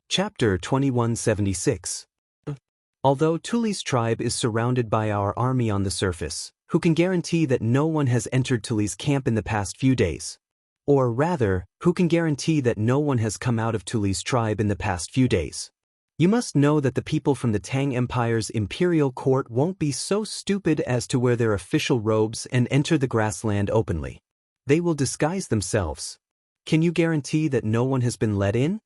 Chapter 2176. Although Tuli's tribe is surrounded by our army on the surface, who can guarantee that no one has entered Tuli's camp in the past few days? Or rather, who can guarantee that no one has come out of Tuli's tribe in the past few days? You must know that the people from the Tang Empire's imperial court won't be so stupid as to wear their official robes and enter the grassland openly. They will disguise themselves. Can you guarantee that no one has been let in?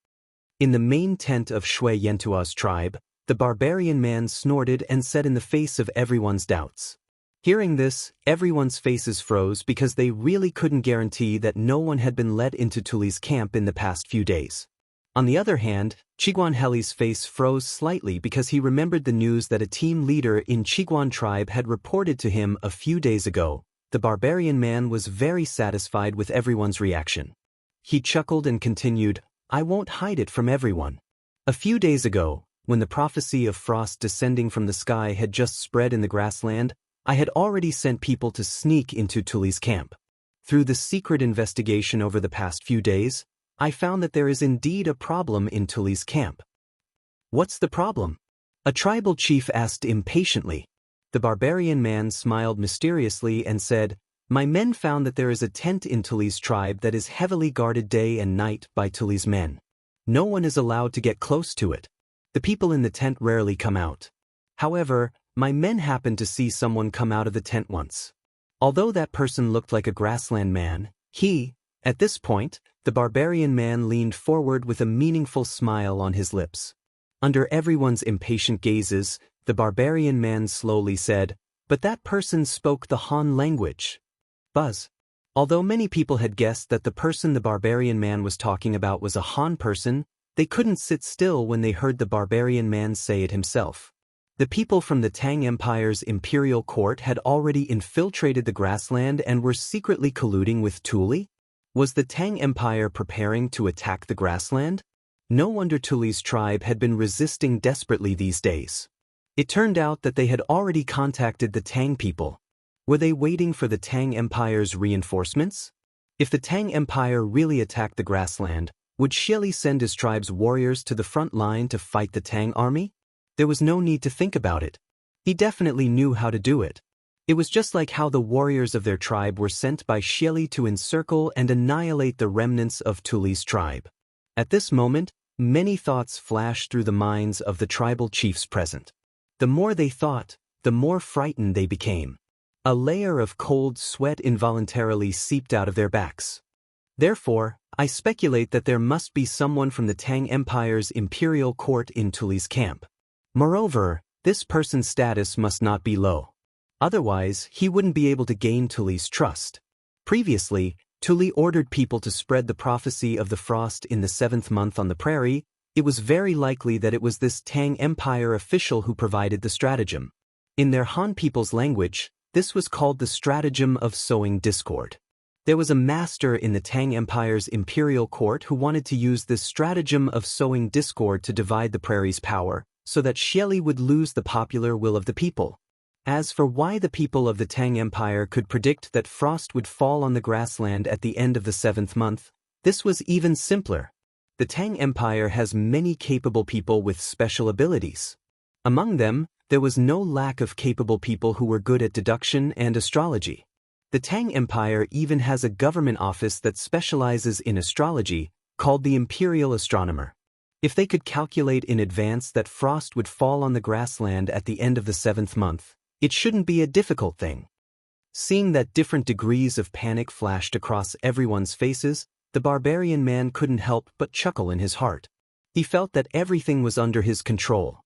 In the main tent of Shui Yentua's tribe, the barbarian man snorted and said in the face of everyone's doubts. Hearing this, everyone's faces froze because they really couldn't guarantee that no one had been let into Tuli's camp in the past few days. On the other hand, Chiguan Heli's face froze slightly because he remembered the news that a team leader in Chiguan tribe had reported to him a few days ago. The barbarian man was very satisfied with everyone's reaction. He chuckled and continued, "I won't hide it from everyone. A few days ago, when the prophecy of frost descending from the sky had just spread in the grassland, I had already sent people to sneak into Tuli's camp. Through the secret investigation over the past few days, I found that there is indeed a problem in Tuli's camp." "What's the problem?" a tribal chief asked impatiently. The barbarian man smiled mysteriously and said, "My men found that there is a tent in Tuli's tribe that is heavily guarded day and night by Tuli's men. No one is allowed to get close to it. The people in the tent rarely come out. However, my men happened to see someone come out of the tent once. Although that person looked like a grassland man, at this point, the barbarian man leaned forward with a meaningful smile on his lips. Under everyone's impatient gazes, the barbarian man slowly said, "But that person spoke the Han language." Buzz. Although many people had guessed that the person the barbarian man was talking about was a Han person, they couldn't sit still when they heard the barbarian man say it himself. The people from the Tang Empire's imperial court had already infiltrated the grassland and were secretly colluding with Tuli? Was the Tang Empire preparing to attack the grassland? No wonder Tuli's tribe had been resisting desperately these days. It turned out that they had already contacted the Tang people. Were they waiting for the Tang Empire's reinforcements? If the Tang Empire really attacked the grassland, would Xieli send his tribe's warriors to the front line to fight the Tang army? There was no need to think about it. He definitely knew how to do it. It was just like how the warriors of their tribe were sent by Xieli to encircle and annihilate the remnants of Tuli's tribe. At this moment, many thoughts flashed through the minds of the tribal chiefs present. The more they thought, the more frightened they became. A layer of cold sweat involuntarily seeped out of their backs. Therefore, I speculate that there must be someone from the Tang Empire's imperial court in Tuli's camp. Moreover, this person's status must not be low. Otherwise, he wouldn't be able to gain Tuli's trust. Previously, Tuli ordered people to spread the prophecy of the frost in the 7th month on the prairie. It was very likely that it was this Tang Empire official who provided the stratagem. In their Han people's language, this was called the stratagem of sowing discord. There was a master in the Tang Empire's imperial court who wanted to use this stratagem of sowing discord to divide the prairie's power, so that Xieli would lose the popular will of the people. As for why the people of the Tang Empire could predict that frost would fall on the grassland at the end of the 7th month, this was even simpler. The Tang Empire has many capable people with special abilities. Among them, there was no lack of capable people who were good at deduction and astrology. The Tang Empire even has a government office that specializes in astrology, called the Imperial Astronomer. If they could calculate in advance that frost would fall on the grassland at the end of the 7th month, it shouldn't be a difficult thing. Seeing that different degrees of panic flashed across everyone's faces, the barbarian man couldn't help but chuckle in his heart. He felt that everything was under his control.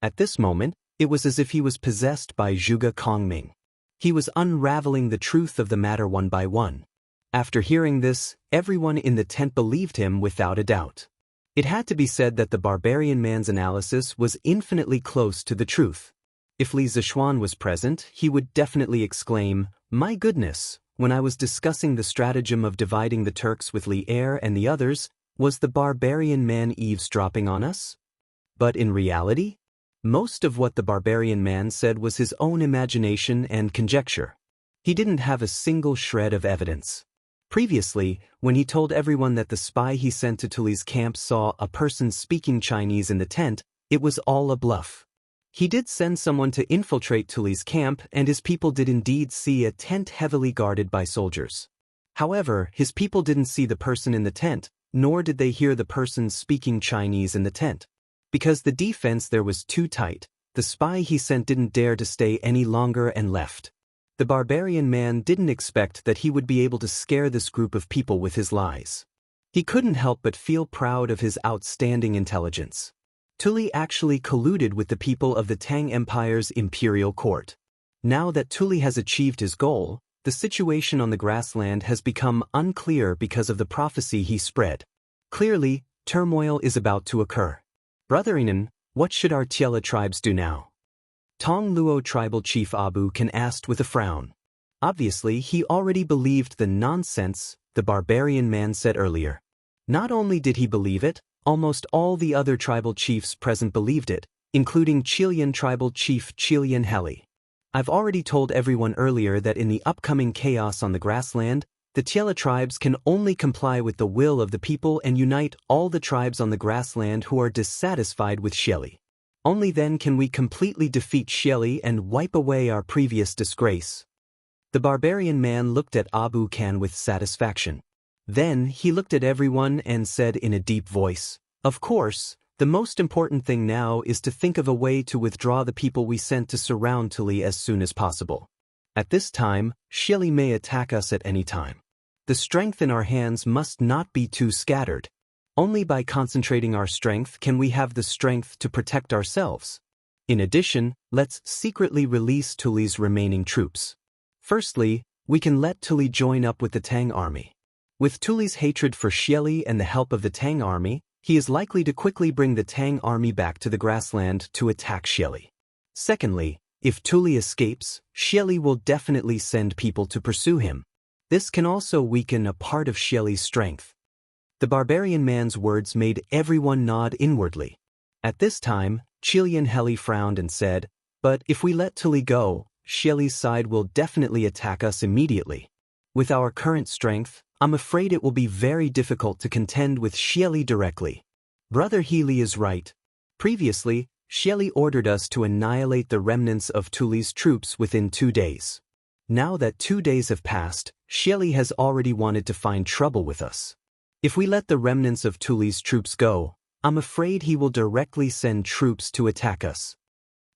At this moment, it was as if he was possessed by Zhuge Kongming. He was unraveling the truth of the matter one by one. After hearing this, everyone in the tent believed him without a doubt. It had to be said that the barbarian man's analysis was infinitely close to the truth. If Li Zishuan was present, he would definitely exclaim, "My goodness, when I was discussing the stratagem of dividing the Turks with Li Er and the others, was the barbarian man eavesdropping on us?" But in reality, most of what the barbarian man said was his own imagination and conjecture. He didn't have a single shred of evidence. Previously, when he told everyone that the spy he sent to Tuli's camp saw a person speaking Chinese in the tent, it was all a bluff. He did send someone to infiltrate Tuli's camp, and his people did indeed see a tent heavily guarded by soldiers. However, his people didn't see the person in the tent, nor did they hear the person speaking Chinese in the tent. Because the defense there was too tight, the spy he sent didn't dare to stay any longer and left. The barbarian man didn't expect that he would be able to scare this group of people with his lies. He couldn't help but feel proud of his outstanding intelligence. Tuli actually colluded with the people of the Tang Empire's imperial court. Now that Tuli has achieved his goal, the situation on the grassland has become unclear because of the prophecy he spread. Clearly, turmoil is about to occur. Brother Inan, what should our Tiela tribes do now? Tong Luo tribal chief Abu Kan asked with a frown. Obviously, he already believed the nonsense the barbarian man said earlier. Not only did he believe it, almost all the other tribal chiefs present believed it, including Qilian tribal chief Qilian Heli. I've already told everyone earlier that in the upcoming chaos on the grassland, the Tiela tribes can only comply with the will of the people and unite all the tribes on the grassland who are dissatisfied with Xieli. Only then can we completely defeat Xieli and wipe away our previous disgrace. The barbarian man looked at Abu Kan with satisfaction. Then he looked at everyone and said in a deep voice, "Of course, the most important thing now is to think of a way to withdraw the people we sent to surround Tuli as soon as possible. At this time, Xieli may attack us at any time. The strength in our hands must not be too scattered. Only by concentrating our strength can we have the strength to protect ourselves. In addition, let's secretly release Tuli's remaining troops. Firstly, we can let Tuli join up with the Tang army. With Tuli's hatred for Xieli and the help of the Tang army, he is likely to quickly bring the Tang army back to the grassland to attack Xieli. Secondly, if Tuli escapes, Xieli will definitely send people to pursue him. This can also weaken a part of Xieli's strength." The barbarian man's words made everyone nod inwardly. At this time, Qilian Heli frowned and said, "But if we let Tuli go, Xieli's side will definitely attack us immediately. With our current strength, I'm afraid it will be very difficult to contend with Xieli directly." Brother Healy is right. Previously, Xieli ordered us to annihilate the remnants of Tuli's troops within 2 days. Now that 2 days have passed, Xieli has already wanted to find trouble with us. If we let the remnants of Tuli's troops go, I'm afraid he will directly send troops to attack us.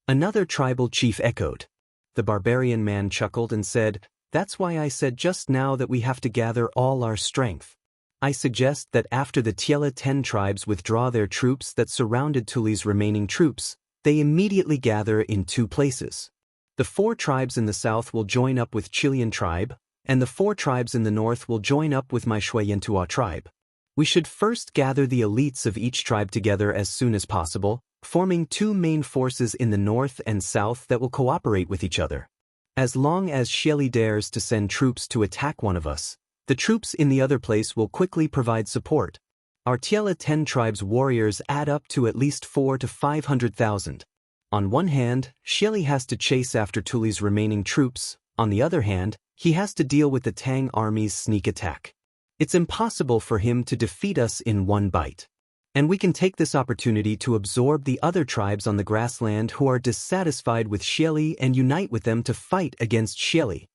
Another tribal chief echoed. The barbarian man chuckled and said, "That's why I said just now that we have to gather all our strength. I suggest that after the Tiela 10 tribes withdraw their troops that surrounded Tuli's remaining troops, they immediately gather in 2 places. The 4 tribes in the south will join up with Qilian tribe, and the 4 tribes in the north will join up with my Shuiyantua tribe. We should first gather the elites of each tribe together as soon as possible, forming 2 main forces in the north and south that will cooperate with each other. As long as Xieli dares to send troops to attack one of us, the troops in the other place will quickly provide support. Our Tiela 10 tribes' warriors add up to at least 400,000 to 500,000. On one hand, Xieli has to chase after Tuli's remaining troops. On the other hand, he has to deal with the Tang army's sneak attack. It's impossible for him to defeat us in one bite. And we can take this opportunity to absorb the other tribes on the grassland who are dissatisfied with Xieli and unite with them to fight against Xieli."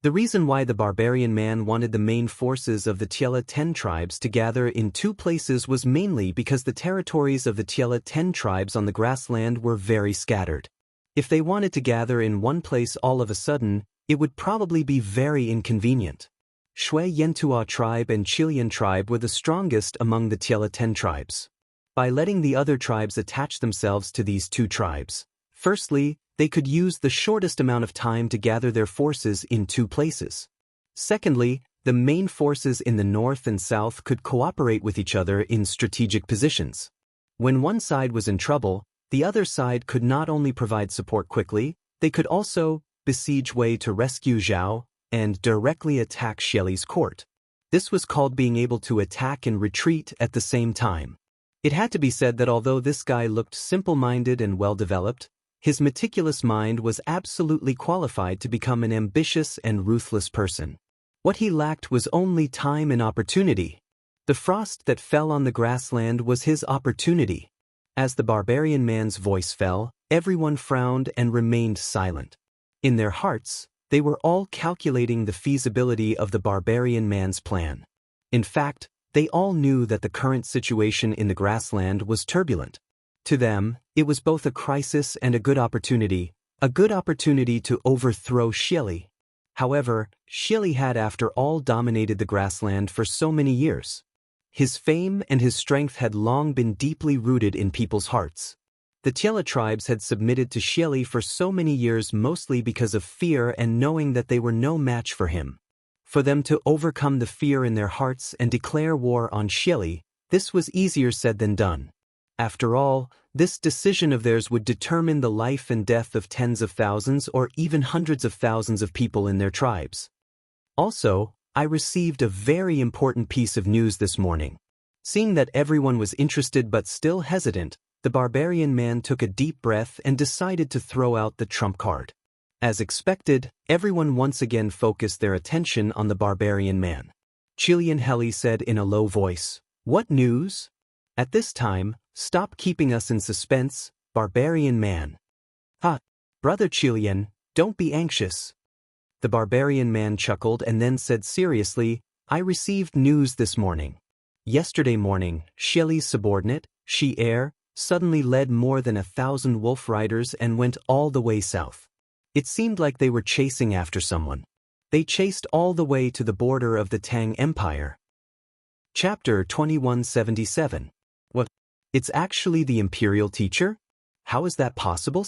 The reason why the barbarian man wanted the main forces of the Tiela 10 tribes to gather in 2 places was mainly because the territories of the Tiela 10 tribes on the grassland were very scattered. If they wanted to gather in one place all of a sudden, it would probably be very inconvenient. Shuiyantua tribe and Qilian tribe were the strongest among the Tiela 10 tribes. By letting the other tribes attach themselves to these 2 tribes, firstly, they could use the shortest amount of time to gather their forces in 2 places. Secondly, the main forces in the north and south could cooperate with each other in strategic positions. When one side was in trouble, the other side could not only provide support quickly, they could also besiege Wei to rescue Zhao and directly attack Xieli's court. This was called being able to attack and retreat at the same time. It had to be said that although this guy looked simple-minded and well-developed, his meticulous mind was absolutely qualified to become an ambitious and ruthless person. What he lacked was only time and opportunity. The frost that fell on the grassland was his opportunity. As the barbarian man's voice fell, everyone frowned and remained silent. In their hearts, they were all calculating the feasibility of the barbarian man's plan. In fact, they all knew that the current situation in the grassland was turbulent. To them, it was both a crisis and a good opportunity to overthrow Shili. However, Shili had after all dominated the grassland for so many years. His fame and his strength had long been deeply rooted in people's hearts. The Tiela tribes had submitted to Shili for so many years mostly because of fear and knowing that they were no match for him. For them to overcome the fear in their hearts and declare war on Shili, this was easier said than done. After all, this decision of theirs would determine the life and death of tens of thousands or even hundreds of thousands of people in their tribes. Also, I received a very important piece of news this morning. Seeing that everyone was interested but still hesitant, the barbarian man took a deep breath and decided to throw out the trump card. As expected, everyone once again focused their attention on the barbarian man. Chilean Heli said in a low voice, "What news?" At this time, "Stop keeping us in suspense, barbarian man." "Ha, brother Chilean, don't be anxious." The barbarian man chuckled and then said seriously, "I received news this morning. Yesterday morning, Shili's subordinate, Shi suddenly led more than 1,000 wolf riders and went all the way south. It seemed like they were chasing after someone. They chased all the way to the border of the Tang Empire." Chapter 2177. What? It's actually the imperial teacher? How is that possible?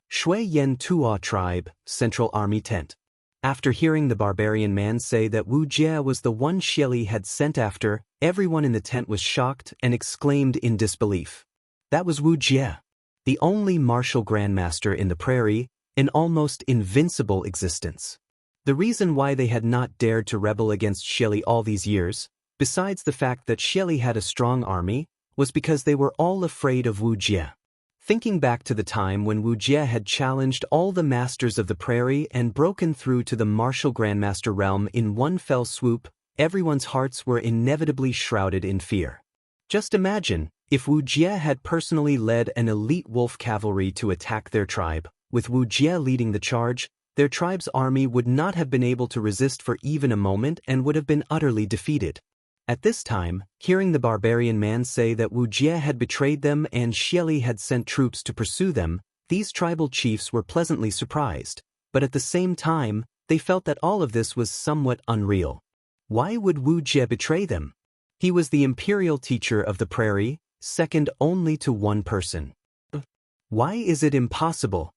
Shui Yen Tuo tribe, Central Army tent. After hearing the barbarian man say that Wuxia was the one Shili had sent after, everyone in the tent was shocked and exclaimed in disbelief. That was Wuxia, the only martial grandmaster in the prairie, an almost invincible existence. The reason why they had not dared to rebel against Shili all these years, besides the fact that Shili had a strong army, was because they were all afraid of Wuxia. Thinking back to the time when Wuxia had challenged all the masters of the prairie and broken through to the martial grandmaster realm in one fell swoop, everyone's hearts were inevitably shrouded in fear. Just imagine, if Wuxia had personally led an elite wolf cavalry to attack their tribe, with Wuxia leading the charge, their tribe's army would not have been able to resist for even a moment and would have been utterly defeated. At this time, hearing the barbarian man say that Wuxia had betrayed them and Shili had sent troops to pursue them, these tribal chiefs were pleasantly surprised, but at the same time, they felt that all of this was somewhat unreal. Why would Wuxia betray them? He was the imperial teacher of the prairie, second only to one person. Why is it impossible?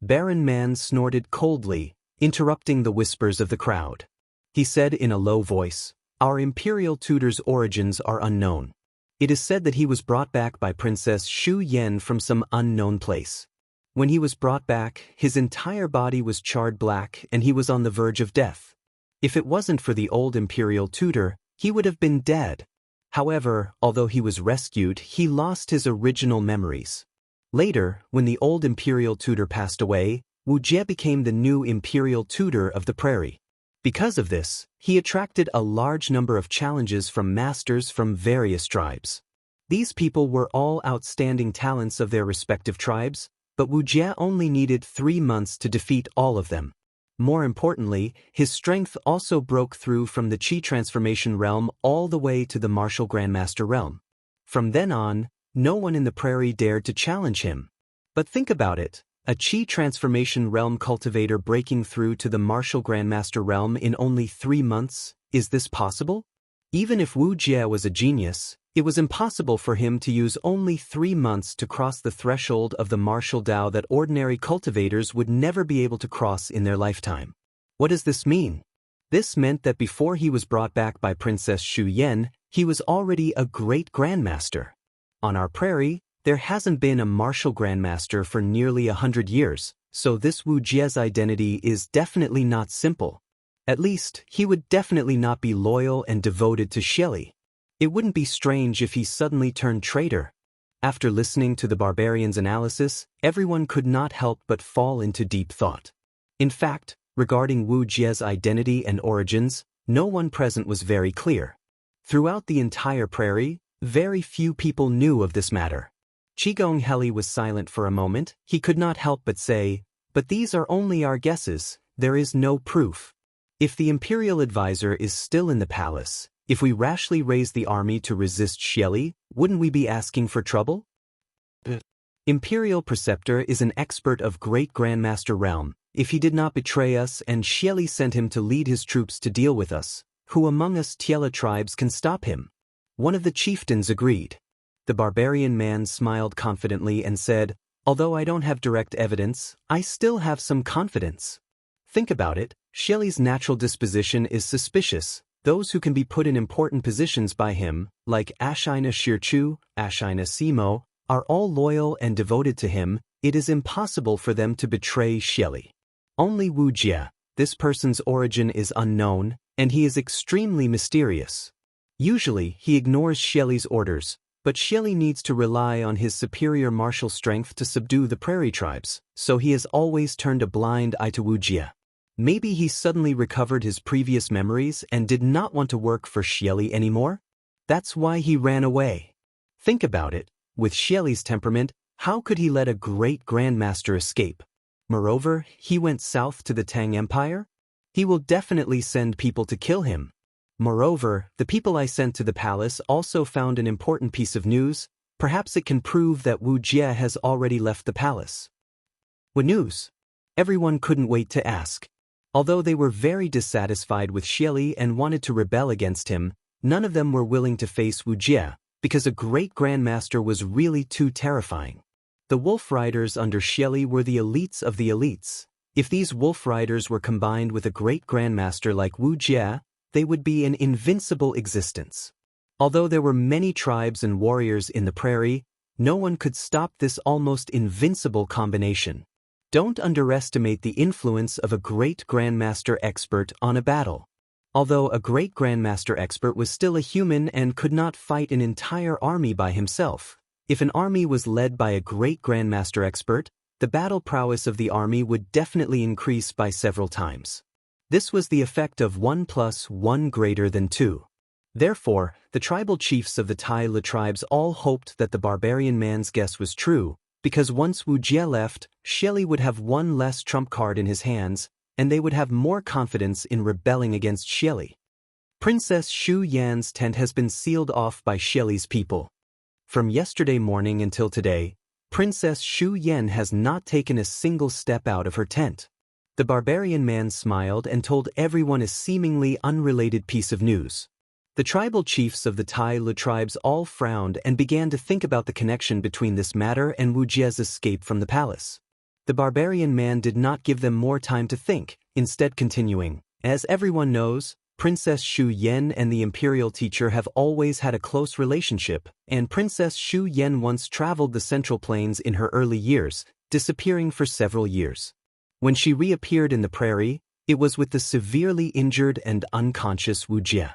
Baron Man snorted coldly, interrupting the whispers of the crowd. He said in a low voice, "Our imperial tutor's origins are unknown. It is said that he was brought back by Princess Shu Yan from some unknown place. When he was brought back, his entire body was charred black and he was on the verge of death. If it wasn't for the old imperial tutor, he would have been dead. However, although he was rescued, he lost his original memories. Later, when the old imperial tutor passed away, Wuxia became the new imperial tutor of the prairie. Because of this, he attracted a large number of challenges from masters from various tribes. These people were all outstanding talents of their respective tribes, but Wuxia only needed 3 months to defeat all of them. More importantly, his strength also broke through from the Qi transformation realm all the way to the martial grandmaster realm. From then on, no one in the prairie dared to challenge him. But think about it. A Qi transformation realm cultivator breaking through to the martial grandmaster realm in only 3 months, is this possible? Even if Wuxia was a genius, it was impossible for him to use only 3 months to cross the threshold of the martial Dao that ordinary cultivators would never be able to cross in their lifetime. What does this mean? This meant that before he was brought back by Princess Shu Yan, he was already a great grandmaster. On our prairie, there hasn't been a martial grandmaster for nearly 100 years, so this Wuxia's identity is definitely not simple. At least, he would definitely not be loyal and devoted to Shili. It wouldn't be strange if he suddenly turned traitor. After listening to the barbarian's analysis, everyone could not help but fall into deep thought. In fact, Regarding Wu Jie's identity and origins, no one present was very clear. Throughout the entire prairie, very few people knew of this matter. Qigong Heli was silent for a moment. He could not help but say, "But these are only our guesses, there is no proof. If the imperial advisor is still in the palace, if we rashly raise the army to resist Xieli, wouldn't we be asking for trouble?" Imperial Preceptor is an expert of Great Grandmaster realm. If he did not betray us and Xieli sent him to lead his troops to deal with us, who among us Tiela tribes can stop him? One of the chieftains agreed. The barbarian man smiled confidently and said, "Although I don't have direct evidence, I still have some confidence. Think about it, Xieli's natural disposition is suspicious. Those who can be put in important positions by him, like Ashina Shirchu, Ashina Simo, are all loyal and devoted to him. It is impossible for them to betray Xieli. Only Wu Jie, this person's origin is unknown, and he is extremely mysterious. Usually, he ignores Xieli's orders, but Xieli needs to rely on his superior martial strength to subdue the prairie tribes, so he has always turned a blind eye to Wu Jie. Maybe he suddenly recovered his previous memories and did not want to work for Xieli anymore? That's why he ran away. Think about it, with Xieli's temperament, how could he let a great grandmaster escape? Moreover, he went south to the Tang Empire? He will definitely send people to kill him. Moreover, the people I sent to the palace also found an important piece of news. Perhaps it can prove that Wu Jie has already left the palace. What news? Everyone couldn't wait to ask. Although they were very dissatisfied with Xieli and wanted to rebel against him, none of them were willing to face Wu Jie, because a great grandmaster was really too terrifying. The wolf riders under Xieli were the elites of the elites. If these wolf riders were combined with a great grandmaster like Wu Jie, they would be an invincible existence. Although there were many tribes and warriors in the prairie, no one could stop this almost invincible combination. Don't underestimate the influence of a great grandmaster expert on a battle. Although a great grandmaster expert was still a human and could not fight an entire army by himself, if an army was led by a great grandmaster expert, the battle prowess of the army would definitely increase by several times. This was the effect of 1 + 1 greater than 2. Therefore, the tribal chiefs of the Tai La tribes all hoped that the barbarian man's guess was true, because once Wu Jie left, Xieli would have one less trump card in his hands, and they would have more confidence in rebelling against Xieli. Princess Xu Yan's tent has been sealed off by Xieli's people. From yesterday morning until today, Princess Xu Yan has not taken a single step out of her tent. The barbarian man smiled and told everyone a seemingly unrelated piece of news. The tribal chiefs of the Tai La tribes all frowned and began to think about the connection between this matter and Wu Jie's escape from the palace. The barbarian man did not give them more time to think, instead continuing, "As everyone knows, Princess Xu Yan and the imperial teacher have always had a close relationship, and Princess Xu Yan once traveled the Central Plains in her early years, disappearing for several years. When she reappeared in the prairie, it was with the severely injured and unconscious Wu Jie.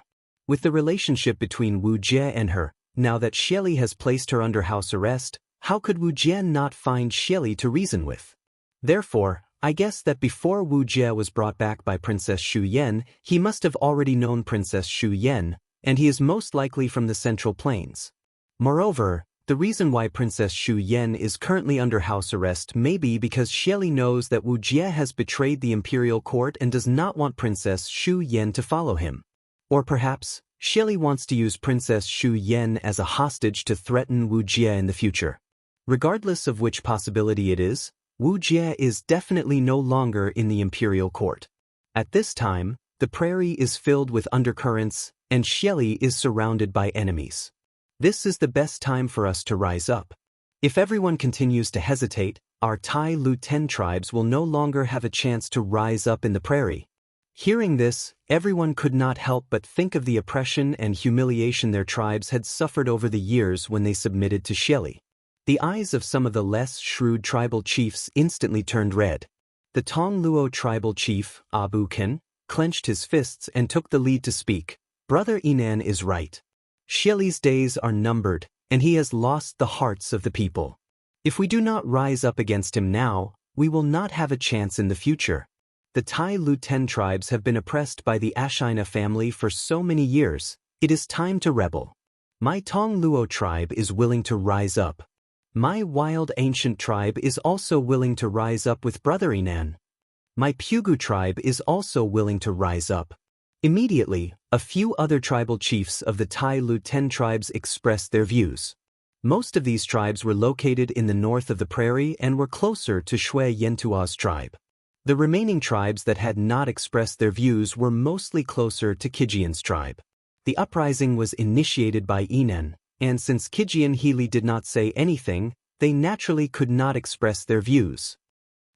With the relationship between Wu Jie and her, now that Xieli has placed her under house arrest, how could Wu Jie not find Xieli to reason with? Therefore, I guess that before Wu Jie was brought back by Princess Xu Yan, he must have already known Princess Xu Yan, and he is most likely from the Central Plains. Moreover, the reason why Princess Xu Yan is currently under house arrest may be because Xieli knows that Wu Jie has betrayed the imperial court and does not want Princess Xu Yan to follow him. Or perhaps, Xieli wants to use Princess Xu Yan as a hostage to threaten Wu Jie in the future. Regardless of which possibility it is, Wu Jie is definitely no longer in the imperial court. At this time, the prairie is filled with undercurrents, and Xieli is surrounded by enemies. This is the best time for us to rise up. If everyone continues to hesitate, our Tai Lu 10 tribes will no longer have a chance to rise up in the prairie. Hearing this, everyone could not help but think of the oppression and humiliation their tribes had suffered over the years when they submitted to Xieli. The eyes of some of the less shrewd tribal chiefs instantly turned red. The Tong Luo tribal chief, Abu Ken, clenched his fists and took the lead to speak. Brother Inan is right. Xieli's days are numbered, and he has lost the hearts of the people. If we do not rise up against him now, we will not have a chance in the future. The Tai Lu 10 tribes have been oppressed by the Ashina family for so many years. It is time to rebel. My Tong Luo tribe is willing to rise up. My wild ancient tribe is also willing to rise up with Brother Inan. My Pugu tribe is also willing to rise up. Immediately, a few other tribal chiefs of the Tai Lu 10 tribes expressed their views. Most of these tribes were located in the north of the prairie and were closer to Shui Yentua's tribe. The remaining tribes that had not expressed their views were mostly closer to Kijian's tribe. The uprising was initiated by Inan, and since Kijian Healy did not say anything, they naturally could not express their views.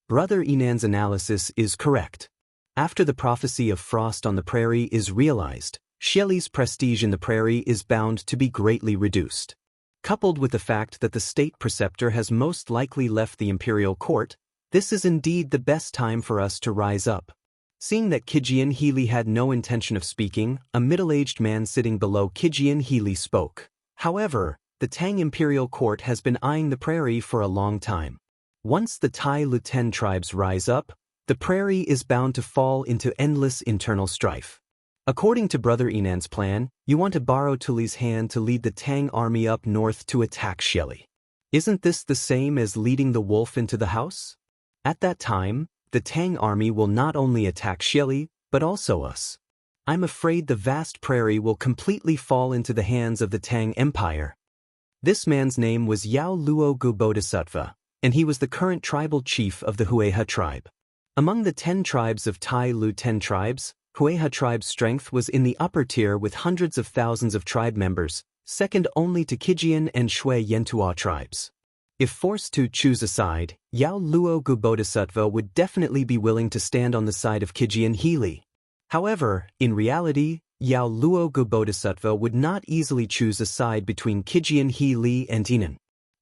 Brother Inan's analysis is correct. After the prophecy of frost on the prairie is realized, Xieli's prestige in the prairie is bound to be greatly reduced. Coupled with the fact that the state preceptor has most likely left the imperial court, this is indeed the best time for us to rise up. Seeing that Kijian Healy had no intention of speaking, a middle-aged man sitting below Kijian Healy spoke. However, the Tang imperial court has been eyeing the prairie for a long time. Once the Tai Lu 10 tribes rise up, the prairie is bound to fall into endless internal strife. According to Brother Inan's plan, you want to borrow Tuli's hand to lead the Tang army up north to attack Xieli. Isn't this the same as leading the wolf into the house? At that time, the Tang army will not only attack Xieli, but also us. I'm afraid the vast prairie will completely fall into the hands of the Tang Empire. This man's name was Yao Luo Gu Bodhisattva, and he was the current tribal chief of the Hueha tribe. Among the 10 tribes of Tai Lu 10 tribes, Hueha tribe's strength was in the upper tier with hundreds of thousands of tribe members, second only to Kijian and Shui Yentua tribes. If forced to choose a side, Yao Luo Gu Bodhisattva would definitely be willing to stand on the side of Kijian Healy. However, in reality, Yao Luo Gu Bodhisattva would not easily choose a side between Kijian Healy and Inan.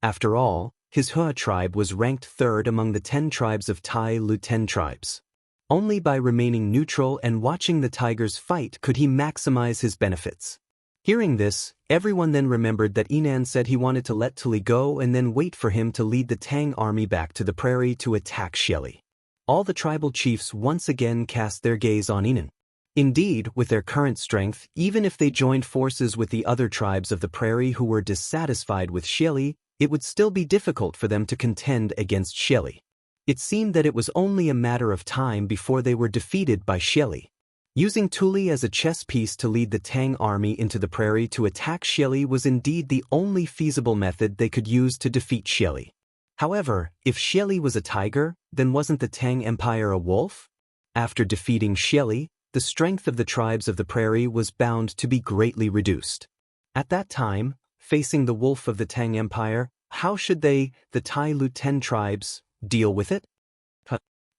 After all, his Hua tribe was ranked third among the 10 tribes of Tai Lu 10 tribes. Only by remaining neutral and watching the tigers fight could he maximize his benefits. Hearing this, everyone then remembered that Inan said he wanted to let Tuli go and then wait for him to lead the Tang army back to the prairie to attack Xieli. All the tribal chiefs once again cast their gaze on Inan. Indeed, with their current strength, even if they joined forces with the other tribes of the prairie who were dissatisfied with Xieli, it would still be difficult for them to contend against Xieli. It seemed that it was only a matter of time before they were defeated by Xieli. Using Tuli as a chess piece to lead the Tang army into the prairie to attack Xieli was indeed the only feasible method they could use to defeat Xieli. However, if Xieli was a tiger, then wasn't the Tang Empire a wolf? After defeating Xieli, the strength of the tribes of the prairie was bound to be greatly reduced. At that time, facing the wolf of the Tang Empire, how should they, the Tai Lu 10 tribes, deal with it?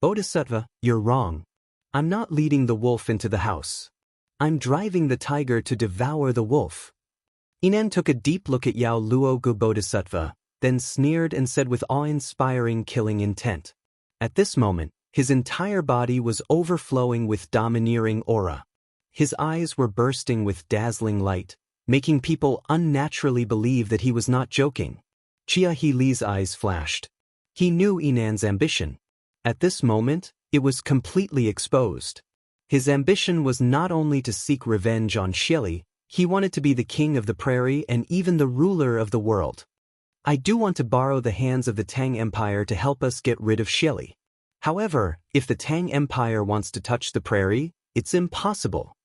Bodhisattva, you're wrong. I'm not leading the wolf into the house. I'm driving the tiger to devour the wolf. Inan took a deep look at Yao Luo Gu Bodhisattva, then sneered and said with awe-inspiring killing intent. At this moment, his entire body was overflowing with domineering aura. His eyes were bursting with dazzling light, making people unnaturally believe that he was not joking. Chia He Li's eyes flashed. He knew Inan's ambition. At this moment, it was completely exposed. His ambition was not only to seek revenge on Xieli, he wanted to be the king of the prairie and even the ruler of the world. I do want to borrow the hands of the Tang Empire to help us get rid of Xieli. However, if the Tang Empire wants to touch the prairie, it's impossible.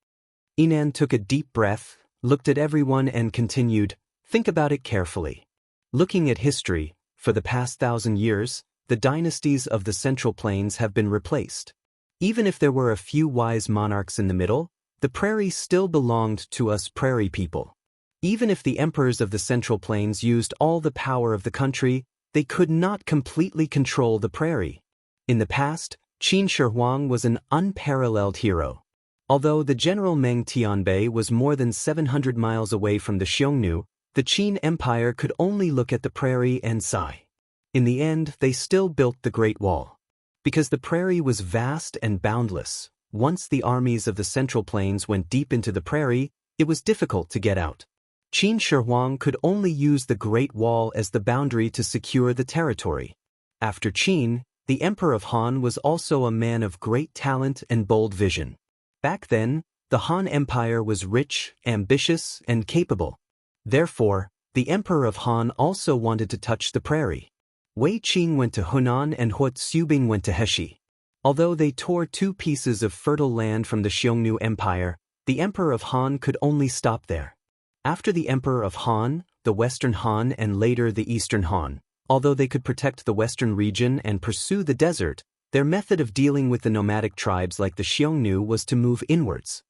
Inan took a deep breath, looked at everyone and continued, think about it carefully. Looking at history, for the past 1,000 years, the dynasties of the Central Plains have been replaced. Even if there were a few wise monarchs in the middle, the prairie still belonged to us prairie people. Even if the emperors of the Central Plains used all the power of the country, they could not completely control the prairie. In the past, Qin Shi Huang was an unparalleled hero. Although the General Meng Tianbei was more than 700 miles away from the Xiongnu, the Qin Empire could only look at the prairie and sigh. In the end, they still built the Great Wall. Because the prairie was vast and boundless, once the armies of the Central Plains went deep into the prairie, it was difficult to get out. Qin Shi Huang could only use the Great Wall as the boundary to secure the territory. After Qin, The Emperor of Han was also a man of great talent and bold vision. Back then, the Han Empire was rich, ambitious, and capable. Therefore, the Emperor of Han also wanted to touch the prairie. Wei Qing went to Hunan and Hua Tsubing went to Heshi. Although they tore 2 pieces of fertile land from the Xiongnu Empire, the Emperor of Han could only stop there. After the Emperor of Han, the Western Han and later the Eastern Han, although they could protect the western region and pursue the desert, their method of dealing with the nomadic tribes like the Xiongnu was to move inwards.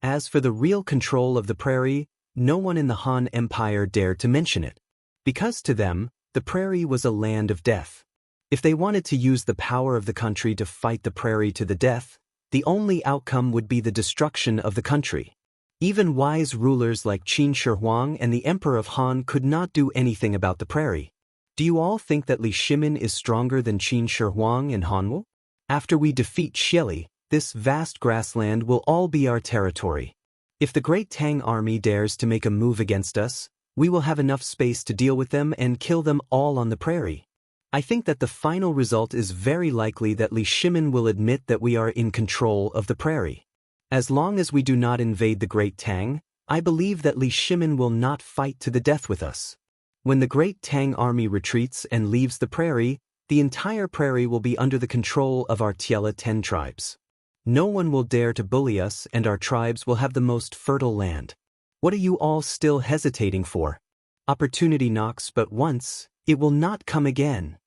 As for the real control of the prairie, no one in the Han Empire dared to mention it. Because to them, the prairie was a land of death. If they wanted to use the power of the country to fight the prairie to the death, the only outcome would be the destruction of the country. Even wise rulers like Qin Shi Huang and the Emperor of Han could not do anything about the prairie. Do you all think that Li Shimin is stronger than Qin Shi Huang and Hanwu? After we defeat Xieli, this vast grassland will all be our territory. If the Great Tang army dares to make a move against us, we will have enough space to deal with them and kill them all on the prairie. I think that the final result is very likely that Li Shimin will admit that we are in control of the prairie. As long as we do not invade the Great Tang, I believe that Li Shimin will not fight to the death with us. When the Great Tang army retreats and leaves the prairie, the entire prairie will be under the control of our Tiela 10 tribes. No one will dare to bully us and our tribes will have the most fertile land. What are you all still hesitating for? Opportunity knocks but once, it will not come again.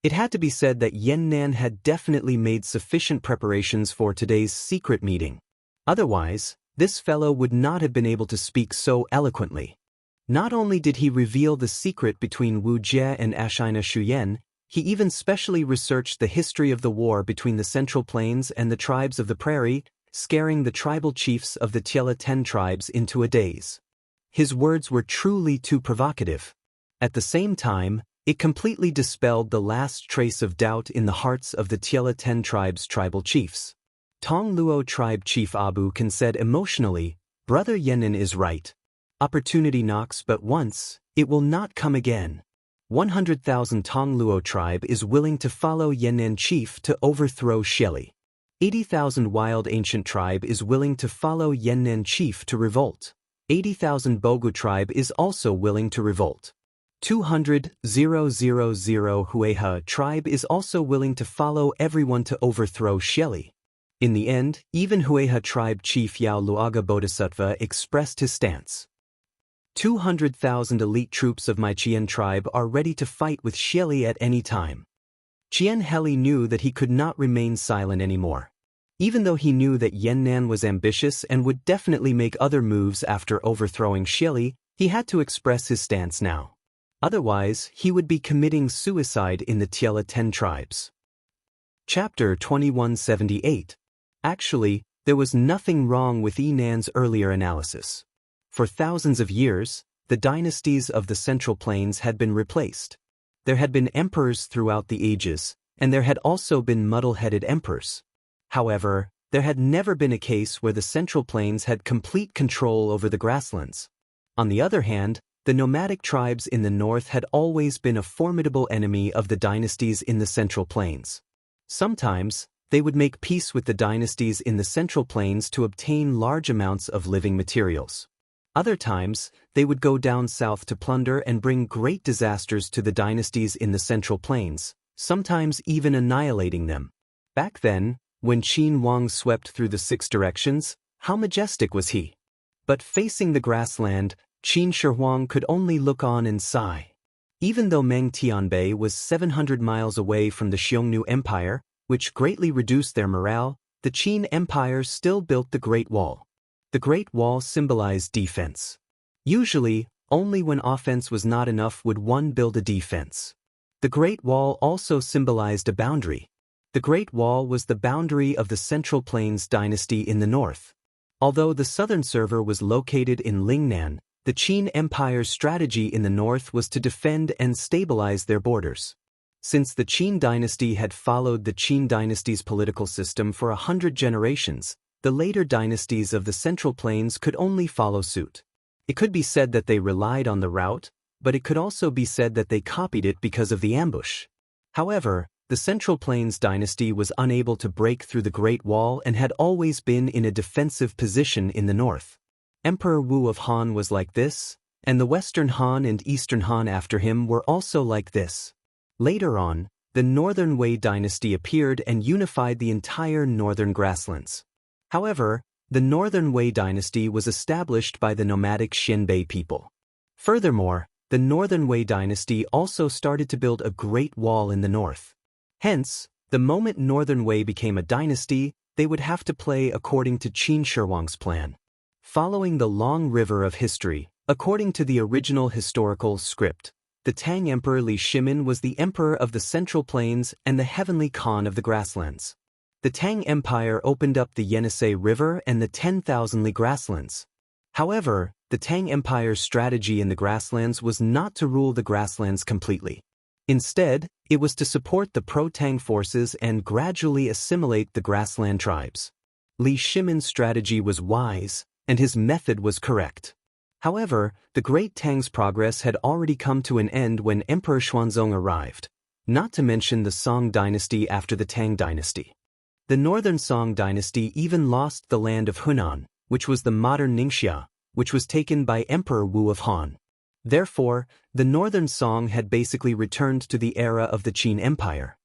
It had to be said that Yannan had definitely made sufficient preparations for today's secret meeting. Otherwise, this fellow would not have been able to speak so eloquently. Not only did he reveal the secret between Wuxia and Ashina Shuyan, he even specially researched the history of the war between the Central Plains and the tribes of the prairie, scaring the tribal chiefs of the Tiela 10 tribes into a daze. His words were truly too provocative. At the same time, it completely dispelled the last trace of doubt in the hearts of the Tiela 10 tribes' tribal chiefs. Tong Luo tribe chief Abu Kan said emotionally, "Brother Yannan is right. Opportunity knocks but once, it will not come again." 100,000 Tong Luo tribe is willing to follow Yannan chief to overthrow Xieli. 80,000 wild ancient tribe is willing to follow Yannan chief to revolt. 80,000 Bogu tribe is also willing to revolt. 200,000 Hueha tribe is also willing to follow everyone to overthrow Xieli. In the end, even Hueha tribe chief Yao Luaga Bodhisattva expressed his stance. 200,000 elite troops of my Qian tribe are ready to fight with Xieli at any time. Qian Heli knew that he could not remain silent anymore. Even though he knew that Yannan was ambitious and would definitely make other moves after overthrowing Xieli, he had to express his stance now. Otherwise, he would be committing suicide in the Tiela 10 tribes. Chapter 2178. Actually, there was nothing wrong with Yinan's earlier analysis. For thousands of years, the dynasties of the Central Plains had been replaced. There had been emperors throughout the ages, and there had also been muddle-headed emperors. However, there had never been a case where the Central Plains had complete control over the grasslands. On the other hand, the nomadic tribes in the north had always been a formidable enemy of the dynasties in the Central Plains. Sometimes, they would make peace with the dynasties in the Central Plains to obtain large amounts of living materials. Other times, they would go down south to plunder and bring great disasters to the dynasties in the Central Plains, sometimes even annihilating them. Back then, when Qin Huang swept through the 6 directions, how majestic was he? But facing the grassland, Qin Shi Huang could only look on and sigh. Even though Meng Tianbei was 700 miles away from the Xiongnu Empire, which greatly reduced their morale, the Qin Empire still built the Great Wall. The Great Wall symbolized defense. Usually, only when offense was not enough would one build a defense. The Great Wall also symbolized a boundary. The Great Wall was the boundary of the Central Plains dynasty in the north. Although the southern server was located in Lingnan, the Qin Empire's strategy in the north was to defend and stabilize their borders. Since the Qin dynasty had followed the Qin dynasty's political system for 100 generations, the later dynasties of the Central Plains could only follow suit. It could be said that they relied on the route, but it could also be said that they copied it because of the ambush. However, the Central Plains dynasty was unable to break through the Great Wall and had always been in a defensive position in the north. Emperor Wu of Han was like this, and the Western Han and Eastern Han after him were also like this. Later on, the Northern Wei dynasty appeared and unified the entire northern grasslands. However, the Northern Wei dynasty was established by the nomadic Xianbei people. Furthermore, the Northern Wei dynasty also started to build a great wall in the north. Hence, the moment Northern Wei became a dynasty, they would have to play according to Qin Shi Huang's plan. Following the long river of history, according to the original historical script, the Tang Emperor Li Shimin was the emperor of the Central Plains and the heavenly Khan of the grasslands. The Tang Empire opened up the Yenisei River and the 10,000 li grasslands. However, the Tang Empire's strategy in the grasslands was not to rule the grasslands completely. Instead, it was to support the pro-Tang forces and gradually assimilate the grassland tribes. Li Shimin's strategy was wise, and his method was correct. However, the Great Tang's progress had already come to an end when Emperor Xuanzong arrived, not to mention the Song dynasty after the Tang dynasty. The northern Song dynasty even lost the land of Hunan, which was the modern Ningxia, which was taken by Emperor Wu of Han. Therefore, the northern Song had basically returned to the era of the Qin Empire.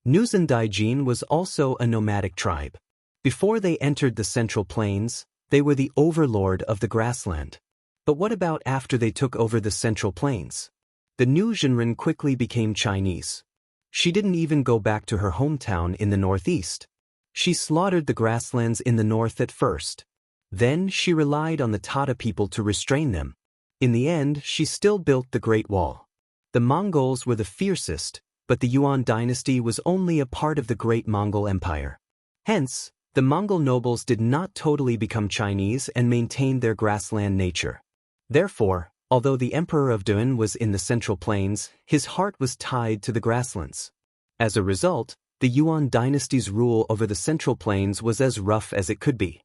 Nuzhen Daijin was also a nomadic tribe. Before they entered the Central Plains, they were the overlord of the grassland. But what about after they took over the Central Plains? The new Zhenren quickly became Chinese. She didn't even go back to her hometown in the northeast. She slaughtered the grasslands in the north at first. Then she relied on the Tata people to restrain them. In the end, she still built the Great Wall. The Mongols were the fiercest, but the Yuan dynasty was only a part of the Great Mongol Empire. Hence, the Mongol nobles did not totally become Chinese and maintained their grassland nature. Therefore, although the Emperor of Dun was in the Central Plains, his heart was tied to the grasslands. As a result, the Yuan dynasty's rule over the Central Plains was as rough as it could be.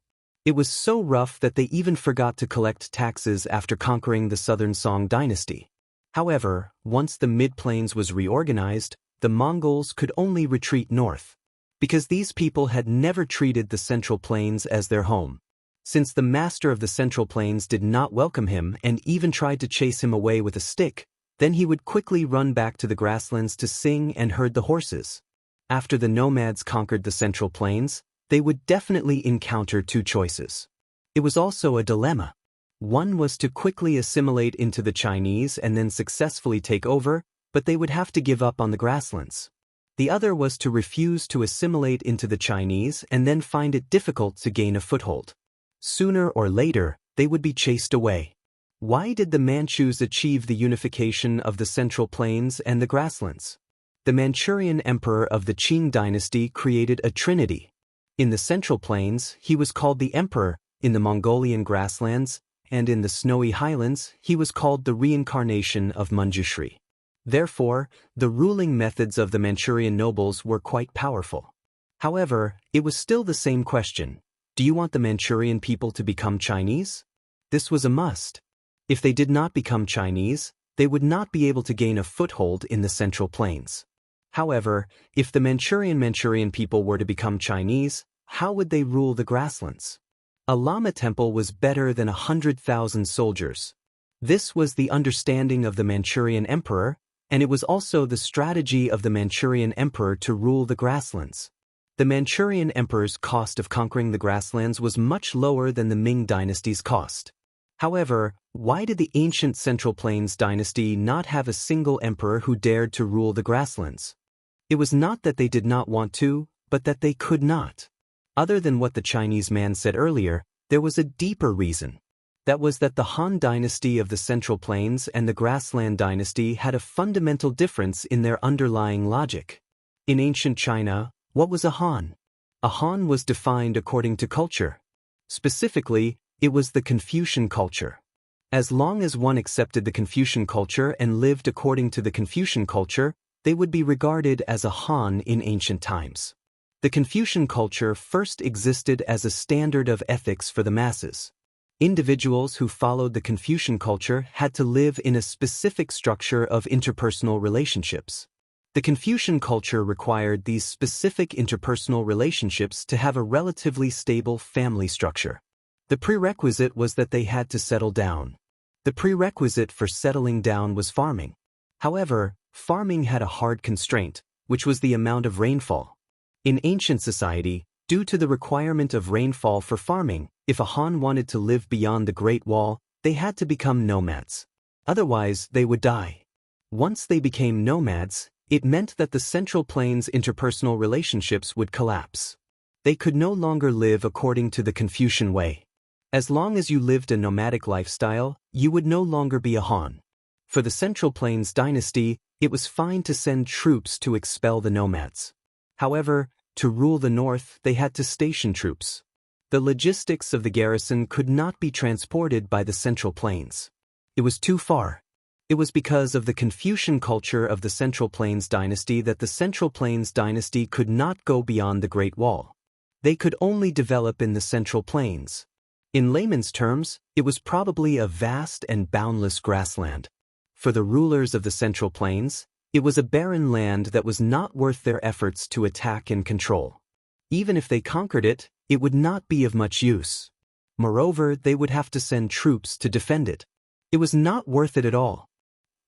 It was so rough that they even forgot to collect taxes after conquering the Southern Song dynasty. However, once the Mid-Plains was reorganized, the Mongols could only retreat north, because these people had never treated the Central Plains as their home. Since the master of the Central Plains did not welcome him and even tried to chase him away with a stick, then he would quickly run back to the grasslands to sing and herd the horses. After the nomads conquered the Central Plains, they would definitely encounter two choices. It was also a dilemma. One was to quickly assimilate into the Chinese and then successfully take over, but they would have to give up on the grasslands. The other was to refuse to assimilate into the Chinese and then find it difficult to gain a foothold. Sooner or later, they would be chased away. Why did the Manchus achieve the unification of the Central Plains and the grasslands? The Manchurian emperor of the Qing dynasty created a trinity. In the Central Plains, he was called the Emperor, in the Mongolian grasslands, and in the snowy highlands, he was called the reincarnation of Manjushri. Therefore, the ruling methods of the Manchurian nobles were quite powerful. However, it was still the same question. Do you want the Manchurian people to become Chinese? This was a must. If they did not become Chinese, they would not be able to gain a foothold in the Central Plains. However, if the Manchurian people were to become Chinese, how would they rule the grasslands? A Lama temple was better than 100,000 soldiers. This was the understanding of the Manchurian emperor, and it was also the strategy of the Manchurian emperor to rule the grasslands. The Manchurian emperor's cost of conquering the grasslands was much lower than the Ming dynasty's cost. However, why did the ancient Central Plains dynasty not have a single emperor who dared to rule the grasslands? It was not that they did not want to, but that they could not. Other than what the Chinese man said earlier, there was a deeper reason. That was that the Han dynasty of the Central Plains and the Grassland dynasty had a fundamental difference in their underlying logic. In ancient China, what was a Han? A Han was defined according to culture. Specifically, it was the Confucian culture. As long as one accepted the Confucian culture and lived according to the Confucian culture, they would be regarded as a Han in ancient times. The Confucian culture first existed as a standard of ethics for the masses. Individuals who followed the Confucian culture had to live in a specific structure of interpersonal relationships. The Confucian culture required these specific interpersonal relationships to have a relatively stable family structure. The prerequisite was that they had to settle down. The prerequisite for settling down was farming. However, farming had a hard constraint, which was the amount of rainfall. In ancient society, due to the requirement of rainfall for farming, if a Han wanted to live beyond the Great Wall, they had to become nomads. Otherwise, they would die. Once they became nomads, it meant that the Central Plains' interpersonal relationships would collapse. They could no longer live according to the Confucian way. As long as you lived a nomadic lifestyle, you would no longer be a Han. For the Central Plains dynasty, it was fine to send troops to expel the nomads. However, to rule the north, they had to station troops. The logistics of the garrison could not be transported by the Central Plains. It was too far. It was because of the Confucian culture of the Central Plains dynasty that the Central Plains dynasty could not go beyond the Great Wall. They could only develop in the Central Plains. In layman's terms, it was probably a vast and boundless grassland. For the rulers of the Central Plains, it was a barren land that was not worth their efforts to attack and control. Even if they conquered it, it would not be of much use. Moreover, they would have to send troops to defend it. It was not worth it at all.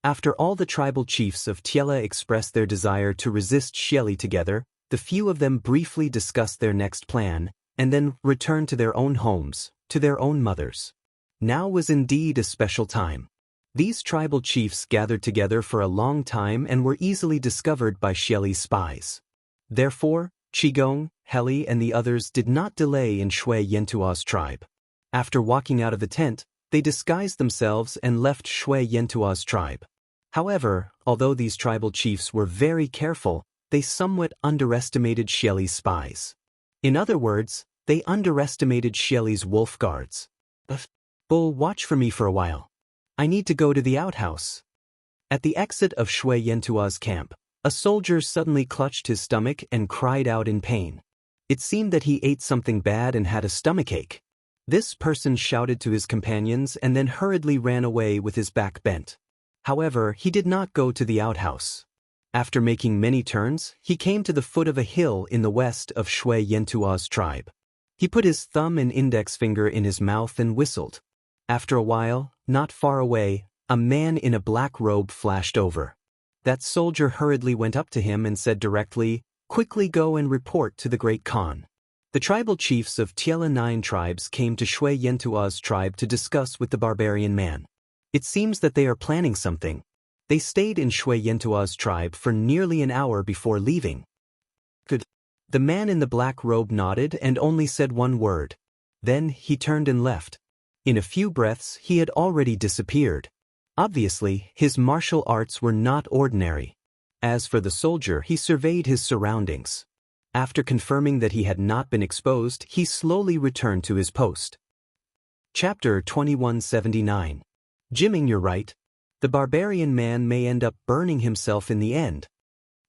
After all the tribal chiefs of Tiela expressed their desire to resist Xieli together, the few of them briefly discussed their next plan, and then returned to their own homes, to their own mothers. Now was indeed a special time. These tribal chiefs gathered together for a long time and were easily discovered by Xieli's spies. Therefore, Qigong, Heli and the others did not delay in Shui Yentua's tribe. After walking out of the tent, they disguised themselves and left Shui Yentua's tribe. However, although these tribal chiefs were very careful, they somewhat underestimated Xieli's spies. In other words, they underestimated Xieli's wolf guards. Bull, watch for me for a while. I need to go to the outhouse. At the exit of Shui Yentua's camp, a soldier suddenly clutched his stomach and cried out in pain. It seemed that he ate something bad and had a stomachache. This person shouted to his companions and then hurriedly ran away with his back bent. However, he did not go to the outhouse. After making many turns, he came to the foot of a hill in the west of Shui Yentua's tribe. He put his thumb and index finger in his mouth and whistled. After a while, not far away, a man in a black robe flashed over. That soldier hurriedly went up to him and said directly, "Quickly go and report to the Great Khan." The tribal chiefs of Tiela 9 tribes came to Shui Yentua's tribe to discuss with the barbarian man. It seems that they are planning something. They stayed in Shui Yentua's tribe for nearly an hour before leaving. Good. The man in the black robe nodded and only said one word. Then he turned and left. In a few breaths, he had already disappeared. Obviously, his martial arts were not ordinary. As for the soldier, he surveyed his surroundings. After confirming that he had not been exposed, he slowly returned to his post. Chapter 2179. Jimming, you're right. The barbarian man may end up burning himself in the end.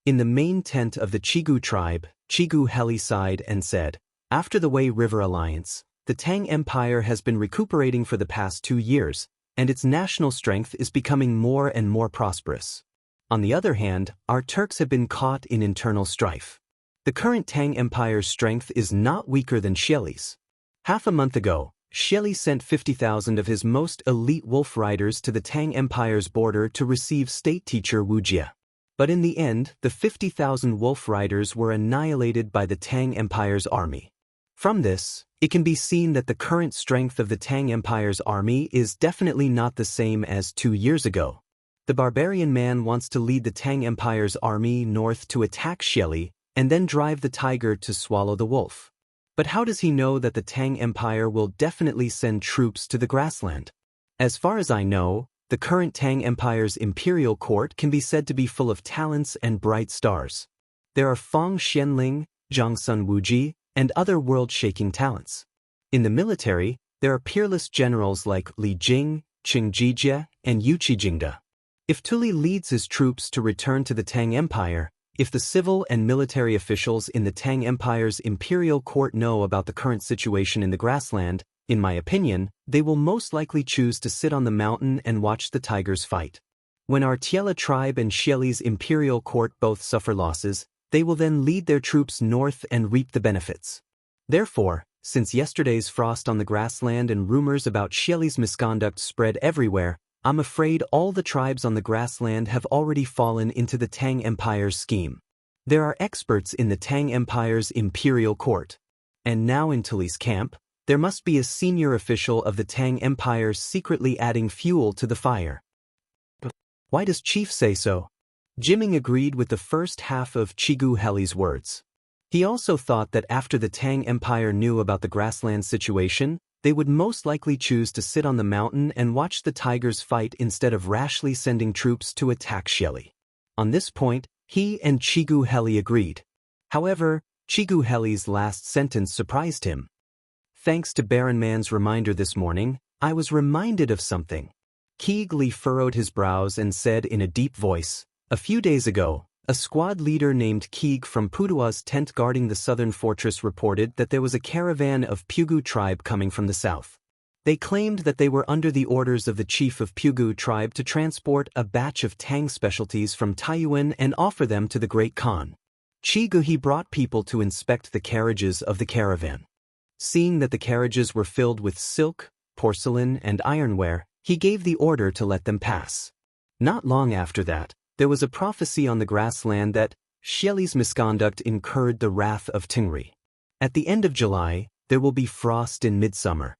In the main tent of the Qigu tribe, Qigu Heli sighed and said, "After the Wei River Alliance, the Tang Empire has been recuperating for the past 2 years, and its national strength is becoming more and more prosperous. On the other hand, our Turks have been caught in internal strife. The current Tang Empire's strength is not weaker than Xieli's. Half a month ago, Xieli sent 50,000 of his most elite wolf riders to the Tang Empire's border to receive state teacher Wuxia. But in the end, the 50,000 wolf riders were annihilated by the Tang Empire's army. From this, it can be seen that the current strength of the Tang Empire's army is definitely not the same as 2 years ago. The barbarian man wants to lead the Tang Empire's army north to attack Xieli and then drive the tiger to swallow the wolf. But how does he know that the Tang Empire will definitely send troops to the grassland? As far as I know, the current Tang Empire's imperial court can be said to be full of talents and bright stars. There are Fang Xianling, Zhang Sun Wuji, and other world-shaking talents. In the military, there are peerless generals like Li Jing, Qing Jijie, and Yu Qijingde. If Tuli leads his troops to return to the Tang Empire, if the civil and military officials in the Tang Empire's imperial court know about the current situation in the grassland, in my opinion, they will most likely choose to sit on the mountain and watch the tigers fight. When our Tiela tribe and Xieli's imperial court both suffer losses, they will then lead their troops north and reap the benefits. Therefore, since yesterday's frost on the grassland and rumors about Xieli's misconduct spread everywhere, I'm afraid all the tribes on the grassland have already fallen into the Tang Empire's scheme. There are experts in the Tang Empire's imperial court. And now in Tuli's camp, there must be a senior official of the Tang Empire secretly adding fuel to the fire. Why does Chief say so? Jiming agreed with the first half of Chigu Heli's words. He also thought that after the Tang Empire knew about the grassland situation, they would most likely choose to sit on the mountain and watch the tigers fight instead of rashly sending troops to attack Xieli. On this point, he and Chigu Heli agreed. However, Chigu Heli's last sentence surprised him. Thanks to Baron Man's reminder this morning, I was reminded of something. Keeg Li furrowed his brows and said in a deep voice, "A few days ago, a squad leader named Keeg from Pudua's tent guarding the southern fortress reported that there was a caravan of Pugu tribe coming from the south. They claimed that they were under the orders of the chief of Pugu tribe to transport a batch of Tang specialties from Taiyuan and offer them to the Great Khan. He brought people to inspect the carriages of the caravan. Seeing that the carriages were filled with silk, porcelain, and ironware, he gave the order to let them pass. Not long after that, there was a prophecy on the grassland that Xieli's misconduct incurred the wrath of Tingri. At the end of July, there will be frost in midsummer.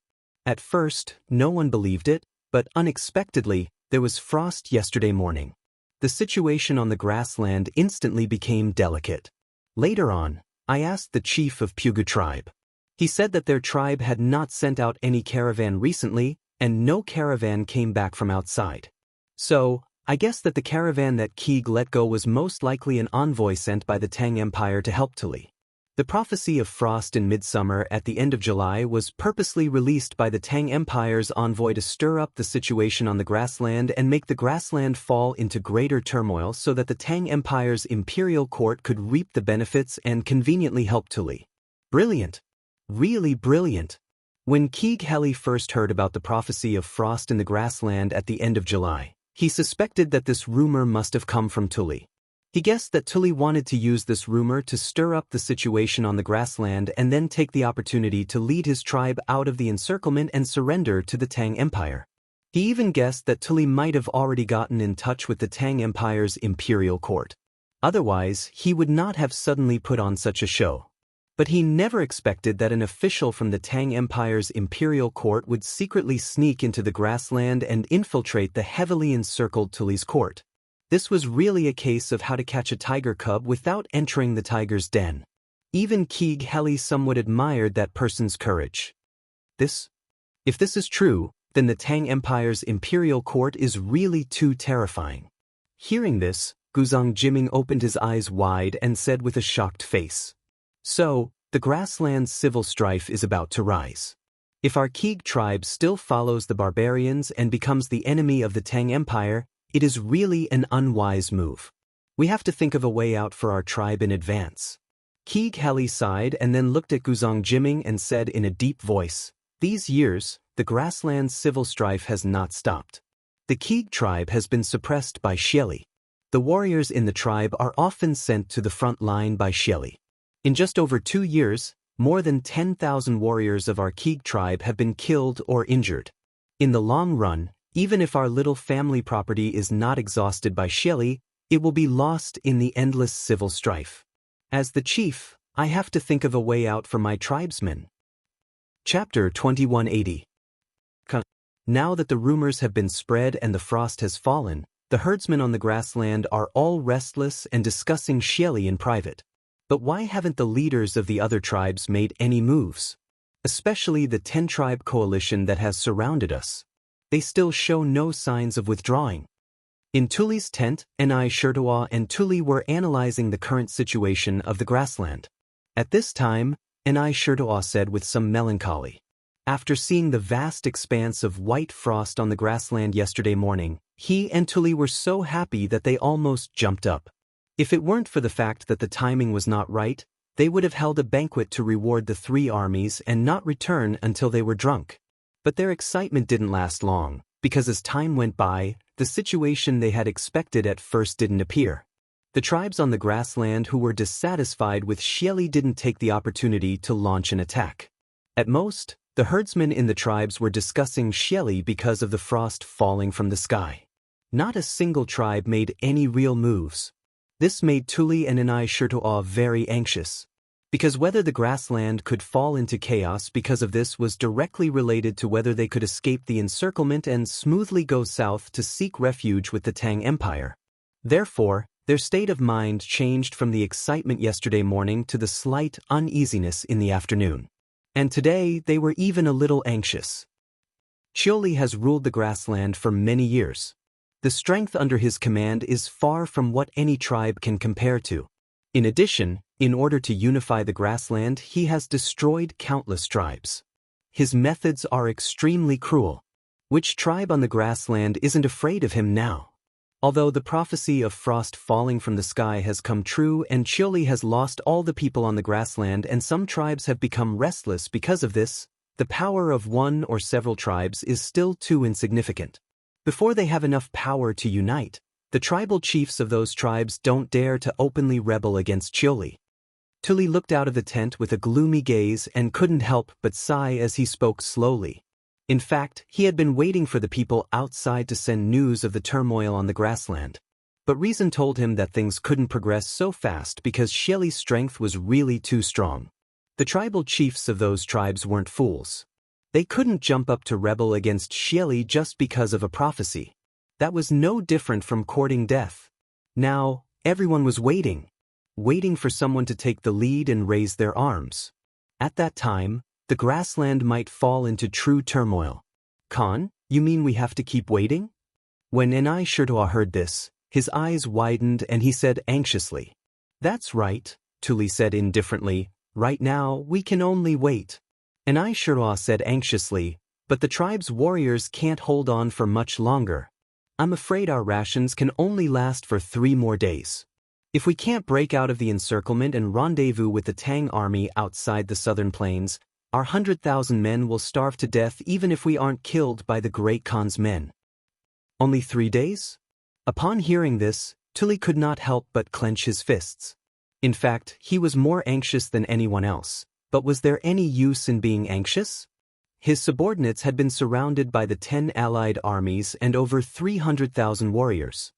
At first, no one believed it, but unexpectedly, there was frost yesterday morning. The situation on the grassland instantly became delicate. Later on, I asked the chief of Pugu tribe. He said that their tribe had not sent out any caravan recently, and no caravan came back from outside. So, I guess that the caravan that Keeg let go was most likely an envoy sent by the Tang Empire to help Tuli. The prophecy of frost in midsummer at the end of July was purposely released by the Tang Empire's envoy to stir up the situation on the grassland and make the grassland fall into greater turmoil so that the Tang Empire's imperial court could reap the benefits and conveniently help Tuli. Brilliant. Really brilliant. When Keeg Heli first heard about the prophecy of frost in the grassland at the end of July, he suspected that this rumor must have come from Tuli. He guessed that Tuli wanted to use this rumor to stir up the situation on the grassland and then take the opportunity to lead his tribe out of the encirclement and surrender to the Tang Empire. He even guessed that Tuli might have already gotten in touch with the Tang Empire's imperial court. Otherwise, he would not have suddenly put on such a show. But he never expected that an official from the Tang Empire's imperial court would secretly sneak into the grassland and infiltrate the heavily encircled Tuli's court. This was really a case of how to catch a tiger cub without entering the tiger's den. Even Keeg Heli somewhat admired that person's courage. If this is true, then the Tang Empire's imperial court is really too terrifying. Hearing this, Guzang Jiming opened his eyes wide and said with a shocked face, "So, the grassland's civil strife is about to rise. If our Keeg tribe still follows the barbarians and becomes the enemy of the Tang Empire, it is really an unwise move. We have to think of a way out for our tribe in advance." Keeg Heli sighed and then looked at Guzang Jiming and said in a deep voice, "These years, the grassland's civil strife has not stopped. The Keeg tribe has been suppressed by Xieli. The warriors in the tribe are often sent to the front line by Xieli. In just over 2 years, more than 10,000 warriors of our Keeg tribe have been killed or injured. In the long run, even if our little family property is not exhausted by Xieli, it will be lost in the endless civil strife. As the chief, I have to think of a way out for my tribesmen." Chapter 2180. Now that the rumors have been spread and the frost has fallen, the herdsmen on the grassland are all restless and discussing Xieli in private. But why haven't the leaders of the other tribes made any moves? Especially the 10-tribe coalition that has surrounded us. They still show no signs of withdrawing. In Tuli's tent, Enai Shirtawa and Tuli were analyzing the current situation of the grassland. At this time, Enai Shirtawa said with some melancholy, "After seeing the vast expanse of white frost on the grassland yesterday morning, he and Tuli were so happy that they almost jumped up. If it weren't for the fact that the timing was not right, they would have held a banquet to reward the 3 armies and not return until they were drunk. But their excitement didn't last long, because as time went by, the situation they had expected at first didn't appear. The tribes on the grassland who were dissatisfied with Xieli didn't take the opportunity to launch an attack. At most, the herdsmen in the tribes were discussing Xieli because of the frost falling from the sky. Not a single tribe made any real moves. This made Tuli and Inai Shirtuo very anxious, because whether the grassland could fall into chaos because of this was directly related to whether they could escape the encirclement and smoothly go south to seek refuge with the Tang Empire. Therefore, their state of mind changed from the excitement yesterday morning to the slight uneasiness in the afternoon. And today they were even a little anxious. Xioli has ruled the grassland for many years. The strength under his command is far from what any tribe can compare to. In addition, in order to unify the grassland, he has destroyed countless tribes. His methods are extremely cruel. Which tribe on the grassland isn't afraid of him now? Although the prophecy of frost falling from the sky has come true and Xioli has lost all the people on the grassland and some tribes have become restless because of this, the power of one or several tribes is still too insignificant. Before they have enough power to unite, the tribal chiefs of those tribes don't dare to openly rebel against Xioli. Tuli looked out of the tent with a gloomy gaze and couldn't help but sigh as he spoke slowly. In fact, he had been waiting for the people outside to send news of the turmoil on the grassland. But reason told him that things couldn't progress so fast because Xieli's strength was really too strong. The tribal chiefs of those tribes weren't fools. They couldn't jump up to rebel against Xieli just because of a prophecy. That was no different from courting death. Now, everyone was waiting for someone to take the lead and raise their arms. At that time, the grassland might fall into true turmoil. Khan, you mean we have to keep waiting? When Inai Shirtuo heard this, his eyes widened and he said anxiously. That's right, Tuli said indifferently, right now we can only wait. Inai Shirtuo said anxiously, but the tribe's warriors can't hold on for much longer. I'm afraid our rations can only last for 3 more days. If we can't break out of the encirclement and rendezvous with the Tang army outside the southern plains, our 100,000 men will starve to death even if we aren't killed by the Great Khan's men. Only 3 days? Upon hearing this, Tuli could not help but clench his fists. In fact, he was more anxious than anyone else. But was there any use in being anxious? His subordinates had been surrounded by the 10 allied armies and over 300,000 warriors.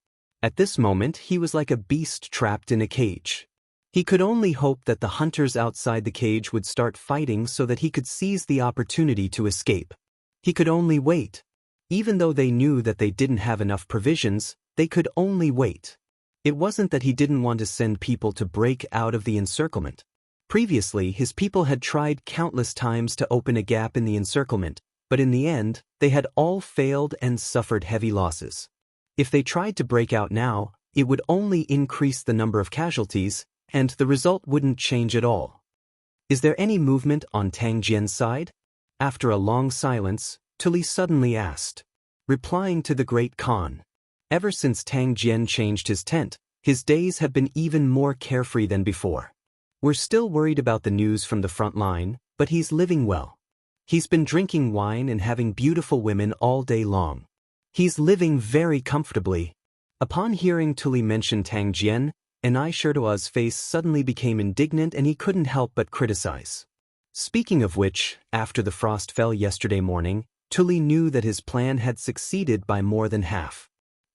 At this moment, he was like a beast trapped in a cage. He could only hope that the hunters outside the cage would start fighting so that he could seize the opportunity to escape. He could only wait. Even though they knew that they didn't have enough provisions, they could only wait. It wasn't that he didn't want to send people to break out of the encirclement. Previously, his people had tried countless times to open a gap in the encirclement, but in the end, they had all failed and suffered heavy losses. If they tried to break out now, it would only increase the number of casualties, and the result wouldn't change at all. Is there any movement on Tang Jian's side? After a long silence, Tuli suddenly asked, replying to the Great Khan. Ever since Tang Jian changed his tent, his days have been even more carefree than before. We're still worried about the news from the front line, but he's living well. He's been drinking wine and having beautiful women all day long. He's living very comfortably. Upon hearing Tuli mention Tang Jian, Inai Shirtuo's face suddenly became indignant and he couldn't help but criticize. Speaking of which, after the frost fell yesterday morning, Tuli knew that his plan had succeeded by more than half.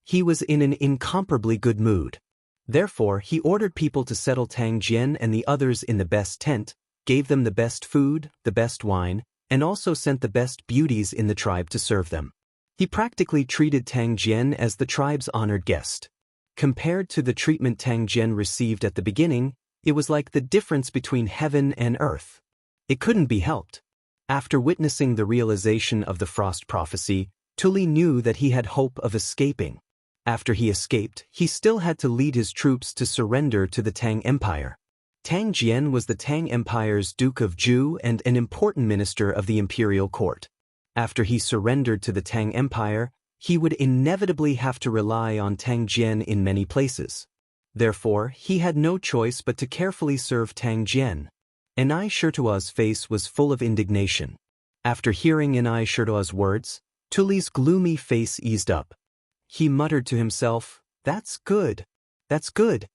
He was in an incomparably good mood. Therefore, he ordered people to settle Tang Jian and the others in the best tent, gave them the best food, the best wine, and also sent the best beauties in the tribe to serve them. He practically treated Tang Jian as the tribe's honored guest. Compared to the treatment Tang Jian received at the beginning, it was like the difference between heaven and earth. It couldn't be helped. After witnessing the realization of the frost prophecy, Tuli knew that he had hope of escaping. After he escaped, he still had to lead his troops to surrender to the Tang Empire. Tang Jian was the Tang Empire's Duke of Zhu and an important minister of the imperial court. After he surrendered to the Tang Empire, he would inevitably have to rely on Tang Jian in many places. Therefore, he had no choice but to carefully serve Tang Jian. Inai Shirtuo's face was full of indignation. After hearing Inai Shirtuo's words, Tuli's gloomy face eased up. He muttered to himself, "That's good. That's good."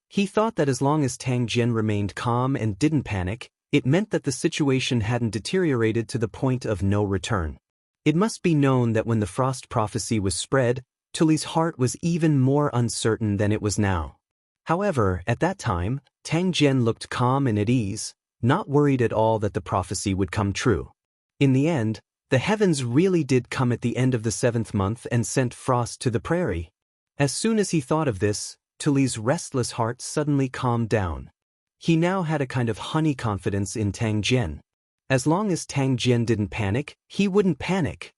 He thought that as long as Tang Jian remained calm and didn't panic, it meant that the situation hadn't deteriorated to the point of no return. It must be known that when the frost prophecy was spread, Tuli's heart was even more uncertain than it was now. However, at that time, Tang Jian looked calm and at ease, not worried at all that the prophecy would come true. In the end, the heavens really did come at the end of the 7th month and sent frost to the prairie. As soon as he thought of this, Tuli's restless heart suddenly calmed down. He now had a kind of honey confidence in Tang Jian. As long as Tang Jian didn't panic, he wouldn't panic.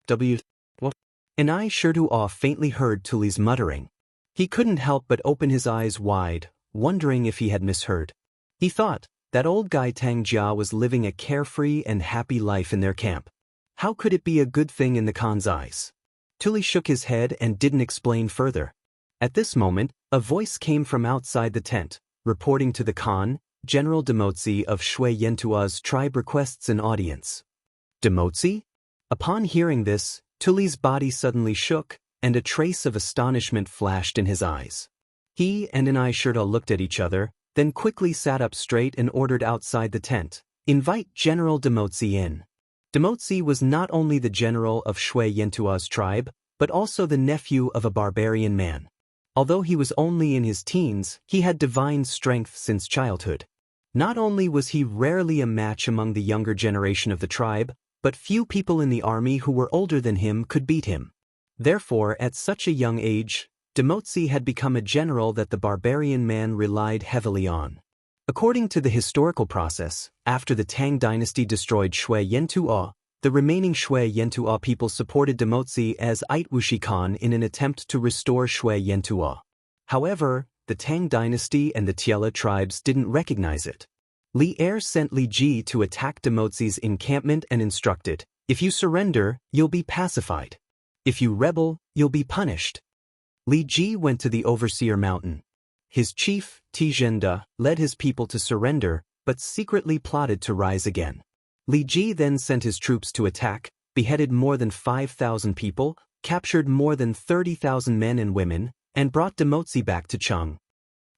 What? And I sure to awe faintly heard Tuli's muttering. He couldn't help but open his eyes wide, wondering if he had misheard. He thought, that old guy Tang Jia was living a carefree and happy life in their camp. How could it be a good thing in the Khan's eyes? Tuli shook his head and didn't explain further. At this moment, a voice came from outside the tent, reporting to the Khan, General Demotzi of Shui Yentua's tribe requests an audience. Demotzi? Upon hearing this, Tuli's body suddenly shook, and a trace of astonishment flashed in his eyes. He and Shirta looked at each other, then quickly sat up straight and ordered outside the tent, "Invite General Demotzi in." Demotzi was not only the general of Shui Yentua's tribe, but also the nephew of a barbarian man. Although he was only in his teens, he had divine strength since childhood. Not only was he rarely a match among the younger generation of the tribe, but few people in the army who were older than him could beat him. Therefore, at such a young age, Demotzi had become a general that the barbarian man relied heavily on. According to the historical process, after the Tang dynasty destroyed Shui Yentua, the remaining Shui Yentua people supported Demotzi as Wuxia Khan in an attempt to restore Shui Yentua. However, the Tang dynasty and the Tiela tribes didn't recognize it. Li Er sent Li Ji to attack Demotzi's encampment and instructed, "If you surrender, you'll be pacified. If you rebel, you'll be punished." Li Ji went to the Overseer Mountain. His chief, Tizhenda, led his people to surrender, but secretly plotted to rise again. Li Ji then sent his troops to attack, beheaded more than 5,000 people, captured more than 30,000 men and women, and brought Demotzi back to Cheng.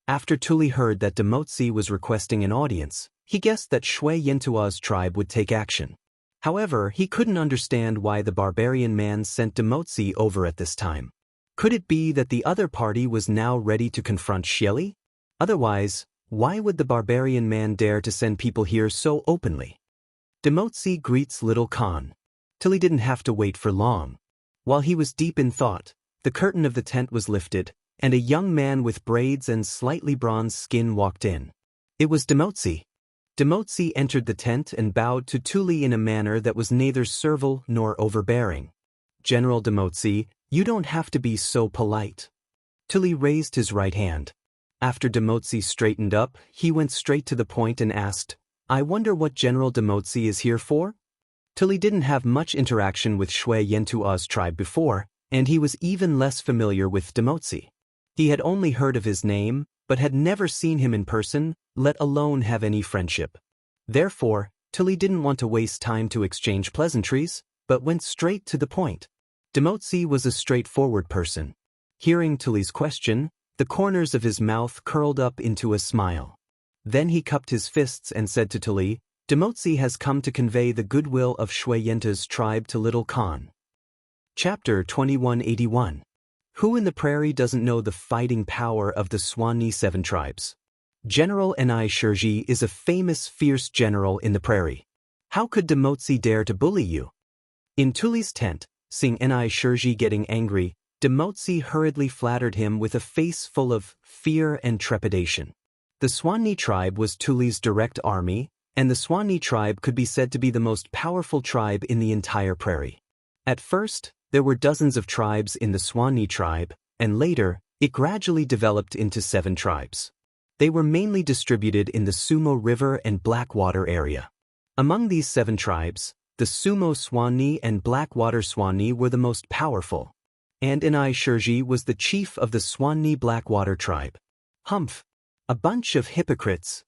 After Tuli heard that Demotzi was requesting an audience, he guessed that Shui Yentua's tribe would take action. However, he couldn't understand why the barbarian man sent Demotzi over at this time. Could it be that the other party was now ready to confront Xieli? Otherwise, why would the barbarian man dare to send people here so openly? Demotzi greets Little Khan. Tuli didn't have to wait for long. While he was deep in thought, the curtain of the tent was lifted, and a young man with braids and slightly bronzed skin walked in. It was Demotzi. Demotzi entered the tent and bowed to Tuli in a manner that was neither servile nor overbearing. "General Demotzi, you don't have to be so polite." Tuli raised his right hand. After Demotzi straightened up, he went straight to the point and asked, "I wonder what General Demotzi is here for?" Tuli didn't have much interaction with Shui Yentua's tribe before, and he was even less familiar with Demotzi. He had only heard of his name, but had never seen him in person, let alone have any friendship. Therefore, Tuli didn't want to waste time to exchange pleasantries, but went straight to the point. Demotzi was a straightforward person. Hearing Tuli's question, the corners of his mouth curled up into a smile. Then he cupped his fists and said to Tuli, "Demotzi has come to convey the goodwill of Shui Yentua's tribe to Little Khan." Chapter 2181. Who in the prairie doesn't know the fighting power of the Swanni 7 tribes? General Ni Shirji is a famous fierce general in the prairie. How could Demotzi dare to bully you? In Tuli's tent, seeing Ni Shirji getting angry, Demotzi hurriedly flattered him with a face full of fear and trepidation. The Swanni tribe was Tuli's direct army, and the Swanni tribe could be said to be the most powerful tribe in the entire prairie. At first, there were dozens of tribes in the Swanni tribe, and later, it gradually developed into 7 tribes. They were mainly distributed in the Sumo River and Blackwater area. Among these 7 tribes, the Sumo Swanni and Blackwater Swanni were the most powerful, and Ni Shirji was the chief of the Swanni Blackwater tribe. Humph! A bunch of hypocrites.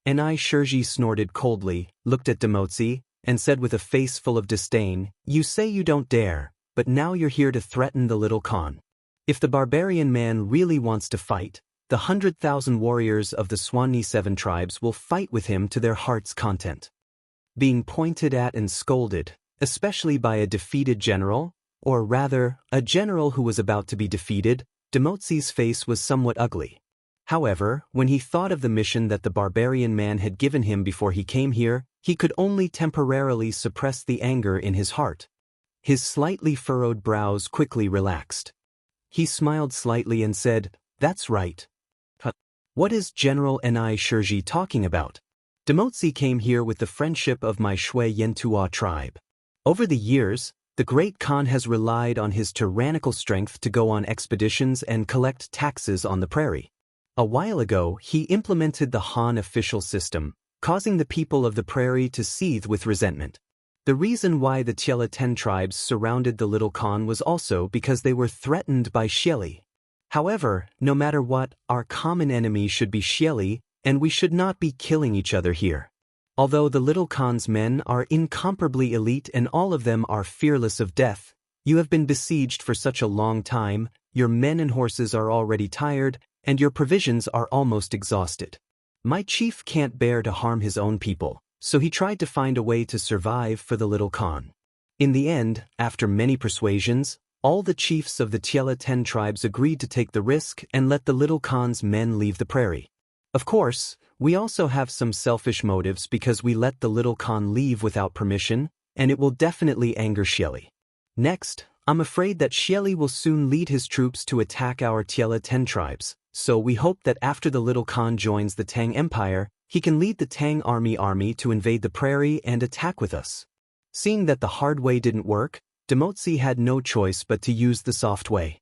Ni Shirji snorted coldly, looked at Demotzi, and said with a face full of disdain, "You say you don't dare, but now you're here to threaten the little Khan. If the barbarian man really wants to fight, the 100,000 warriors of the Swanee 7 tribes will fight with him to their heart's content." Being pointed at and scolded, especially by a defeated general, or rather, a general who was about to be defeated, Demotzi's face was somewhat ugly. However, when he thought of the mission that the barbarian man had given him before he came here, he could only temporarily suppress the anger in his heart. His slightly furrowed brows quickly relaxed. He smiled slightly and said, "That's right. What is General Ni Shirji talking about? Demotzi came here with the friendship of my Shui Yentua tribe. Over the years, the great Khan has relied on his tyrannical strength to go on expeditions and collect taxes on the prairie. A while ago, he implemented the Han official system, causing the people of the prairie to seethe with resentment. The reason why the Tiela 10 tribes surrounded the little Khan was also because they were threatened by Xieli. However, no matter what, our common enemy should be Xieli, and we should not be killing each other here. Although the little Khan's men are incomparably elite and all of them are fearless of death, you have been besieged for such a long time, your men and horses are already tired, and your provisions are almost exhausted. My chief can't bear to harm his own people, so he tried to find a way to survive for the little Khan. In the end, after many persuasions, all the chiefs of the Tiela 10 tribes agreed to take the risk and let the little Khan's men leave the prairie. Of course, we also have some selfish motives because we let the little Khan leave without permission, and it will definitely anger Xieli. Next, I'm afraid that Xieli will soon lead his troops to attack our Tiela 10 tribes, so we hope that after the little Khan joins the Tang Empire, he can lead the Tang army to invade the prairie and attack with us. Seeing that the hard way didn't work, Demotzi had no choice but to use the soft way.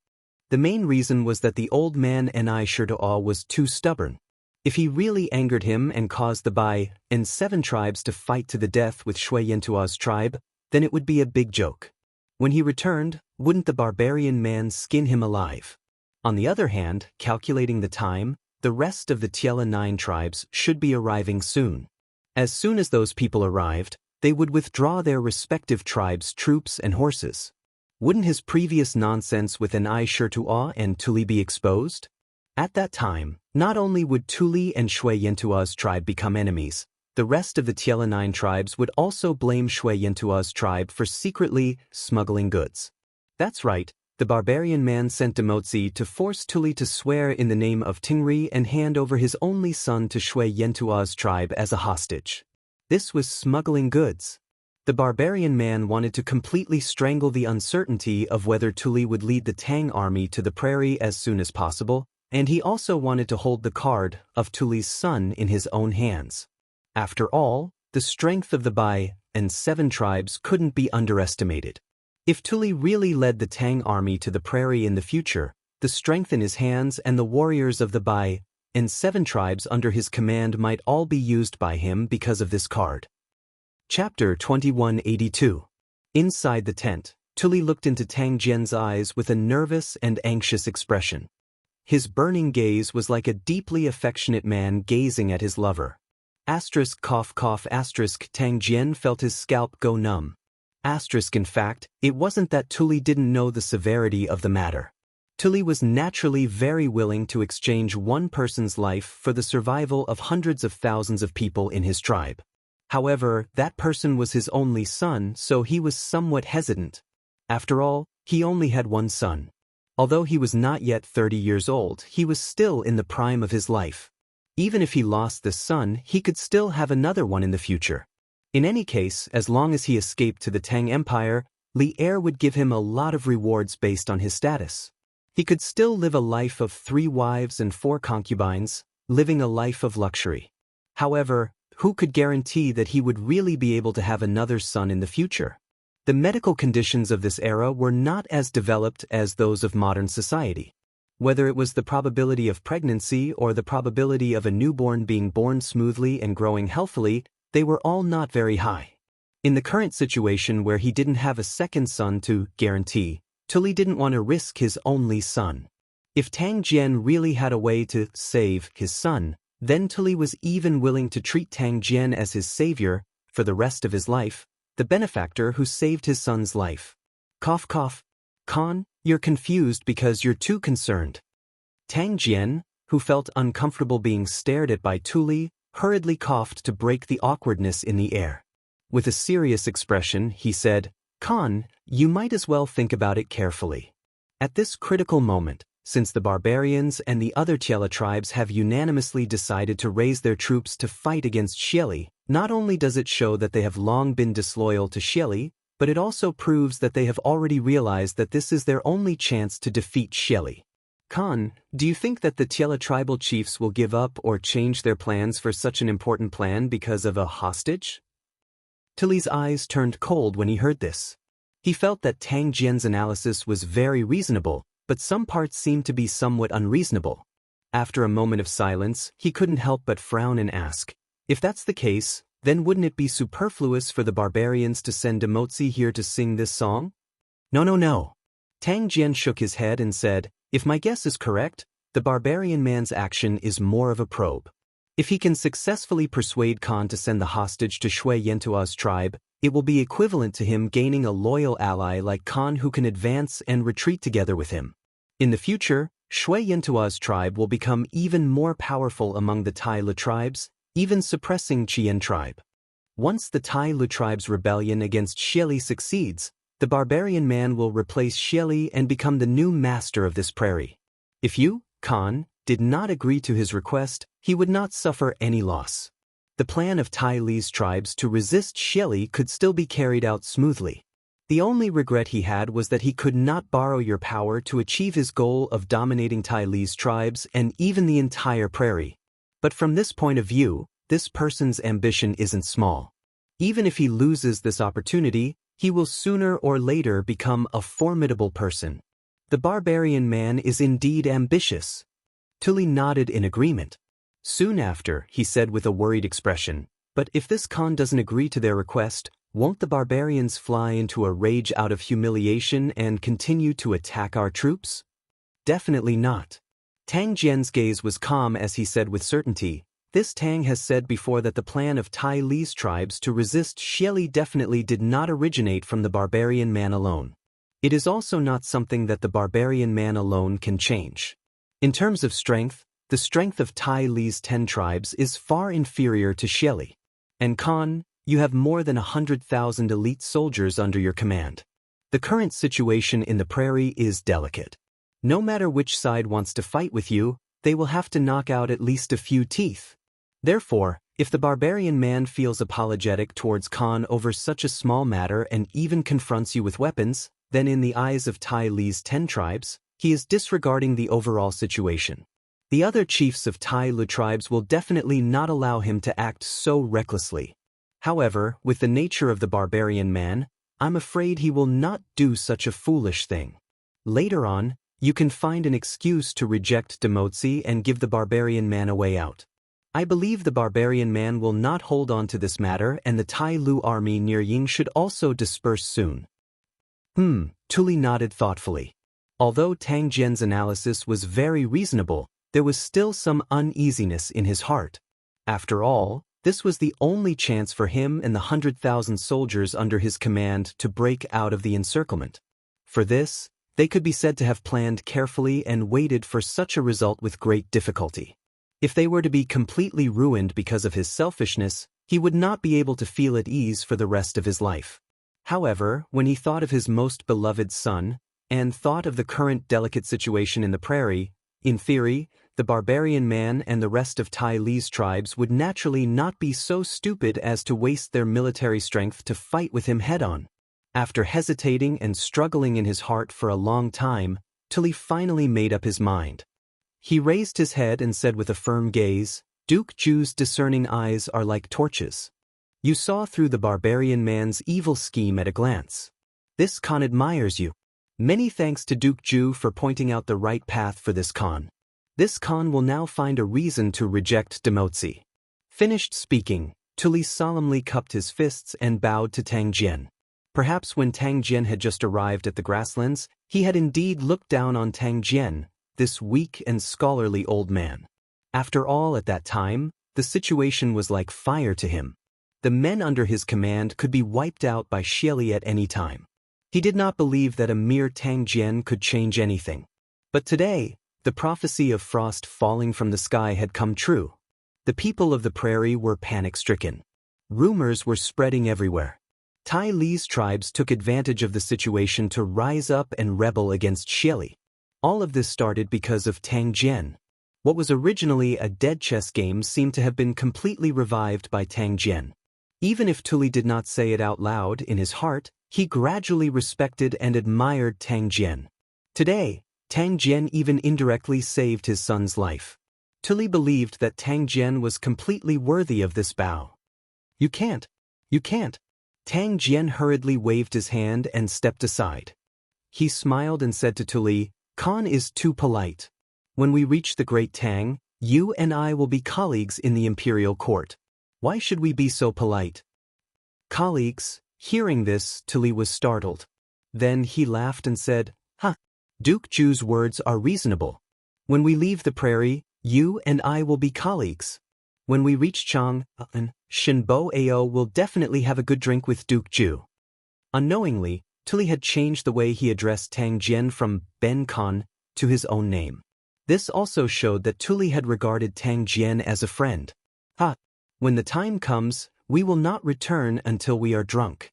The main reason was that the old man Ni Shirtoa was too stubborn. If he really angered him and caused the Bai and 7 tribes to fight to the death with Shui Yentua's tribe, then it would be a big joke. When he returned, wouldn't the barbarian man skin him alive? On the other hand, calculating the time, the rest of the Tiela 9 tribes should be arriving soon. As soon as those people arrived, they would withdraw their respective tribes' troops and horses. Wouldn't his previous nonsense with Ni Shirtua and Tuli be exposed? At that time, not only would Tuli and Shui Yentua's tribe become enemies, the rest of the Tiela 9 tribes would also blame Shui Yentua's tribe for secretly smuggling goods. That's right, the barbarian man sent Demotzi to force Tuli to swear in the name of Tingri and hand over his only son to Shui Yentua's tribe as a hostage. This was smuggling goods. The barbarian man wanted to completely strangle the uncertainty of whether Tuli would lead the Tang army to the prairie as soon as possible, and he also wanted to hold the card of Tuli's son in his own hands. After all, the strength of the Bai and 7 tribes couldn't be underestimated. If Tuli really led the Tang army to the prairie in the future, the strength in his hands and the warriors of the Bai and 7 tribes under his command might all be used by him because of this card. Chapter 2182. Inside the tent, Tuli looked into Tang Jian's eyes with a nervous and anxious expression. His burning gaze was like a deeply affectionate man gazing at his lover. Cough cough Tang Jian felt his scalp go numb. In fact, it wasn't that Tuli didn't know the severity of the matter. Tuli was naturally very willing to exchange one person's life for the survival of hundreds of thousands of people in his tribe. However, that person was his only son, so he was somewhat hesitant. After all, he only had one son. Although he was not yet 30 years old, he was still in the prime of his life. Even if he lost this son, he could still have another one in the future. In any case, as long as he escaped to the Tang Empire, Li Er would give him a lot of rewards based on his status. He could still live a life of 3 wives and 4 concubines, living a life of luxury. However, who could guarantee that he would really be able to have another son in the future? The medical conditions of this era were not as developed as those of modern society. Whether it was the probability of pregnancy or the probability of a newborn being born smoothly and growing healthily, they were all not very high. In the current situation where he didn't have a second son to guarantee, Tuli didn't want to risk his only son. If Tang Jian really had a way to save his son, then Tuli was even willing to treat Tang Jian as his savior, for the rest of his life, the benefactor who saved his son's life. Cough cough. Khan, you're confused because you're too concerned. Tang Jian, who felt uncomfortable being stared at by Tuli, hurriedly coughed to break the awkwardness in the air. With a serious expression, he said, Khan, you might as well think about it carefully. At this critical moment, since the barbarians and the other Tiela tribes have unanimously decided to raise their troops to fight against Xieli, not only does it show that they have long been disloyal to Xieli, but it also proves that they have already realized that this is their only chance to defeat Xieli. Khan, do you think that the Tiela tribal chiefs will give up or change their plans for such an important plan because of a hostage? Tuli's eyes turned cold when he heard this. He felt that Tang Jian's analysis was very reasonable, but some parts seemed to be somewhat unreasonable. After a moment of silence, he couldn't help but frown and ask, if that's the case, then wouldn't it be superfluous for the barbarians to send Demotzi here to sing this song? No. Tang Jian shook his head and said, if my guess is correct, the barbarian man's action is more of a probe. If he can successfully persuade Khan to send the hostage to Shui Yentua's tribe, it will be equivalent to him gaining a loyal ally like Khan who can advance and retreat together with him. In the future, Shui Yentua's tribe will become even more powerful among the Tai Lu tribes, even suppressing Qian tribe. Once the Tai Lu tribe's rebellion against Xieli succeeds, the barbarian man will replace Xieli and become the new master of this prairie. If you, Khan, did not agree to his request, he would not suffer any loss. The plan of Tai Li's tribes to resist Xieli could still be carried out smoothly. The only regret he had was that he could not borrow your power to achieve his goal of dominating Tai Li's tribes and even the entire prairie. But from this point of view, this person's ambition isn't small. Even if he loses this opportunity, he will sooner or later become a formidable person. The barbarian man is indeed ambitious. Tuli nodded in agreement. Soon after, he said with a worried expression, but if this Khan doesn't agree to their request, won't the barbarians fly into a rage out of humiliation and continue to attack our troops? Definitely not. Tang Jian's gaze was calm as he said with certainty, this Tang has said before that the plan of Tai Li's tribes to resist Xieli definitely did not originate from the barbarian man alone. It is also not something that the barbarian man alone can change. In terms of strength, the strength of Tai Li's 10 tribes is far inferior to Xieli. And Khan, you have more than 100,000 elite soldiers under your command. The current situation in the prairie is delicate. No matter which side wants to fight with you, they will have to knock out at least a few teeth. Therefore, if the barbarian man feels apologetic towards Khan over such a small matter and even confronts you with weapons, then in the eyes of Tai Li's 10 tribes, he is disregarding the overall situation. The other chiefs of Tai Lu tribes will definitely not allow him to act so recklessly. However, with the nature of the barbarian man, I'm afraid he will not do such a foolish thing. Later on, you can find an excuse to reject Demotzi and give the barbarian man a way out. I believe the barbarian man will not hold on to this matter and the Tai Lu army near Ying should also disperse soon. Tuli nodded thoughtfully. Although Tang Jian's analysis was very reasonable, there was still some uneasiness in his heart. After all, this was the only chance for him and the 100,000 soldiers under his command to break out of the encirclement. For this, they could be said to have planned carefully and waited for such a result with great difficulty. If they were to be completely ruined because of his selfishness, he would not be able to feel at ease for the rest of his life. However, when he thought of his most beloved son, and thought of the current delicate situation in the prairie, in theory, the barbarian man and the rest of Tai Li's tribes would naturally not be so stupid as to waste their military strength to fight with him head-on. After hesitating and struggling in his heart for a long time, Tuli finally made up his mind. He raised his head and said with a firm gaze, Duke Ju's discerning eyes are like torches. You saw through the barbarian man's evil scheme at a glance. This Khan admires you. Many thanks to Duke Ju for pointing out the right path for this Khan. This Khan will now find a reason to reject Demotzi. Finished speaking, Tuli solemnly cupped his fists and bowed to Tang Jian. Perhaps when Tang Jian had just arrived at the grasslands, he had indeed looked down on Tang Jian, this weak and scholarly old man. After all, at that time, the situation was like fire to him. The men under his command could be wiped out by Xieli at any time. He did not believe that a mere Tang Jian could change anything. But today, the prophecy of frost falling from the sky had come true. The people of the prairie were panic-stricken. Rumors were spreading everywhere. Tai Li's tribes took advantage of the situation to rise up and rebel against Xieli. All of this started because of Tang Jian. What was originally a dead chess game seemed to have been completely revived by Tang Jian. Even if Tuli did not say it out loud in his heart, he gradually respected and admired Tang Jian. Today, Tang Jian even indirectly saved his son's life. Tuli believed that Tang Jian was completely worthy of this bow. You can't. Tang Jian hurriedly waved his hand and stepped aside. He smiled and said to Tuli, Khan is too polite. When we reach the Great Tang, you and I will be colleagues in the imperial court. Why should we be so polite? Colleagues? Hearing this, Tuli was startled. Then he laughed and said, Duke Ju's words are reasonable. When we leave the prairie, you and I will be colleagues. When we reach Chang, Shinbo Ao will definitely have a good drink with Duke Ju. Unknowingly, Tuli had changed the way he addressed Tang Jian from Ben Khan to his own name. This also showed that Tuli had regarded Tang Jian as a friend. When the time comes, we will not return until we are drunk.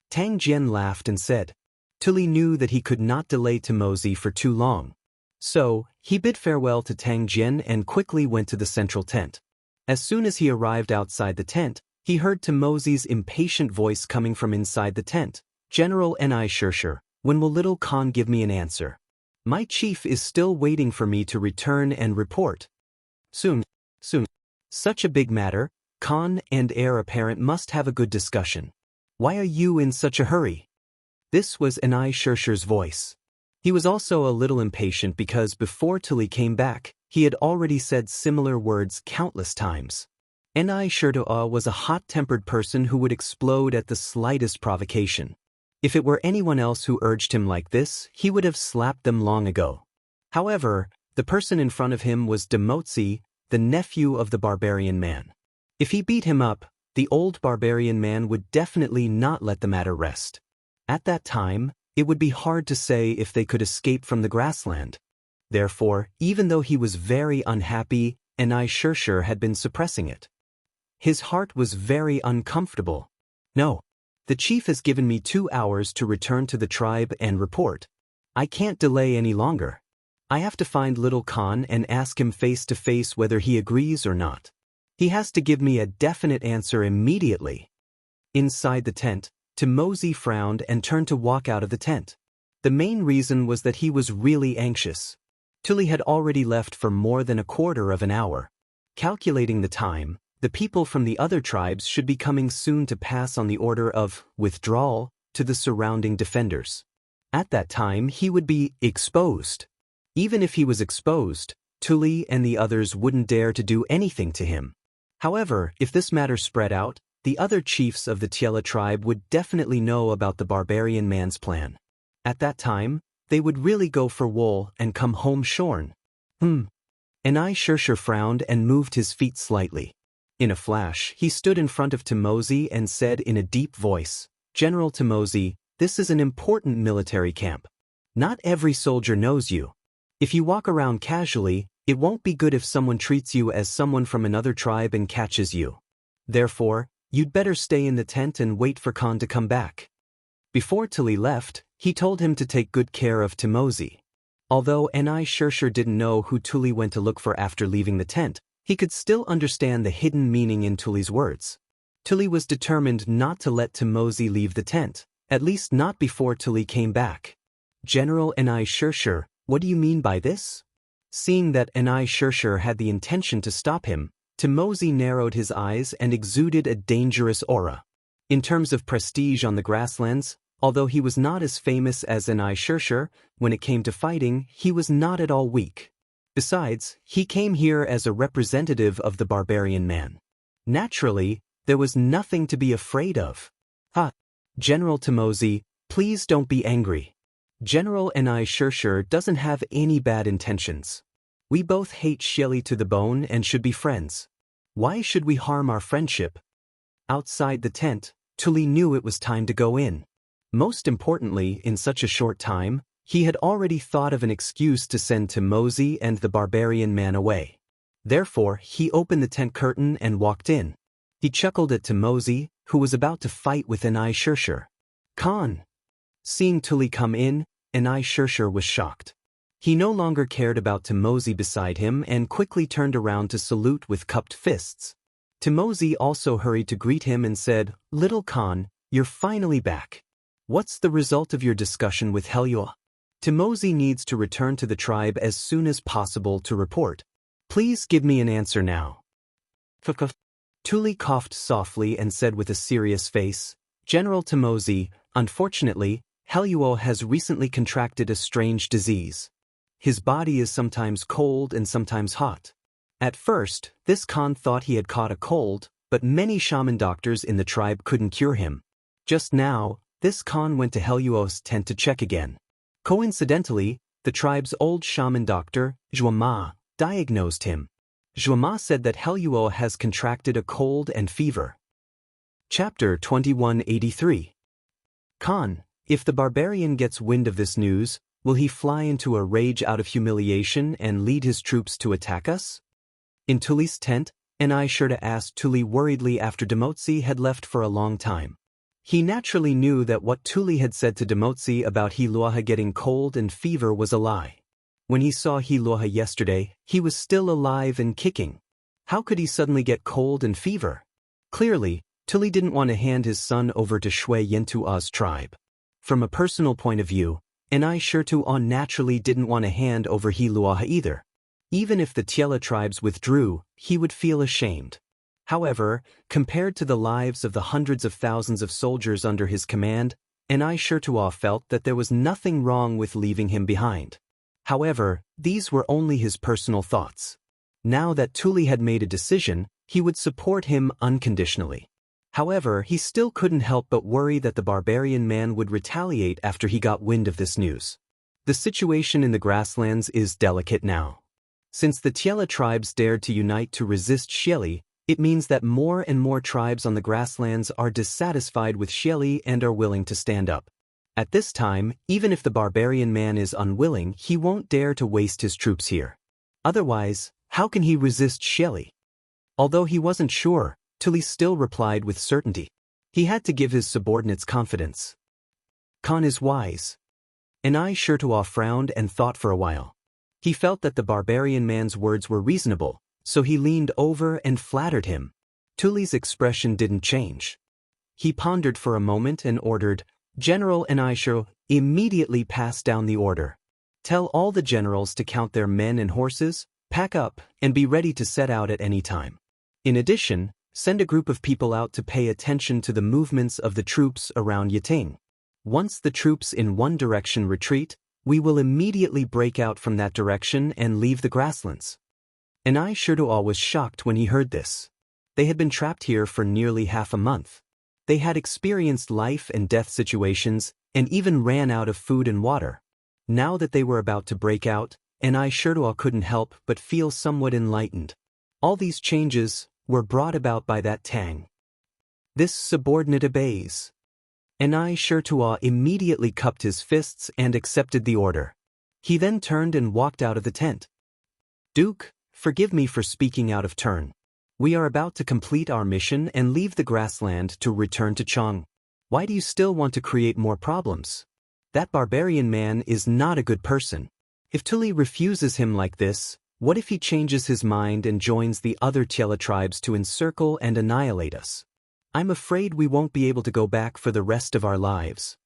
Tang Jian laughed and said. Tuli knew that he could not delay Timozi for too long. So, he bid farewell to Tang Jian and quickly went to the central tent. As soon as he arrived outside the tent, he heard Timozi's impatient voice coming from inside the tent. General Ni Shirshir, when will little Khan give me an answer? My chief is still waiting for me to return and report. Soon. Such a big matter, Khan and heir apparent must have a good discussion. Why are you in such a hurry? This was Ni Shirshir's voice. He was also a little impatient because before Tuli came back, he had already said similar words countless times. Ni Shirshir was a hot-tempered person who would explode at the slightest provocation. If it were anyone else who urged him like this, he would have slapped them long ago. However, the person in front of him was Demotzi, the nephew of the barbarian man. If he beat him up, the old barbarian man would definitely not let the matter rest. At that time, it would be hard to say if they could escape from the grassland. Therefore, even though he was very unhappy, Ni Shirshir had been suppressing it. His heart was very uncomfortable. No. The chief has given me 2 hours to return to the tribe and report. I can't delay any longer. I have to find little Khan and ask him face to face whether he agrees or not. He has to give me a definite answer immediately. Inside the tent, Timozi frowned and turned to walk out of the tent. The main reason was that he was really anxious. Tuli had already left for more than a quarter of an hour. Calculating the time, the people from the other tribes should be coming soon to pass on the order of withdrawal to the surrounding defenders. At that time, he would be exposed. Even if he was exposed, Tuli and the others wouldn't dare to do anything to him. However, if this matter spread out, the other chiefs of the Tiela tribe would definitely know about the barbarian man's plan. At that time, they would really go for wool and come home shorn. Ni Shirshir frowned and moved his feet slightly. In a flash, he stood in front of Timozi and said in a deep voice, General Timozi, this is an important military camp. Not every soldier knows you. If you walk around casually, it won't be good if someone treats you as someone from another tribe and catches you. Therefore, you'd better stay in the tent and wait for Khan to come back. Before Tuli left, he told him to take good care of Timozi. Although Ni Shirshir didn't know who Tuli went to look for after leaving the tent, he could still understand the hidden meaning in Tuli's words. Tuli was determined not to let Timozi leave the tent, at least not before Tuli came back. General Ni Shirshir, what do you mean by this? Seeing that Ni Shirshir had the intention to stop him, Timozi narrowed his eyes and exuded a dangerous aura. In terms of prestige on the grasslands, although he was not as famous as Ni Shirshir, when it came to fighting, he was not at all weak. Besides, he came here as a representative of the barbarian man. Naturally, there was nothing to be afraid of. General Timozi, please don't be angry. General Ni Shirshir doesn't have any bad intentions. We both hate Xieli to the bone and should be friends. Why should we harm our friendship? Outside the tent, Tuli knew it was time to go in. Most importantly, in such a short time, he had already thought of an excuse to send Timozi and the barbarian man away. Therefore, he opened the tent curtain and walked in. He chuckled at Timozi, who was about to fight with Enai Shirshir. Khan! Seeing Tuli come in, Enai Shirshir was shocked. He no longer cared about Timozi beside him and quickly turned around to salute with cupped fists. Timozi also hurried to greet him and said, "Little Khan, you're finally back. What's the result of your discussion with Helyua? Timozi needs to return to the tribe as soon as possible to report. Please give me an answer now." Tuli coughed softly and said with a serious face, "General Timozi, unfortunately, Helyua has recently contracted a strange disease. His body is sometimes cold and sometimes hot. At first, this Khan thought he had caught a cold, but many shaman doctors in the tribe couldn't cure him. Just now, this Khan went to Helyua's tent to check again. Coincidentally, the tribe's old shaman doctor, Zhuama, diagnosed him. Zhuama said that Helyua has contracted a cold and fever." Chapter 2183. Khan, if the barbarian gets wind of this news, will he fly into a rage out of humiliation and lead his troops to attack us? In Tuli's tent, Enai Shirta asked Tuli worriedly after Demotsi had left for a long time. He naturally knew that what Tuli had said to Demotsi about Helyua getting cold and fever was a lie. When he saw Helyua yesterday, he was still alive and kicking. How could he suddenly get cold and fever? Clearly, Tuli didn't want to hand his son over to Shui Yentua's tribe. From a personal point of view, Enai Shirta naturally didn't want to hand over Helyua either. Even if the Tiela tribes withdrew, he would feel ashamed. However, compared to the lives of the hundreds of thousands of soldiers under his command, Enai Shirta felt that there was nothing wrong with leaving him behind. However, these were only his personal thoughts. Now that Tuli had made a decision, he would support him unconditionally. However, he still couldn't help but worry that the barbarian man would retaliate after he got wind of this news. The situation in the grasslands is delicate now. Since the Tiela tribes dared to unite to resist Xieli, it means that more and more tribes on the grasslands are dissatisfied with Xieli and are willing to stand up. At this time, even if the barbarian man is unwilling, he won't dare to waste his troops here. Otherwise, how can he resist Xieli? Although he wasn't sure, Tuli still replied with certainty. He had to give his subordinates confidence. Khan is wise. Enai Shirta frowned and thought for a while. He felt that the barbarian man's words were reasonable, so he leaned over and flattered him. Tuli's expression didn't change. He pondered for a moment and ordered, "General Enai Shirta, immediately pass down the order. Tell all the generals to count their men and horses, pack up, and be ready to set out at any time. In addition, send a group of people out to pay attention to the movements of the troops around Yiting. Once the troops in one direction retreat, we will immediately break out from that direction and leave the grasslands." Enai Shirta was shocked when he heard this. They had been trapped here for nearly half a month. They had experienced life and death situations and even ran out of food and water. Now that they were about to break out, Enai Shirta couldn't help but feel somewhat enlightened. All these changes were brought about by that Tang. This subordinate obeys. Enai Shirta immediately cupped his fists and accepted the order. He then turned and walked out of the tent. "Duke, forgive me for speaking out of turn. We are about to complete our mission and leave the grassland to return to Chang. Why do you still want to create more problems? That barbarian man is not a good person. If Tuli refuses him like this, what if he changes his mind and joins the other Tiela tribes to encircle and annihilate us? I'm afraid we won't be able to go back for the rest of our lives."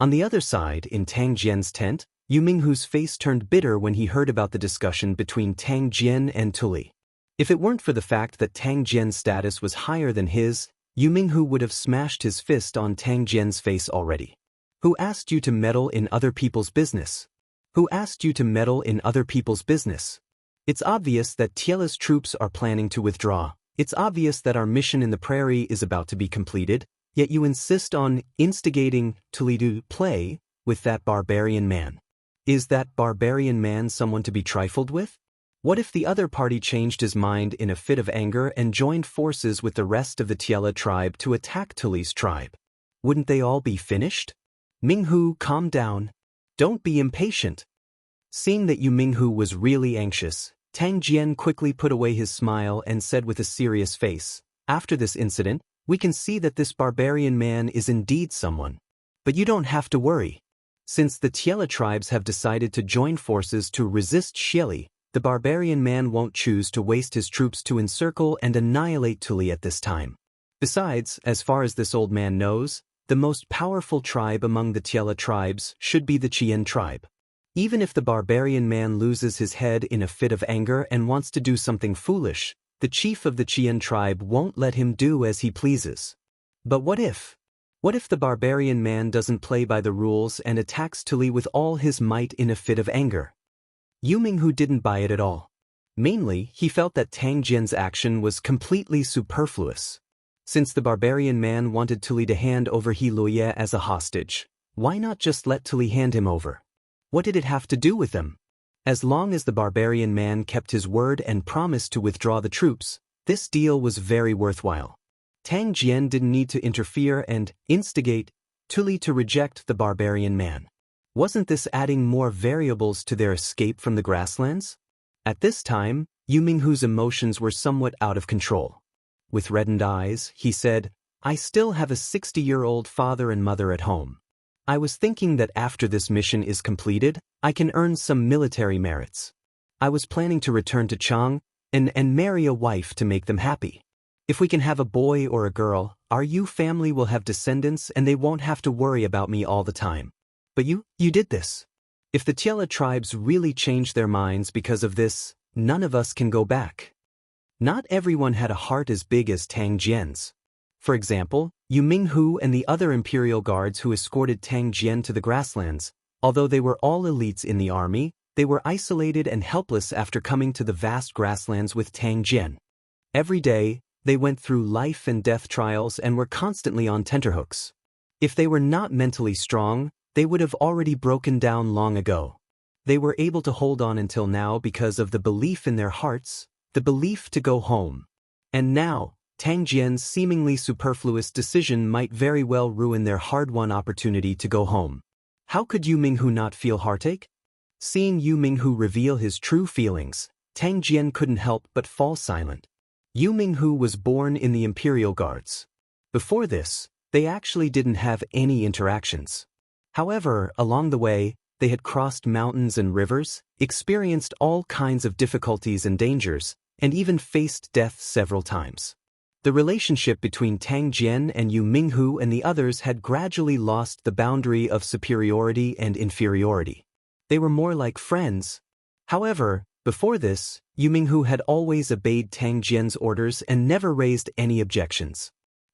On the other side, in Tang Jian's tent, Yu Minghu's face turned bitter when he heard about the discussion between Tang Jian and Tuli. If it weren't for the fact that Tang Jian's status was higher than his, Yu Minghu would have smashed his fist on Tang Jian's face already. "Who asked you to meddle in other people's business? Who asked you to meddle in other people's business? It's obvious that Tiela's troops are planning to withdraw. It's obvious that our mission in the prairie is about to be completed, yet you insist on instigating Tuli to play with that barbarian man. Is that barbarian man someone to be trifled with? What if the other party changed his mind in a fit of anger and joined forces with the rest of the Tiela tribe to attack Tuli's tribe? Wouldn't they all be finished? Minghu, calm down. Don't be impatient. Seeing that Yu Minghu was really anxious, Tang Jian quickly put away his smile and said with a serious face, "After this incident, we can see that this barbarian man is indeed someone. But you don't have to worry. Since the Tiela tribes have decided to join forces to resist Xieli, the barbarian man won't choose to waste his troops to encircle and annihilate Tuli at this time. Besides, as far as this old man knows, the most powerful tribe among the Tiela tribes should be the Qian tribe. Even if the barbarian man loses his head in a fit of anger and wants to do something foolish, the chief of the Qian tribe won't let him do as he pleases. But what if? What if the barbarian man doesn't play by the rules and attacks Tuli with all his might in a fit of anger?" Yu Minghu didn't buy it at all. Mainly, he felt that Tang Jian's action was completely superfluous. Since the barbarian man wanted Tuli to hand over He Luye as a hostage, why not just let Tuli hand him over? What did it have to do with them? As long as the barbarian man kept his word and promised to withdraw the troops, this deal was very worthwhile. Tang Jian didn't need to interfere and instigate Tuli to reject the barbarian man. Wasn't this adding more variables to their escape from the grasslands? At this time, Yu Minghu's emotions were somewhat out of control. With reddened eyes, he said, "I still have a 60-year-old father and mother at home. I was thinking that after this mission is completed, I can earn some military merits. I was planning to return to Chang and marry a wife to make them happy. If we can have a boy or a girl, our Yu family will have descendants and they won't have to worry about me all the time. But you did this. If the Tiela tribes really changed their minds because of this, none of us can go back." Not everyone had a heart as big as Tang Jian's. For example, Yu Minghu and the other imperial guards who escorted Tang Jian to the grasslands, although they were all elites in the army, they were isolated and helpless after coming to the vast grasslands with Tang Jian. Every day, they went through life and death trials and were constantly on tenterhooks. If they were not mentally strong, they would have already broken down long ago. They were able to hold on until now because of the belief in their hearts, the belief to go home. And now, Tang Jian's seemingly superfluous decision might very well ruin their hard-won opportunity to go home. How could Yu Minghu not feel heartache? Seeing Yu Minghu reveal his true feelings, Tang Jian couldn't help but fall silent. Yu Minghu was born in the Imperial Guards. Before this, they actually didn't have any interactions. However, along the way, they had crossed mountains and rivers, experienced all kinds of difficulties and dangers, and even faced death several times. The relationship between Tang Jian and Yu Minghu and the others had gradually lost the boundary of superiority and inferiority. They were more like friends. However, before this, Yu Minghu had always obeyed Tang Jian's orders and never raised any objections.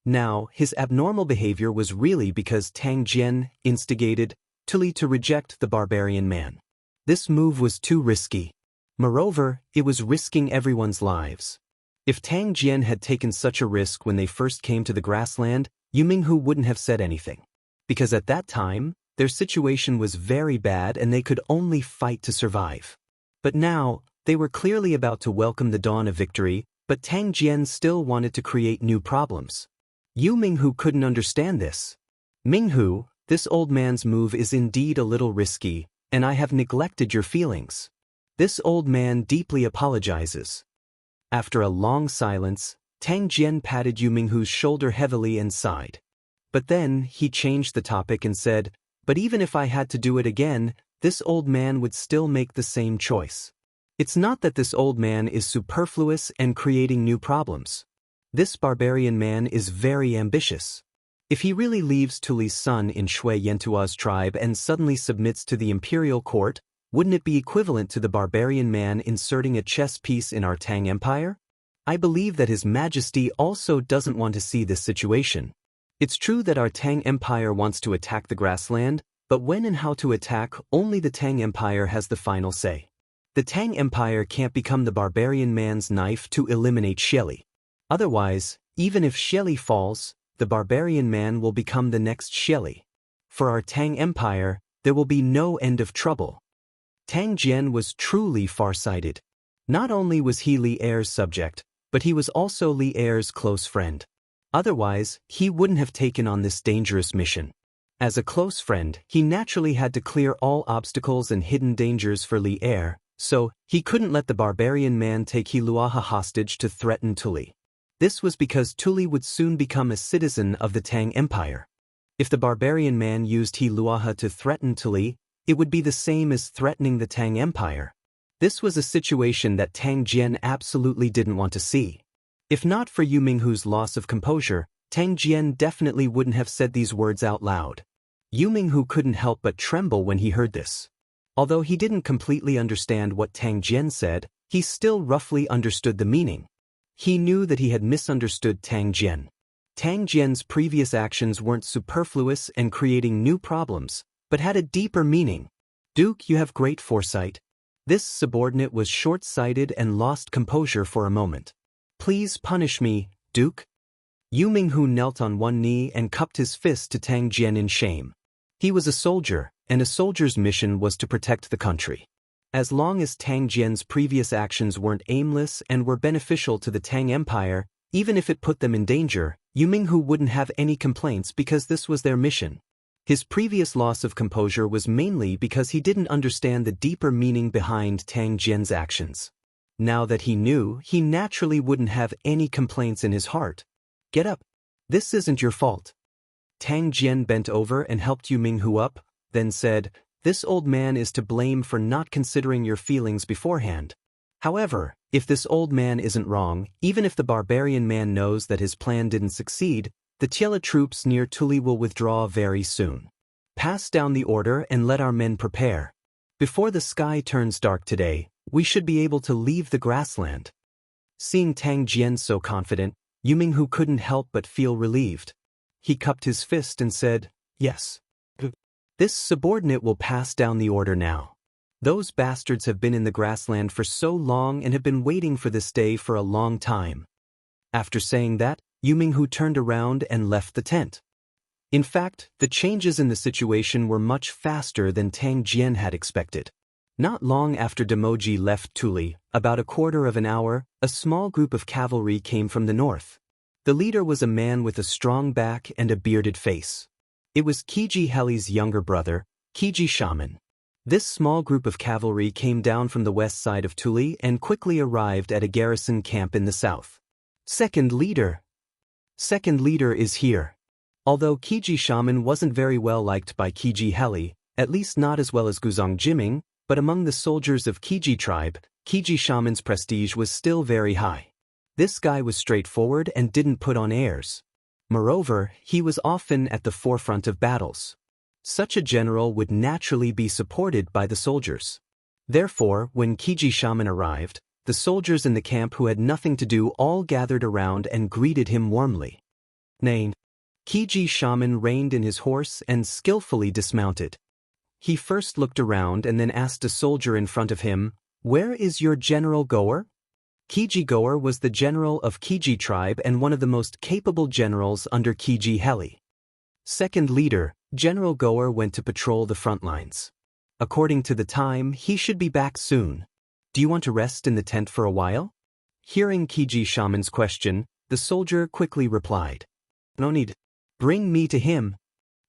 Now, his abnormal behavior was really because Tang Jian instigated Tuli to reject the barbarian man. This move was too risky. Moreover, it was risking everyone's lives. If Tang Jian had taken such a risk when they first came to the grassland, Yu Minghu wouldn't have said anything. Because at that time, their situation was very bad and they could only fight to survive. But now, they were clearly about to welcome the dawn of victory, but Tang Jian still wanted to create new problems. Yu Minghu couldn't understand this. "Minghu, this old man's move is indeed a little risky, and I have neglected your feelings. This old man deeply apologizes." After a long silence, Tang Jian patted Yu Minghu's shoulder heavily and sighed. But then, he changed the topic and said, "But even if I had to do it again, this old man would still make the same choice. It's not that this old man is superfluous and creating new problems. This barbarian man is very ambitious. If he really leaves Tuli's son in Shui Yentua's tribe and suddenly submits to the imperial court, wouldn't it be equivalent to the barbarian man inserting a chess piece in our Tang Empire? I believe that His Majesty also doesn't want to see this situation. It's true that our Tang Empire wants to attack the grassland, but when and how to attack, only the Tang Empire has the final say. The Tang Empire can't become the barbarian man's knife to eliminate Xieli. Otherwise, even if Xieli falls, the barbarian man will become the next Xieli. For our Tang Empire, there will be no end of trouble." Tang Jian was truly far-sighted. Not only was he Li Er's subject, but he was also Li Er's close friend. Otherwise, he wouldn't have taken on this dangerous mission. As a close friend, he naturally had to clear all obstacles and hidden dangers for Li Er, so he couldn't let the barbarian man take Hiluaha hostage to threaten Tuli. This was because Tuli would soon become a citizen of the Tang Empire. If the barbarian man used Hiluaha to threaten Tuli, it would be the same as threatening the Tang Empire. This was a situation that Tang Jian absolutely didn't want to see. If not for Yu Minghu's loss of composure, Tang Jian definitely wouldn't have said these words out loud. Yu Minghu couldn't help but tremble when he heard this. Although he didn't completely understand what Tang Jian said, he still roughly understood the meaning. He knew that he had misunderstood Tang Jian. Tang Jian's previous actions weren't superfluous and creating new problems, but had a deeper meaning. Duke, you have great foresight. This subordinate was short-sighted and lost composure for a moment. Please punish me, Duke. Yu Minghu knelt on one knee and cupped his fist to Tang Jian in shame. He was a soldier, and a soldier's mission was to protect the country. As long as Tang Jian's previous actions weren't aimless and were beneficial to the Tang Empire, even if it put them in danger, Yu Minghu wouldn't have any complaints because this was their mission. His previous loss of composure was mainly because he didn't understand the deeper meaning behind Tang Jian's actions. Now that he knew, he naturally wouldn't have any complaints in his heart. Get up. This isn't your fault. Tang Jian bent over and helped Yu Minghu up, then said, "This old man is to blame for not considering your feelings beforehand. However, if this old man isn't wrong, even if the barbarian man knows that his plan didn't succeed, the Tiela troops near Tuli will withdraw very soon. Pass down the order and let our men prepare. Before the sky turns dark today, we should be able to leave the grassland." Seeing Tang Jian so confident, Yu Minghu couldn't help but feel relieved. He cupped his fist and said, "Yes. This subordinate will pass down the order now. Those bastards have been in the grassland for so long and have been waiting for this day for a long time." After saying that, Yu Minghu turned around and left the tent. In fact, the changes in the situation were much faster than Tang Jian had expected. Not long after Demoji left Tuli, about a quarter of an hour, a small group of cavalry came from the north. The leader was a man with a strong back and a bearded face. It was Kiji Heli's younger brother, Kiji Shaman. This small group of cavalry came down from the west side of Tuli and quickly arrived at a garrison camp in the south. Second leader is here. Although Kiji Shaman wasn't very well liked by Kiji Heli, at least not as well as Guzong Jiming, but among the soldiers of Kiji tribe, Kiji Shaman's prestige was still very high. This guy was straightforward and didn't put on airs. Moreover, he was often at the forefront of battles. Such a general would naturally be supported by the soldiers. Therefore, when Kiji Shaman arrived, the soldiers in the camp who had nothing to do all gathered around and greeted him warmly. Nay. Kiji Shaman reined in his horse and skillfully dismounted. He first looked around and then asked a soldier in front of him, "Where is your General Goer?" Kiji Goer was the general of Kiji tribe and one of the most capable generals under Kiji Heli. Second leader, General Goer went to patrol the front lines. According to the time, he should be back soon. Do you want to rest in the tent for a while? Hearing Kiji Shaman's question, the soldier quickly replied, "No need. Bring me to him."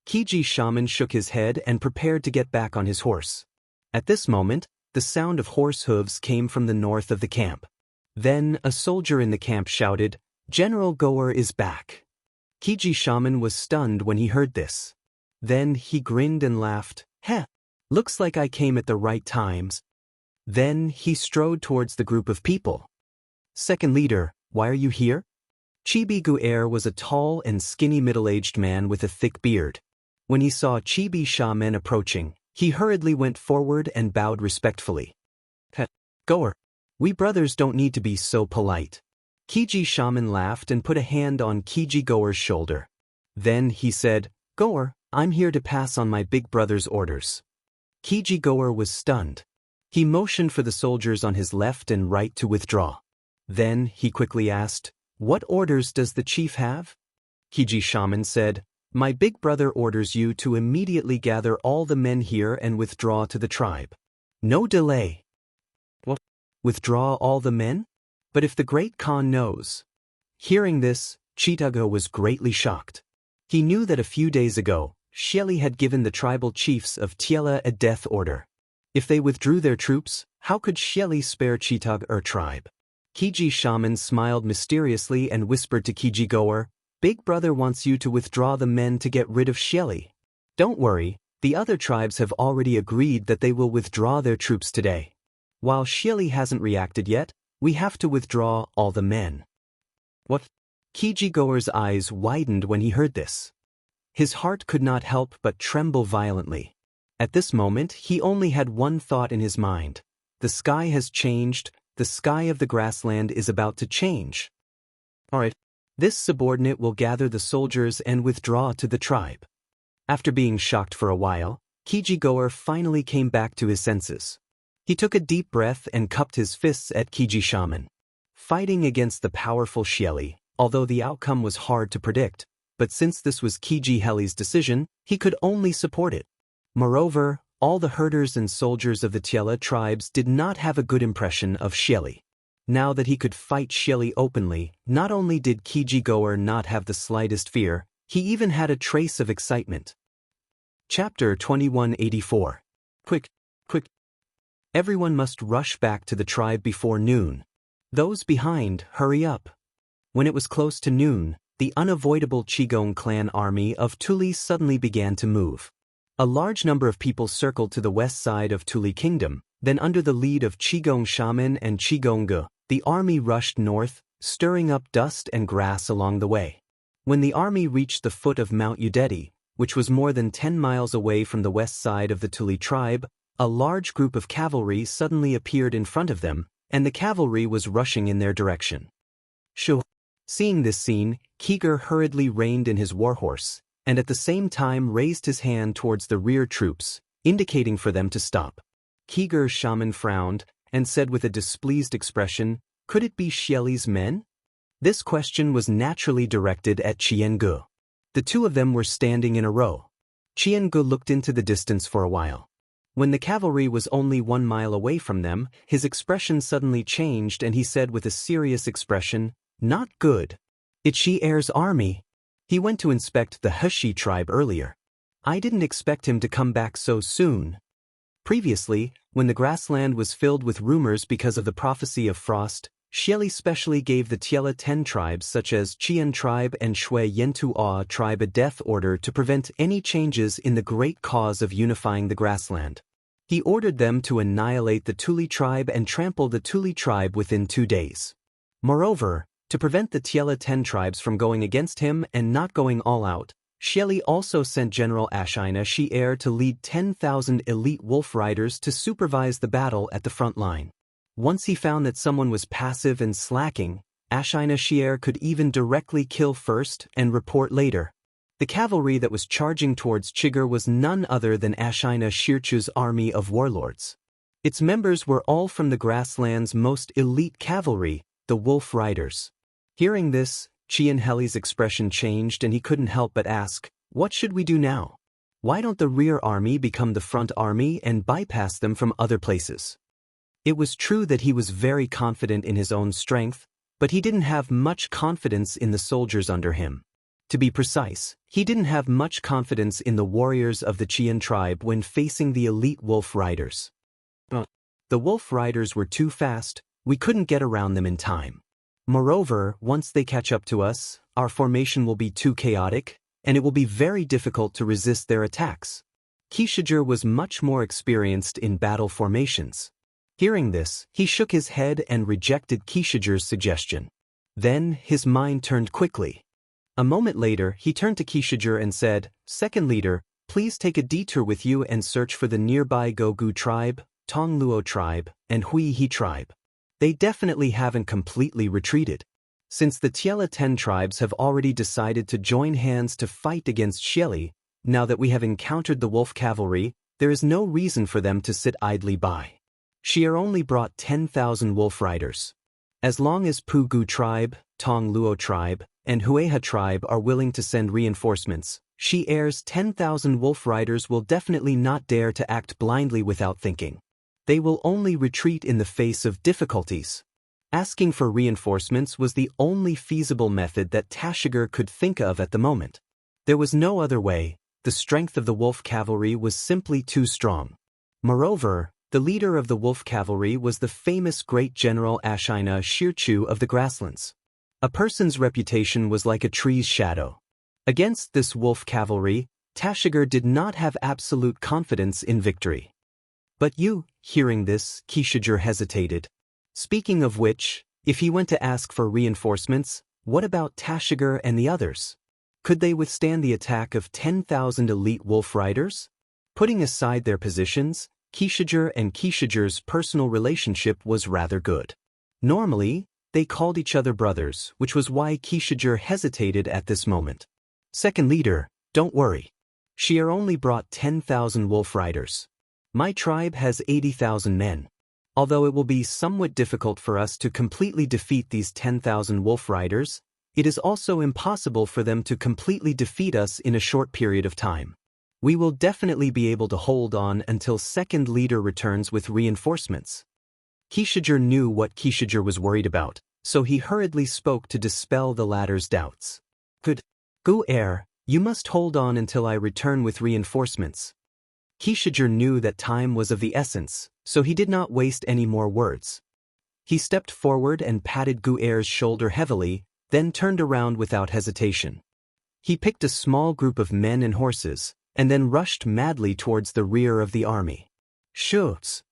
Kiji Shaman shook his head and prepared to get back on his horse. At this moment, the sound of horse hooves came from the north of the camp. Then a soldier in the camp shouted, "General Goer is back." Kiji Shaman was stunned when he heard this. Then he grinned and laughed, "Heh, looks like I came at the right times." Then he strode towards the group of people. "Second leader, why are you here?" Chibi Guer was a tall and skinny middle-aged man with a thick beard. When he saw Chibi Shaman approaching, he hurriedly went forward and bowed respectfully. "Goer, we brothers don't need to be so polite." Kiji Shaman laughed and put a hand on Kiji Goer's shoulder. Then he said, "Goer, I'm here to pass on my big brother's orders." Kiji Goer was stunned. He motioned for the soldiers on his left and right to withdraw. Then he quickly asked, "What orders does the chief have?" Kiji Shaman said, "My big brother orders you to immediately gather all the men here and withdraw to the tribe. No delay." "What? Withdraw all the men? But if the Great Khan knows. Hearing this, Chitago was greatly shocked. He knew that a few days ago, Xieli had given the tribal chiefs of Tiela a death order. If they withdrew their troops, how could Xieli spare Chitago tribe? Kiji Shaman smiled mysteriously and whispered to Kiji Goer, "Big brother wants you to withdraw the men to get rid of Xieli. Don't worry, the other tribes have already agreed that they will withdraw their troops today. While Xieli hasn't reacted yet, we have to withdraw all the men." What? Kiji Goer's eyes widened when he heard this. His heart could not help but tremble violently. At this moment, he only had one thought in his mind. The sky has changed, the sky of the grassland is about to change. Alright, this subordinate will gather the soldiers and withdraw to the tribe. After being shocked for a while, Kiji Goer finally came back to his senses. He took a deep breath and cupped his fists at Kiji Shaman. Fighting against the powerful Xieli, although the outcome was hard to predict, but since this was Kiji Heli's decision, he could only support it. Moreover, all the herders and soldiers of the Tiela tribes did not have a good impression of Xieli. Now that he could fight Xieli openly, not only did Kiji Goer not have the slightest fear, he even had a trace of excitement. Chapter 2184. Quick. Everyone must rush back to the tribe before noon. Those behind, hurry up. When it was close to noon, the unavoidable Qigong clan army of Tuli suddenly began to move. A large number of people circled to the west side of Tuli Kingdom, then under the lead of Qigong Shaman and Qigong Ge, the army rushed north, stirring up dust and grass along the way. When the army reached the foot of Mount Udeti, which was more than 10 miles away from the west side of the Tuli tribe, a large group of cavalry suddenly appeared in front of them, and the cavalry was rushing in their direction. Shoo! Seeing this scene, Kiger hurriedly reined in his warhorse, and at the same time raised his hand towards the rear troops, indicating for them to stop. Kiger's shaman frowned, and said with a displeased expression, "Could it be Xieli's men?" This question was naturally directed at Jianghu. The two of them were standing in a row. Jianghu looked into the distance for a while. When the cavalry was only 1 mile away from them, his expression suddenly changed and he said with a serious expression, "Not good. It's Xi-Er's army. He went to inspect the Heshi tribe earlier. I didn't expect him to come back so soon." Previously, when the grassland was filled with rumors because of the prophecy of frost, Xieli specially gave the Tiela 10 tribes such as Qian tribe and Shui Yentuo tribe a death order to prevent any changes in the great cause of unifying the grassland. He ordered them to annihilate the Tuli tribe and trample the Tuli tribe within 2 days. Moreover, to prevent the Tiela 10 tribes from going against him and not going all out, Xieli also sent General Ashina Xi-Er to lead 10,000 elite wolf riders to supervise the battle at the front line. Once he found that someone was passive and slacking, Ashina Xi-Er could even directly kill first and report later. The cavalry that was charging towards Chigur was none other than Ashina Shirchu's army of warlords. Its members were all from the grassland's most elite cavalry, the Wolf Riders. Hearing this, Qian Heli's expression changed and he couldn't help but ask, "What should we do now? Why don't the rear army become the front army and bypass them from other places?" It was true that he was very confident in his own strength, but he didn't have much confidence in the soldiers under him. To be precise, he didn't have much confidence in the warriors of the Qian tribe when facing the elite Wolf Riders. The Wolf Riders were too fast, we couldn't get around them in time. Moreover, once they catch up to us, our formation will be too chaotic, and it will be very difficult to resist their attacks. Kishiger was much more experienced in battle formations. Hearing this, he shook his head and rejected Kishiger's suggestion. Then, his mind turned quickly. A moment later, he turned to Kishiger and said, "Second leader, please take a detour with you and search for the nearby Gogu tribe, Tongluo tribe, and Huihe tribe. They definitely haven't completely retreated. Since the Tiela 10 tribes have already decided to join hands to fight against Xieli, now that we have encountered the wolf cavalry, there is no reason for them to sit idly by. Xi-Er only brought 10,000 wolf riders. As long as Pugu tribe, Tongluo tribe, and Huihe tribe are willing to send reinforcements, Xi-Er's 10,000 wolf riders will definitely not dare to act blindly without thinking. They will only retreat in the face of difficulties. Asking for reinforcements was the only feasible method that Tashiger could think of at the moment. There was no other way. The strength of the wolf cavalry was simply too strong. Moreover, the leader of the wolf cavalry was the famous great general Ashina Shirchu of the grasslands. A person's reputation was like a tree's shadow. Against this wolf cavalry, Tashiger did not have absolute confidence in victory. But you, hearing this, Kishiger hesitated. Speaking of which, if he went to ask for reinforcements, what about Tashiger and the others? Could they withstand the attack of 10,000 elite wolf riders? Putting aside their positions, Kishiger and Kishiger's personal relationship was rather good. Normally, they called each other brothers, which was why Kishiger hesitated at this moment. Second leader, don't worry. Shier only brought 10,000 wolf riders. My tribe has 80,000 men. Although it will be somewhat difficult for us to completely defeat these 10,000 wolf riders, it is also impossible for them to completely defeat us in a short period of time. We will definitely be able to hold on until second leader returns with reinforcements. Kishiger knew what Kishiger was worried about, so he hurriedly spoke to dispel the latter's doubts. Good. Gu-er, you must hold on until I return with reinforcements. Kishiger knew that time was of the essence, so he did not waste any more words. He stepped forward and patted Gu-er's shoulder heavily, then turned around without hesitation. He picked a small group of men and horses, and then rushed madly towards the rear of the army. Shoots!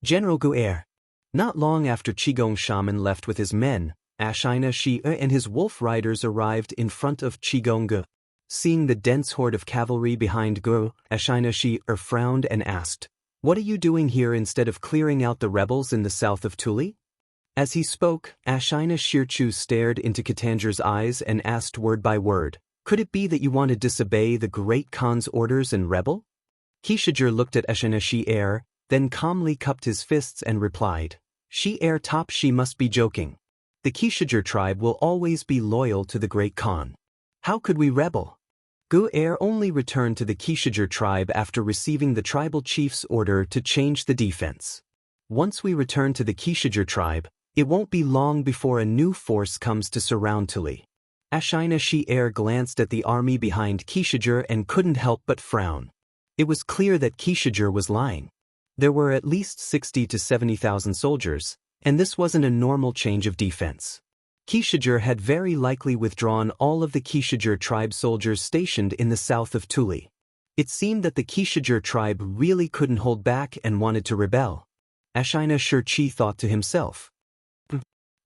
General Gu-er. Not long after Qigong Shaman left with his men, Ashina Shi and his wolf riders arrived in front of Qigong. Seeing the dense horde of cavalry behind Gu, Ashina Shi frowned and asked, "What are you doing here instead of clearing out the rebels in the south of Tuli?" As he spoke, Ashina Shirchu stared into Katanger's eyes and asked word by word, "Could it be that you want to disobey the great Khan's orders and rebel?" Kishiger looked at Ashina Shi, then calmly cupped his fists and replied, "Shi top she must be joking. The Kishiger tribe will always be loyal to the great Khan. How could we rebel?" Gu only returned to the Kishiger tribe after receiving the tribal chief's order to change the defense. Once we return to the Kishiger tribe, it won't be long before a new force comes to surround Tuli. Ashina Shi glanced at the army behind Kishiger and couldn't help but frown. It was clear that Kishiger was lying. There were at least 60 to 70,000 soldiers, and this wasn't a normal change of defense. Kishiger had very likely withdrawn all of the Kishiger tribe soldiers stationed in the south of Tuli. It seemed that the Kishiger tribe really couldn't hold back and wanted to rebel. Ashina Shirchi thought to himself,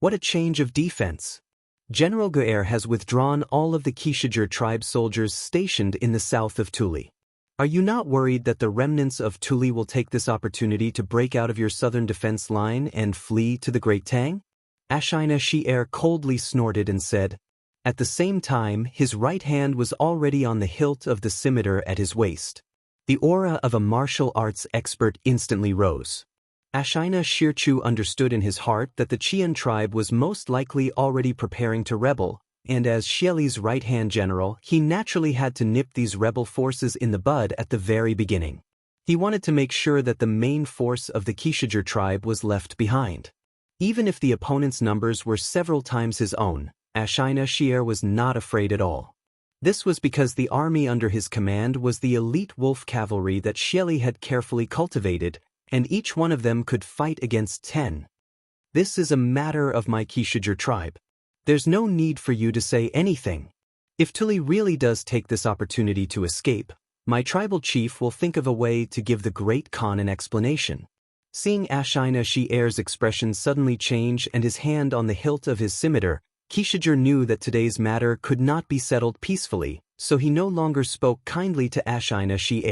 "What a change of defense. General Gu has withdrawn all of the Kishiger tribe soldiers stationed in the south of Tuli. Are you not worried that the remnants of Tuli will take this opportunity to break out of your southern defense line and flee to the Great Tang?" Ashina Shi coldly snorted and said. At the same time, his right hand was already on the hilt of the scimitar at his waist. The aura of a martial arts expert instantly rose. Ashina Shirchu understood in his heart that the Qian tribe was most likely already preparing to rebel, and as Xieli's right-hand general, he naturally had to nip these rebel forces in the bud at the very beginning. He wanted to make sure that the main force of the Kishiger tribe was left behind. Even if the opponent's numbers were several times his own, Ashina Shi was not afraid at all. This was because the army under his command was the elite wolf cavalry that Xieli had carefully cultivated, and each one of them could fight against 10. This is a matter of my Kishiger tribe. There's no need for you to say anything. If Tuli really does take this opportunity to escape, my tribal chief will think of a way to give the great Khan an explanation. Seeing Ashina Shi's expression suddenly change and his hand on the hilt of his scimitar, Kishiger knew that today's matter could not be settled peacefully, so he no longer spoke kindly to Ashina Shi.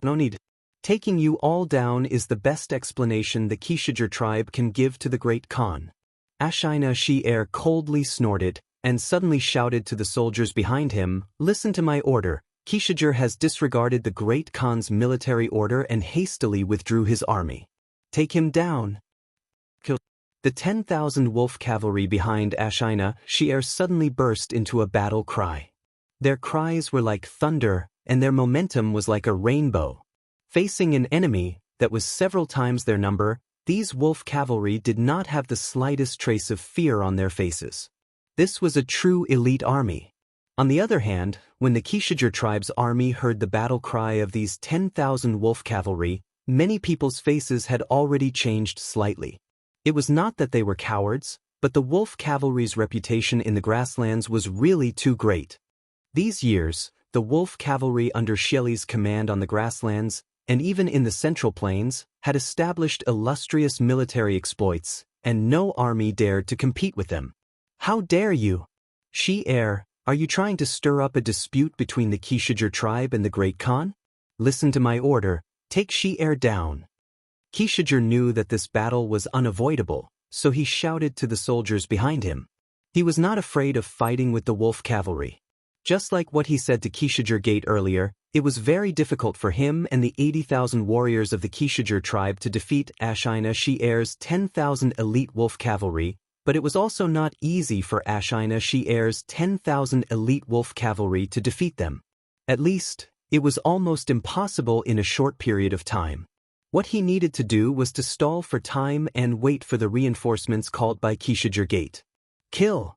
"No need. Taking you all down is the best explanation the Kishiger tribe can give to the great Khan." Ashina Shi coldly snorted, and suddenly shouted to the soldiers behind him, "Listen to my order." Kishiger has disregarded the great Khan's military order and hastily withdrew his army. "Take him down." Kill. The 10,000 wolf cavalry behind Ashina Shi suddenly burst into a battle cry. Their cries were like thunder, and their momentum was like a rainbow. Facing an enemy, that was several times their number, these wolf cavalry did not have the slightest trace of fear on their faces. This was a true elite army. On the other hand, when the Qishijur tribe's army heard the battle cry of these 10,000 wolf cavalry, many people's faces had already changed slightly. It was not that they were cowards, but the wolf cavalry's reputation in the grasslands was really too great. These years, the wolf cavalry under Xieli's command on the grasslands, and even in the central plains, had established illustrious military exploits, and no army dared to compete with them. How dare you? Shi-Er, are you trying to stir up a dispute between the Qishijur tribe and the Great Khan? Listen to my order, take Shi-Er down. Qishijur knew that this battle was unavoidable, so he shouted to the soldiers behind him. He was not afraid of fighting with the wolf cavalry. Just like what he said to Qishijur Gate earlier, it was very difficult for him and the 80,000 warriors of the Qishijur tribe to defeat Ashina Shi-Er's 10,000 elite wolf cavalry, but it was also not easy for Ashina Shi-Er's 10,000 elite wolf cavalry to defeat them. At least, it was almost impossible in a short period of time. What he needed to do was to stall for time and wait for the reinforcements called by Qishijur Gate. Kill!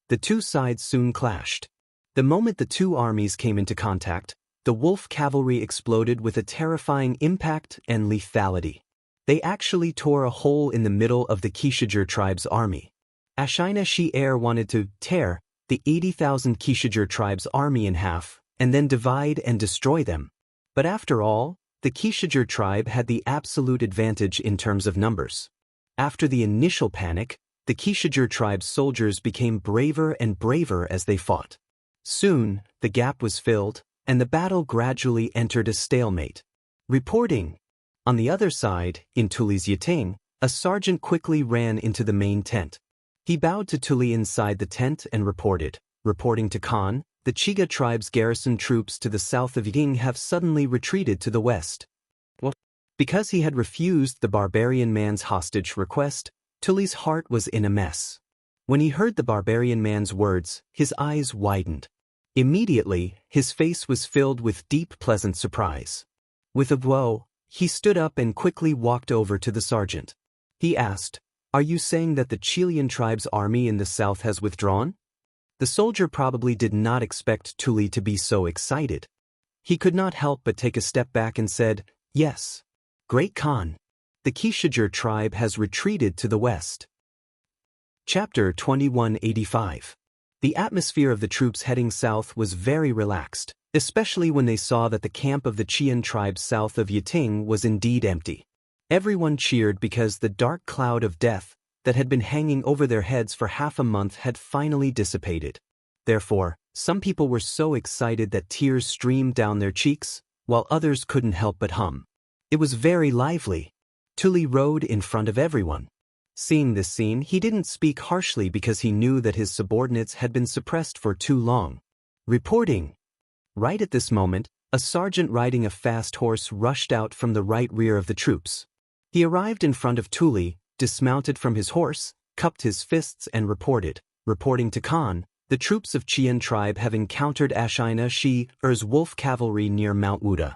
The two sides soon clashed. The moment the two armies came into contact, the wolf cavalry exploded with a terrifying impact and lethality. They actually tore a hole in the middle of the Qishijur tribe's army. Ashina Shi-Er wanted to tear the 80,000 Qishijur tribe's army in half, and then divide and destroy them. But after all, the Qishijur tribe had the absolute advantage in terms of numbers. After the initial panic, the Qishijur tribe's soldiers became braver and braver as they fought. Soon, the gap was filled, and the battle gradually entered a stalemate. Reporting. On the other side, in Tuli's Yiting, a sergeant quickly ran into the main tent. He bowed to Tuli inside the tent and reporting to Khan, the Chiga tribe's garrison troops to the south of Yiting have suddenly retreated to the west. What? Because he had refused the barbarian man's hostage request, Tuli's heart was in a mess. When he heard the barbarian man's words, his eyes widened. Immediately, his face was filled with deep pleasant surprise. With a glow, he stood up and quickly walked over to the sergeant. He asked, "Are you saying that the Chilean tribe's army in the south has withdrawn?" The soldier probably did not expect Tuli to be so excited. He could not help but take a step back and said, "Yes. Great Khan. The Qishijur tribe has retreated to the west." Chapter 2185. The atmosphere of the troops heading south was very relaxed, especially when they saw that the camp of the Qian tribe south of Yiting was indeed empty. Everyone cheered because the dark cloud of death that had been hanging over their heads for half a month had finally dissipated. Therefore, some people were so excited that tears streamed down their cheeks, while others couldn't help but hum. It was very lively. Tuli rode in front of everyone. Seeing this scene, he didn't speak harshly because he knew that his subordinates had been suppressed for too long. Reporting. Right at this moment, a sergeant riding a fast horse rushed out from the right rear of the troops. He arrived in front of Tuli, dismounted from his horse, cupped his fists and reporting to Khan, the troops of Qian tribe have encountered Ashina Shi-Er's wolf cavalry near Mount Wuda.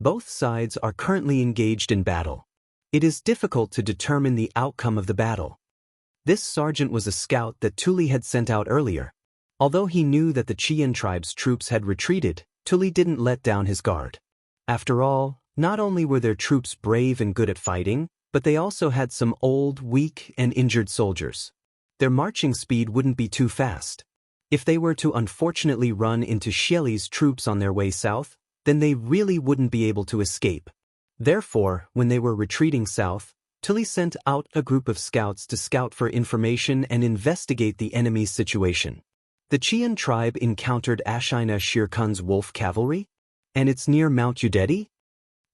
Both sides are currently engaged in battle. It is difficult to determine the outcome of the battle. This sergeant was a scout that Tuli had sent out earlier. Although he knew that the Qian tribe's troops had retreated, Tuli didn't let down his guard. After all, not only were their troops brave and good at fighting, but they also had some old, weak, and injured soldiers. Their marching speed wouldn't be too fast. If they were to unfortunately run into Xieli's troops on their way south, then they really wouldn't be able to escape. Therefore, when they were retreating south, Tuli sent out a group of scouts to scout for information and investigate the enemy's situation. The Qian tribe encountered Ashina Shirkun's wolf cavalry? And it's near Mount Udeti?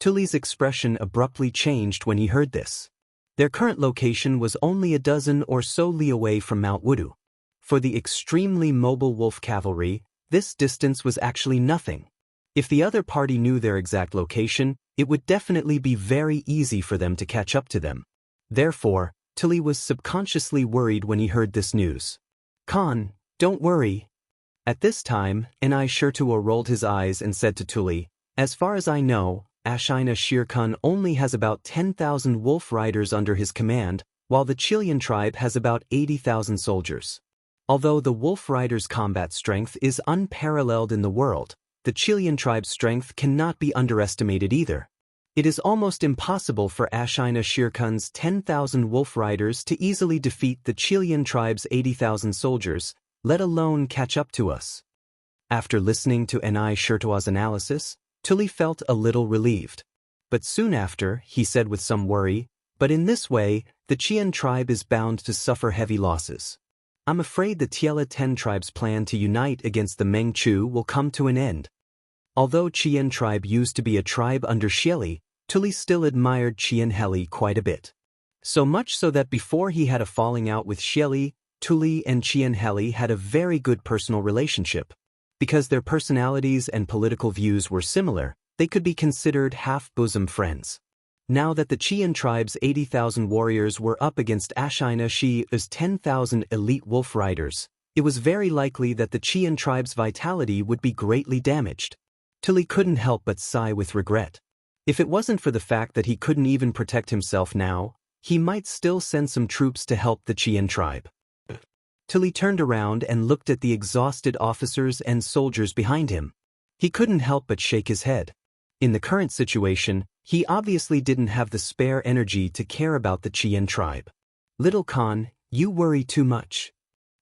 Tuli's expression abruptly changed when he heard this. Their current location was only a dozen or so li away from Mount Wudu. For the extremely mobile wolf cavalry, this distance was actually nothing. If the other party knew their exact location, it would definitely be very easy for them to catch up to them. Therefore, Tuli was subconsciously worried when he heard this news. "Khan, don't worry." At this time, Anai Shirtua rolled his eyes and said to Tuli, "As far as I know, Ashina Shere Khan only has about 10,000 wolf riders under his command, while the Chilean tribe has about 80,000 soldiers. Although the wolf riders' combat strength is unparalleled in the world, the Chilean tribe's strength cannot be underestimated either. It is almost impossible for Ashina Shere Khan's 10,000 wolf riders to easily defeat the Chilean tribe's 80,000 soldiers, let alone catch up to us. After listening to Ni Shirtua's analysis, Tuli felt a little relieved. But soon after, he said with some worry, "But in this way, the Qian tribe is bound to suffer heavy losses. I'm afraid the Tiela 10 tribe's plan to unite against the Mengchu will come to an end." Although Qian tribe used to be a tribe under Xieli, Tuli still admired Qian Heli quite a bit. So much so that before he had a falling out with Xieli, Tuli and Qian Heli had a very good personal relationship. Because their personalities and political views were similar, they could be considered half-bosom friends. Now that the Qian tribe's 80,000 warriors were up against Ashina Shere's 10,000 elite wolf riders, it was very likely that the Qian tribe's vitality would be greatly damaged. Tuli couldn't help but sigh with regret. If it wasn't for the fact that he couldn't even protect himself now, he might still send some troops to help the Qian tribe. Tuli turned around and looked at the exhausted officers and soldiers behind him. He couldn't help but shake his head. In the current situation, he obviously didn't have the spare energy to care about the Qian tribe. "Little Khan, you worry too much."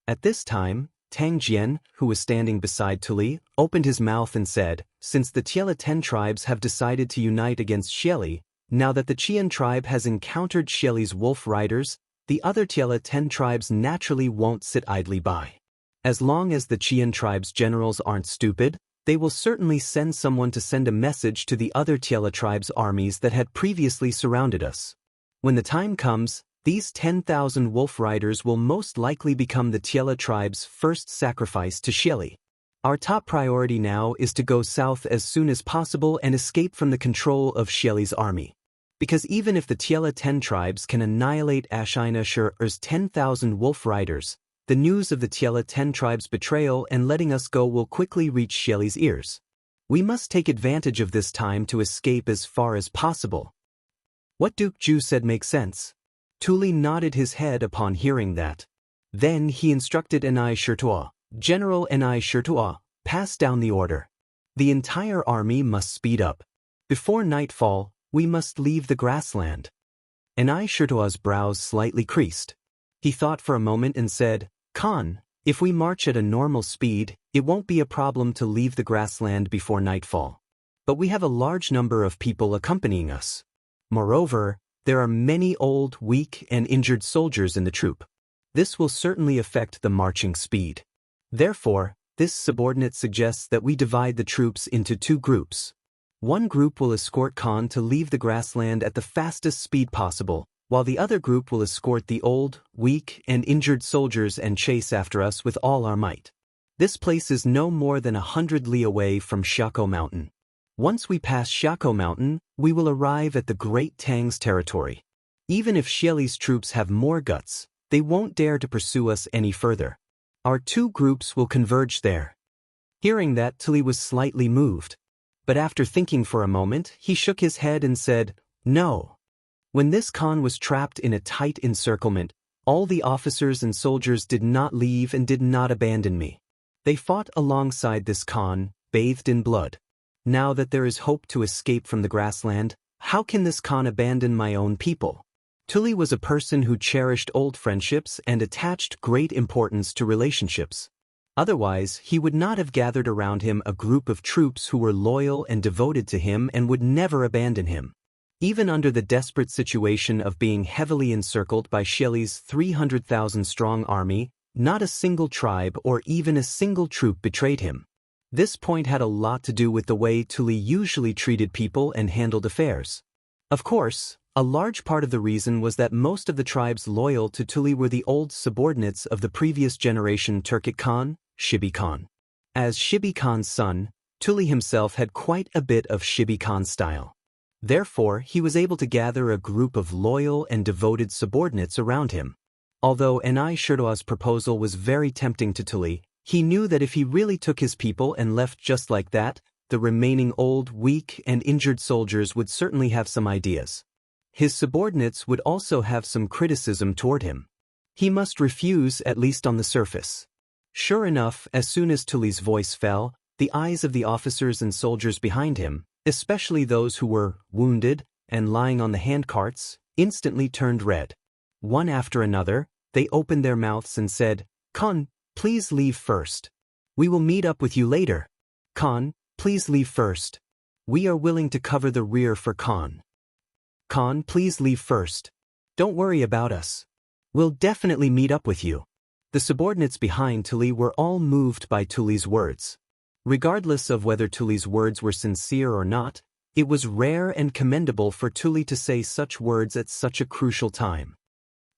At this time, Tang Jian, who was standing beside Tuli, opened his mouth and said, "Since the Tiela 10 tribes have decided to unite against Xieli, now that the Qian tribe has encountered Xieli's wolf riders, the other Tiela 10 tribes naturally won't sit idly by. As long as the Qian tribe's generals aren't stupid, they will certainly send someone to send a message to the other Tiela tribe's armies that had previously surrounded us. When the time comes, these 10,000 wolf riders will most likely become the Tiela tribe's first sacrifice to Xieli. Our top priority now is to go south as soon as possible and escape from the control of Xieli's army. Because even if the Tiela 10 tribes can annihilate Ashina Shere's 10,000 wolf riders, the news of the Tiela 10 tribes' betrayal and letting us go will quickly reach Xieli's ears. We must take advantage of this time to escape as far as possible." What Duke Ju said makes sense. Tuli nodded his head upon hearing that. Then he instructed Ni Shirtua, "General Ni Shirtua, pass down the order. The entire army must speed up. Before nightfall, we must leave the grassland." Ni Shirtua's brows slightly creased. He thought for a moment and said, "Khan, if we march at a normal speed, it won't be a problem to leave the grassland before nightfall. But we have a large number of people accompanying us. Moreover, there are many old, weak, and injured soldiers in the troop. This will certainly affect the marching speed. Therefore, this subordinate suggests that we divide the troops into two groups. One group will escort Khan to leave the grassland at the fastest speed possible, while the other group will escort the old, weak, and injured soldiers and chase after us with all our might. This place is no more than 100 li away from Shako Mountain. Once we pass Shako Mountain, we will arrive at the Great Tang's territory. Even if Xieli's troops have more guts, they won't dare to pursue us any further. Our two groups will converge there." Hearing that, Tuli was slightly moved. But after thinking for a moment, he shook his head and said, "No." When this Khan was trapped in a tight encirclement, all the officers and soldiers did not leave and did not abandon me. They fought alongside this Khan, bathed in blood. Now that there is hope to escape from the grassland, how can this Khan abandon my own people? Tuli was a person who cherished old friendships and attached great importance to relationships. Otherwise, he would not have gathered around him a group of troops who were loyal and devoted to him and would never abandon him. Even under the desperate situation of being heavily encircled by Xieli's 300,000-strong army, not a single tribe or even a single troop betrayed him. This point had a lot to do with the way Tuli usually treated people and handled affairs. Of course, a large part of the reason was that most of the tribes loyal to Tuli were the old subordinates of the previous generation Turkic Khan, Shibi Khan. As Shibi Khan's son, Tuli himself had quite a bit of Shibi Khan style. Therefore, he was able to gather a group of loyal and devoted subordinates around him. Although Ni Shirtua's proposal was very tempting to Tuli, he knew that if he really took his people and left just like that, the remaining old, weak, and injured soldiers would certainly have some ideas. His subordinates would also have some criticism toward him. He must refuse, at least on the surface. Sure enough, as soon as Tully's voice fell, the eyes of the officers and soldiers behind him, especially those who were wounded and lying on the handcarts, instantly turned red. One after another, they opened their mouths and said, "Khan, please leave first. We will meet up with you later. Khan, please leave first. We are willing to cover the rear for Khan. Khan, please leave first. Don't worry about us. We'll definitely meet up with you." The subordinates behind Tully were all moved by Tully's words. Regardless of whether Tully's words were sincere or not, it was rare and commendable for Tully to say such words at such a crucial time.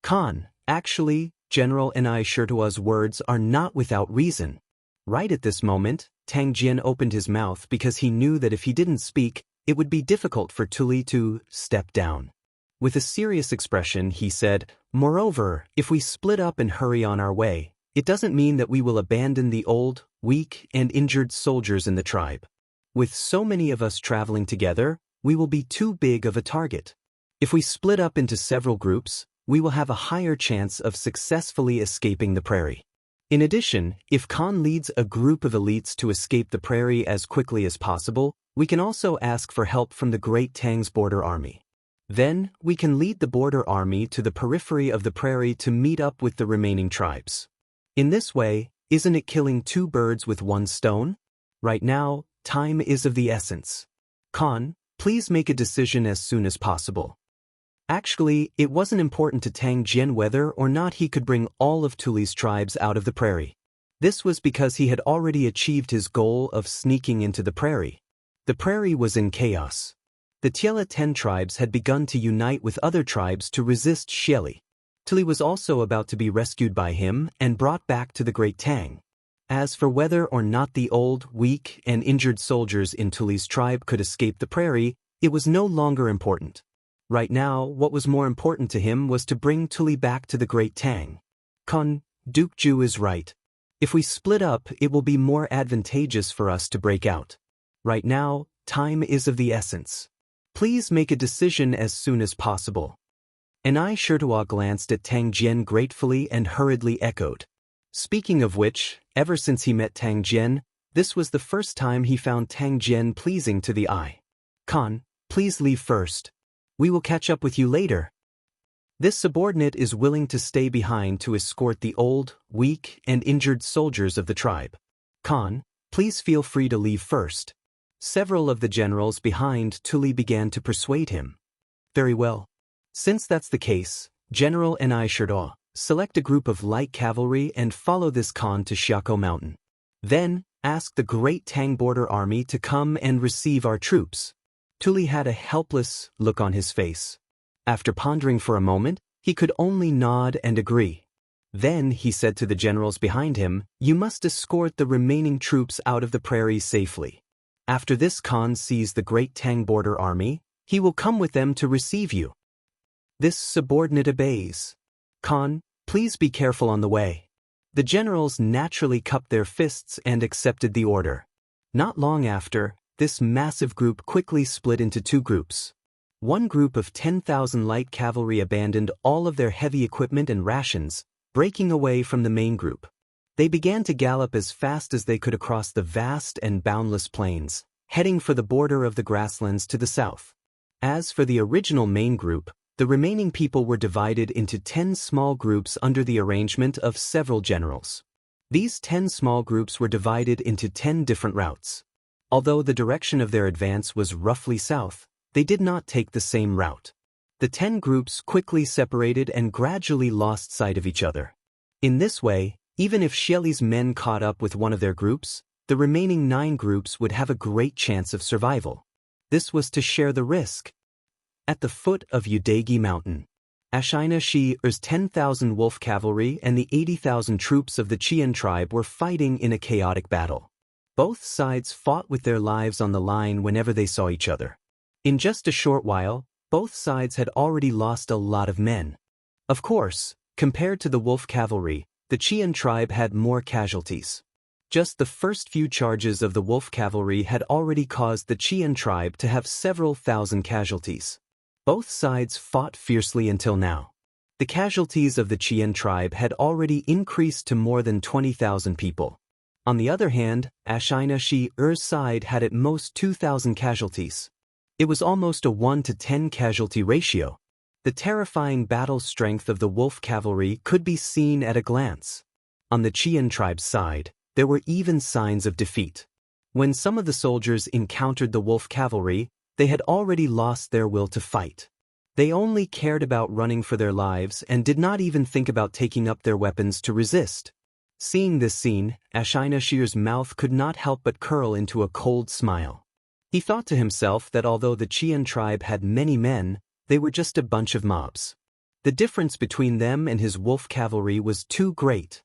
Khan, actually, General Ni Shirtua's words are not without reason. Right at this moment, Tang Jian opened his mouth because he knew that if he didn't speak, it would be difficult for Tully to step down. With a serious expression, he said, "Moreover, if we split up and hurry on our way, it doesn't mean that we will abandon the old, weak, and injured soldiers in the tribe. With so many of us traveling together, we will be too big of a target. If we split up into several groups, we will have a higher chance of successfully escaping the prairie. In addition, if Khan leads a group of elites to escape the prairie as quickly as possible, we can also ask for help from the Great Tang's border army. Then, we can lead the border army to the periphery of the prairie to meet up with the remaining tribes. In this way, isn't it killing two birds with one stone? Right now, time is of the essence. Khan, please make a decision as soon as possible." Actually, it wasn't important to Tang Jian whether or not he could bring all of Tully's tribes out of the prairie. This was because he had already achieved his goal of sneaking into the prairie. The prairie was in chaos. The Tiela 10 tribes had begun to unite with other tribes to resist Xieli. Tully was also about to be rescued by him and brought back to the Great Tang. As for whether or not the old, weak, and injured soldiers in Tully's tribe could escape the prairie, it was no longer important. Right now, what was more important to him was to bring Tully back to the Great Tang. Khan, Duke Ju is right. If we split up, it will be more advantageous for us to break out. Right now, time is of the essence. Please make a decision as soon as possible. Ni Shirtua glanced at Tang Jian gratefully and hurriedly echoed. Speaking of which, ever since he met Tang Jian, this was the first time he found Tang Jian pleasing to the eye. Khan, please leave first. We will catch up with you later. This subordinate is willing to stay behind to escort the old, weak, and injured soldiers of the tribe. Khan, please feel free to leave first. Several of the generals behind Tully began to persuade him. Very well. Since that's the case, General Ni Shirtua, select a group of light cavalry and follow this Khan to Xiako Mountain. Then, ask the Great Tang border army to come and receive our troops. Tully had a helpless look on his face. After pondering for a moment, he could only nod and agree. Then he said to the generals behind him, "You must escort the remaining troops out of the prairie safely. After this Khan sees the Great Tang border army, he will come with them to receive you." This subordinate obeys. Khan, please be careful on the way. The generals naturally cupped their fists and accepted the order. Not long after, this massive group quickly split into two groups. One group of 10,000 light cavalry abandoned all of their heavy equipment and rations, breaking away from the main group. They began to gallop as fast as they could across the vast and boundless plains, heading for the border of the grasslands to the south. As for the original main group, the remaining people were divided into 10 small groups under the arrangement of several generals. These 10 small groups were divided into 10 different routes. Although the direction of their advance was roughly south, they did not take the same route. The 10 groups quickly separated and gradually lost sight of each other. In this way, even if Xieli's men caught up with one of their groups, the remaining 9 groups would have a great chance of survival. This was to share the risk. At the foot of Udagi Mountain, Ashina Shi's 10,000 wolf cavalry and the 80,000 troops of the Qian tribe were fighting in a chaotic battle. Both sides fought with their lives on the line whenever they saw each other. In just a short while, both sides had already lost a lot of men. Of course, compared to the wolf cavalry, the Qian tribe had more casualties. Just the first few charges of the wolf cavalry had already caused the Qian tribe to have several thousand casualties. Both sides fought fiercely until now. The casualties of the Qian tribe had already increased to more than 20,000 people. On the other hand, Ashina Shi-Er's side had at most 2,000 casualties. It was almost a 1 to 10 casualty ratio. The terrifying battle strength of the wolf cavalry could be seen at a glance. On the Qian tribe's side, there were even signs of defeat. When some of the soldiers encountered the wolf cavalry, they had already lost their will to fight. They only cared about running for their lives and did not even think about taking up their weapons to resist. Seeing this scene, Ashina Shi's mouth could not help but curl into a cold smile. He thought to himself that although the Qian tribe had many men, they were just a bunch of mobs. The difference between them and his wolf cavalry was too great.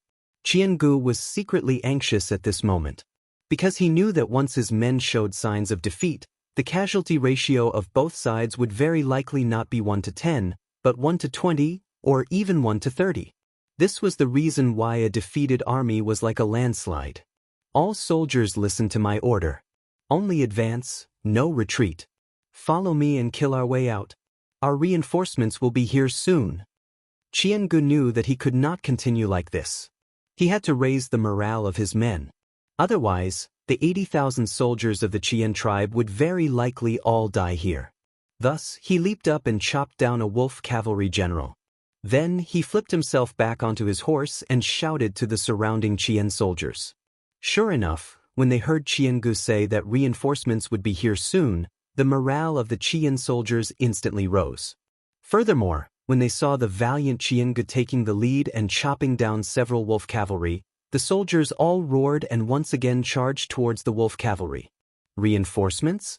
Jianghu was secretly anxious at this moment, because he knew that once his men showed signs of defeat, the casualty ratio of both sides would very likely not be 1 to 10, but 1 to 20, or even 1 to 30. This was the reason why a defeated army was like a landslide. All soldiers listen to my order. Only advance, no retreat. Follow me and kill our way out. Our reinforcements will be here soon. Jianghu knew that he could not continue like this. He had to raise the morale of his men. Otherwise, the 80,000 soldiers of the Qian tribe would very likely all die here. Thus, he leaped up and chopped down a wolf cavalry general. Then, he flipped himself back onto his horse and shouted to the surrounding Qian soldiers. Sure enough, when they heard Jianghu say that reinforcements would be here soon, the morale of the Qian soldiers instantly rose. Furthermore, when they saw the valiant Jianghu taking the lead and chopping down several wolf cavalry, the soldiers all roared and once again charged towards the wolf cavalry. Reinforcements?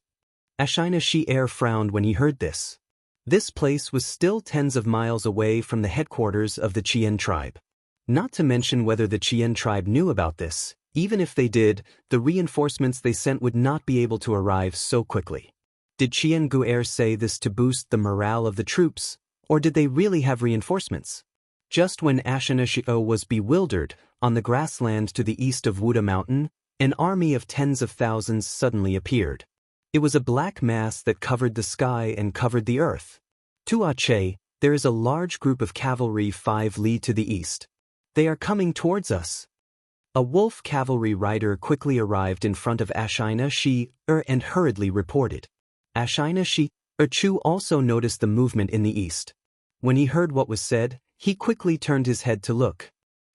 Ashina Shi-Er frowned when he heard this. This place was still tens of miles away from the headquarters of the Qian tribe. Not to mention whether the Qian tribe knew about this, even if they did, the reinforcements they sent would not be able to arrive so quickly. Did Jianghu say this to boost the morale of the troops, or did they really have reinforcements? Just when Ashina Shi-Er was bewildered, on the grassland to the east of Wuda Mountain, an army of tens of thousands suddenly appeared. It was a black mass that covered the sky and covered the earth. Tuache, there is a large group of cavalry 5 li to the east. They are coming towards us. A wolf cavalry rider quickly arrived in front of Ashina Shi-Er and hurriedly reported. Ashina Shi-Er Chu also noticed the movement in the east. When he heard what was said, he quickly turned his head to look.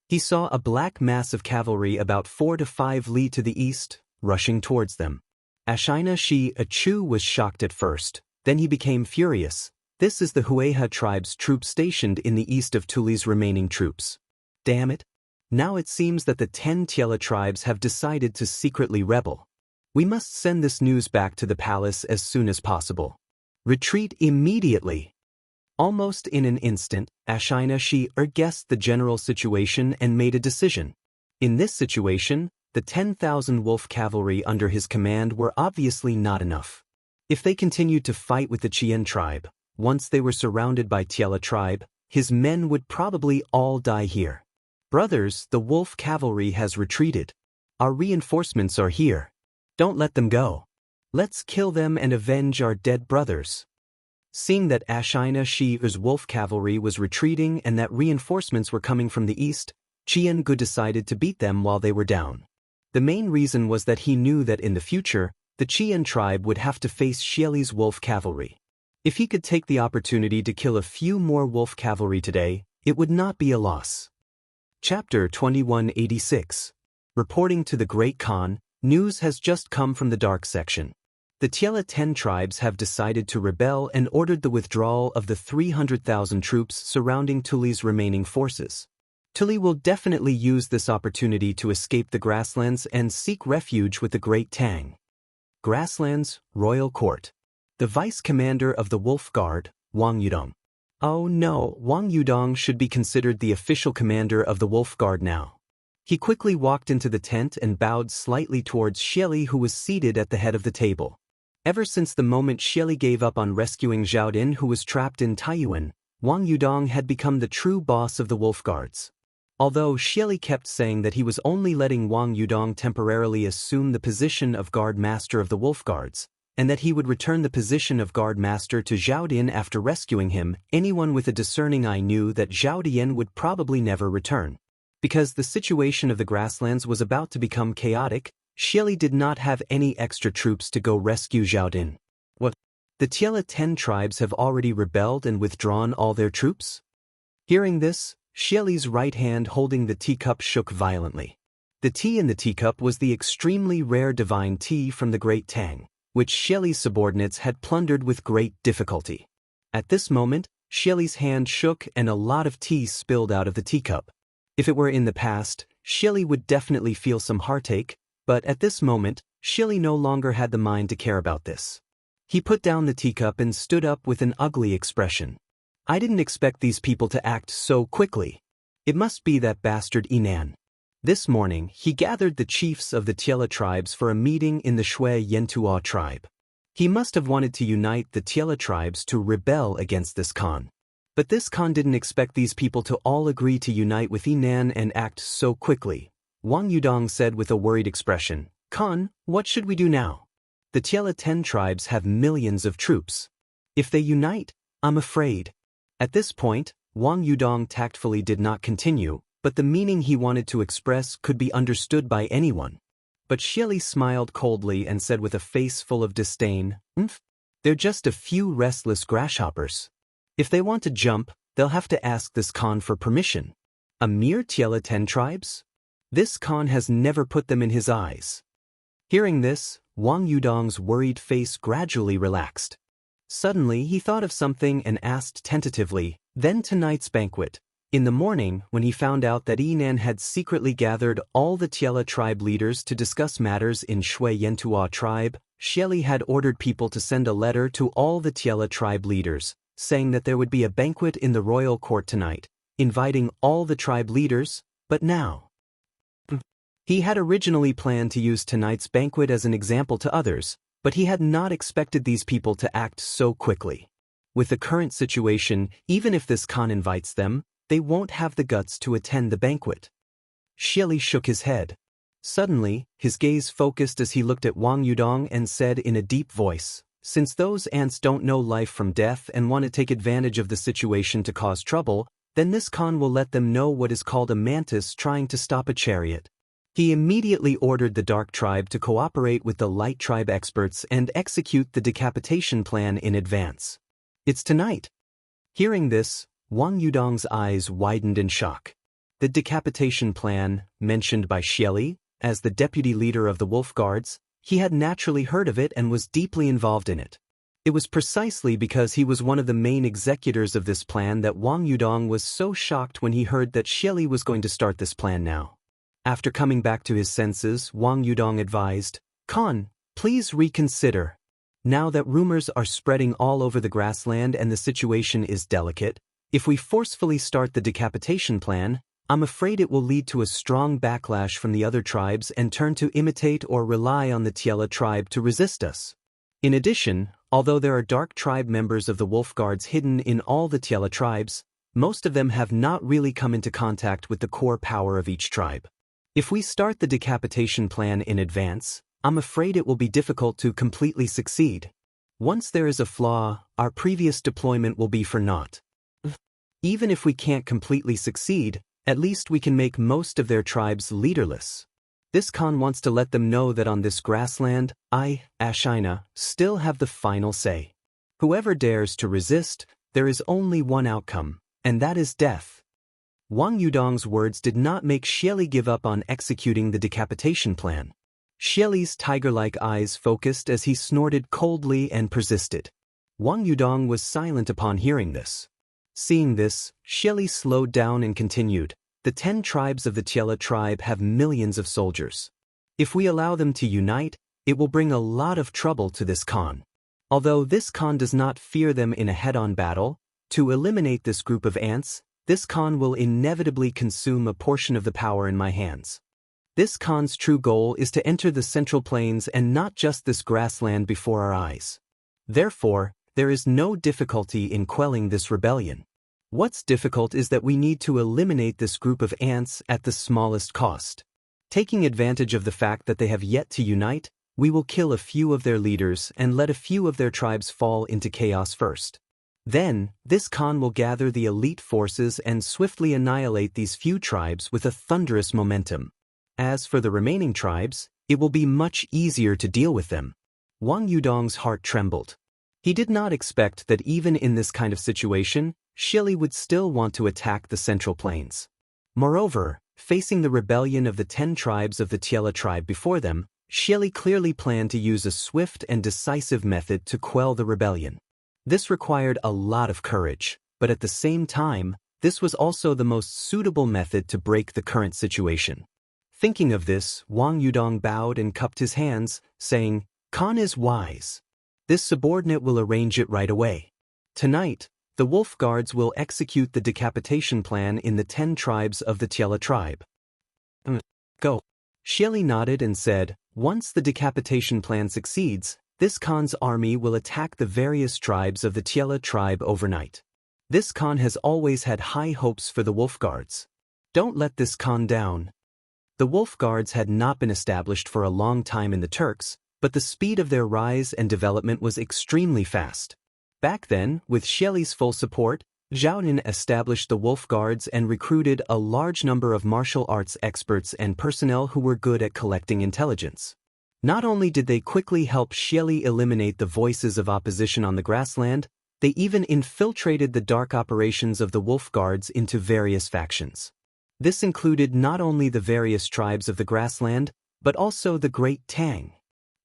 He saw a black mass of cavalry about 4 to 5 li to the east, rushing towards them. Ashina Shi-Er Chu was shocked at first, then he became furious. This is the Hueha tribe's troops stationed in the east of Tuli's remaining troops. Damn it! Now it seems that the 10 Tiela tribes have decided to secretly rebel. We must send this news back to the palace as soon as possible. Retreat immediately! Almost in an instant, Ashina Shi-Er guessed the general situation and made a decision. In this situation, the 10,000 wolf cavalry under his command were obviously not enough. If they continued to fight with the Qian tribe, once they were surrounded by Tiela tribe, his men would probably all die here. Brothers, the wolf cavalry has retreated. Our reinforcements are here. Don't let them go. Let's kill them and avenge our dead brothers. Seeing that Ashina Shi-Er's wolf cavalry was retreating and that reinforcements were coming from the east, Jianghu decided to beat them while they were down. The main reason was that he knew that in the future, the Qian tribe would have to face Xieli's wolf cavalry. If he could take the opportunity to kill a few more wolf cavalry today, it would not be a loss. Chapter 2186. Reporting to the Great Khan, news has just come from the dark section. The Tiela 10 tribes have decided to rebel and ordered the withdrawal of the 300,000 troops surrounding Tuli's remaining forces. Tuli will definitely use this opportunity to escape the grasslands and seek refuge with the Great Tang. Grasslands, Royal Court. The vice commander of the Wolf Guard, Wang Yudong. Oh no, Wang Yudong should be considered the official commander of the Wolf Guard now. He quickly walked into the tent and bowed slightly towards Xieli, who was seated at the head of the table. Ever since the moment Xieli gave up on rescuing Zhao Din, who was trapped in Taiyuan, Wang Yudong had become the true boss of the Wolf Guards. Although Xieli kept saying that he was only letting Wang Yudong temporarily assume the position of guard master of the wolf guards, and that he would return the position of guard master to Zhao Dian after rescuing him, anyone with a discerning eye knew that Zhao Dian would probably never return. Because the situation of the grasslands was about to become chaotic, Xieli did not have any extra troops to go rescue Zhao Dian. What? The Tiela 10 tribes have already rebelled and withdrawn all their troops? Hearing this, Xieli's right hand holding the teacup shook violently. The tea in the teacup was the extremely rare divine tea from the Great Tang, which Xieli's subordinates had plundered with great difficulty. At this moment, Xieli's hand shook and a lot of tea spilled out of the teacup. If it were in the past, Xieli would definitely feel some heartache, but at this moment, Xieli no longer had the mind to care about this. He put down the teacup and stood up with an ugly expression. I didn't expect these people to act so quickly. It must be that bastard Yinan. This morning, he gathered the chiefs of the Tiela tribes for a meeting in the Shui Yentuo tribe. He must have wanted to unite the Tiela tribes to rebel against this Khan. But this Khan didn't expect these people to all agree to unite with Yinan and act so quickly. Wang Yudong said with a worried expression, Khan, what should we do now? The Tiela 10 tribes have millions of troops. If they unite, I'm afraid. At this point, Wang Yudong tactfully did not continue, but the meaning he wanted to express could be understood by anyone. But Xieli smiled coldly and said with a face full of disdain, They're just a few restless grasshoppers. If they want to jump, they'll have to ask this Khan for permission. A mere Tiela 10 tribes? This Khan has never put them in his eyes. Hearing this, Wang Yudong's worried face gradually relaxed. Suddenly he thought of something and asked tentatively, then tonight's banquet. In the morning, when he found out that Yinan had secretly gathered all the Tiela tribe leaders to discuss matters in Shui Yentuo tribe, Xieli had ordered people to send a letter to all the Tiela tribe leaders, saying that there would be a banquet in the royal court tonight, inviting all the tribe leaders, but now. He had originally planned to use tonight's banquet as an example to others, but he had not expected these people to act so quickly. With the current situation, even if this Khan invites them, they won't have the guts to attend the banquet. Xieli shook his head. Suddenly, his gaze focused as he looked at Wang Yudong and said in a deep voice, Since those ants don't know life from death and want to take advantage of the situation to cause trouble, then this Khan will let them know what is called a mantis trying to stop a chariot. He immediately ordered the Dark Tribe to cooperate with the Light Tribe experts and execute the decapitation plan in advance. It's tonight. Hearing this, Wang Yudong's eyes widened in shock. The decapitation plan, mentioned by Xieli, as the deputy leader of the Wolf Guards, he had naturally heard of it and was deeply involved in it. It was precisely because he was one of the main executors of this plan that Wang Yudong was so shocked when he heard that Xieli was going to start this plan now. After coming back to his senses, Wang Yudong advised, Khan, please reconsider. Now that rumors are spreading all over the grassland and the situation is delicate, if we forcefully start the decapitation plan, I'm afraid it will lead to a strong backlash from the other tribes and turn to imitate or rely on the Tiela tribe to resist us. In addition, although there are Dark Tribe members of the Wolf Guards hidden in all the Tiela tribes, most of them have not really come into contact with the core power of each tribe. If we start the decapitation plan in advance, I'm afraid it will be difficult to completely succeed. Once there is a flaw, our previous deployment will be for naught. Even if we can't completely succeed, at least we can make most of their tribes leaderless. This Khan wants to let them know that on this grassland, I, Ashina, still have the final say. Whoever dares to resist, there is only one outcome, and that is death. Wang Yudong's words did not make Xieli give up on executing the decapitation plan. Xieli's tiger-like eyes focused as he snorted coldly and persisted. Wang Yudong was silent upon hearing this. Seeing this, Xieli slowed down and continued, The 10 tribes of the Tiela tribe have millions of soldiers. If we allow them to unite, it will bring a lot of trouble to this Khan. Although this Khan does not fear them in a head-on battle, to eliminate this group of ants, this Khan will inevitably consume a portion of the power in my hands. This Khan's true goal is to enter the Central Plains and not just this grassland before our eyes. Therefore, there is no difficulty in quelling this rebellion. What's difficult is that we need to eliminate this group of ants at the smallest cost. Taking advantage of the fact that they have yet to unite, we will kill a few of their leaders and let a few of their tribes fall into chaos first. Then, this Khan will gather the elite forces and swiftly annihilate these few tribes with a thunderous momentum. As for the remaining tribes, it will be much easier to deal with them. Wang Yudong's heart trembled. He did not expect that even in this kind of situation, Shili would still want to attack the Central Plains. Moreover, facing the rebellion of the 10 tribes of the Tiela tribe before them, Shili clearly planned to use a swift and decisive method to quell the rebellion. This required a lot of courage, but at the same time, this was also the most suitable method to break the current situation. Thinking of this, Wang Yudong bowed and cupped his hands, saying, "Khan is wise. This subordinate will arrange it right away. Tonight, the wolf guards will execute the decapitation plan in the 10 tribes of the Tiela tribe." Go. Shili nodded and said, "Once the decapitation plan succeeds, this Khan's army will attack the various tribes of the Tiela tribe overnight. This Khan has always had high hopes for the wolf guards. Don't let this Khan down." The wolf guards had not been established for a long time in the Turks, but the speed of their rise and development was extremely fast. Back then, with Shili's full support, Zhao established the wolf guards and recruited a large number of martial arts experts and personnel who were good at collecting intelligence. Not only did they quickly help Shili eliminate the voices of opposition on the grassland, they even infiltrated the dark operations of the wolf guards into various factions. This included not only the various tribes of the grassland, but also the Great Tang.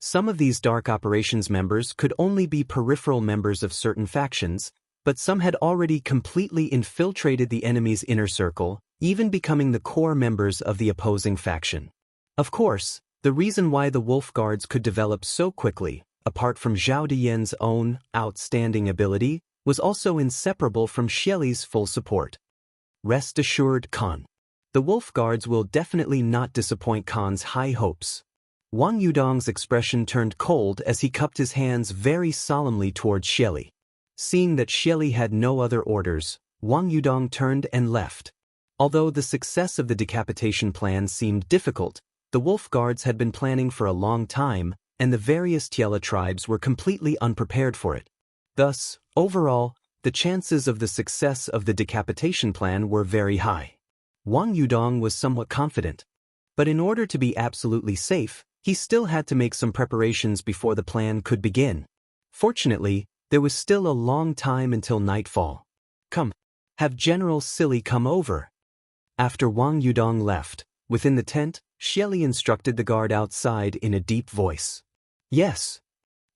Some of these dark operations members could only be peripheral members of certain factions, but some had already completely infiltrated the enemy's inner circle, even becoming the core members of the opposing faction. Of course, the reason why the wolf guards could develop so quickly, apart from Zhao Diyan's own outstanding ability, was also inseparable from Shili's full support. Rest assured, Khan. The wolf guards will definitely not disappoint Khan's high hopes. Wang Yudong's expression turned cold as he cupped his hands very solemnly towards Shili. Seeing that Shili had no other orders, Wang Yudong turned and left. Although the success of the decapitation plan seemed difficult, the wolf guards had been planning for a long time, and the various Tiela tribes were completely unprepared for it. Thus, overall, the chances of the success of the decapitation plan were very high. Wang Yudong was somewhat confident. But in order to be absolutely safe, he still had to make some preparations before the plan could begin. Fortunately, there was still a long time until nightfall. "Come, have General Sili come over." After Wang Yudong left, within the tent, Shili instructed the guard outside in a deep voice. "Yes."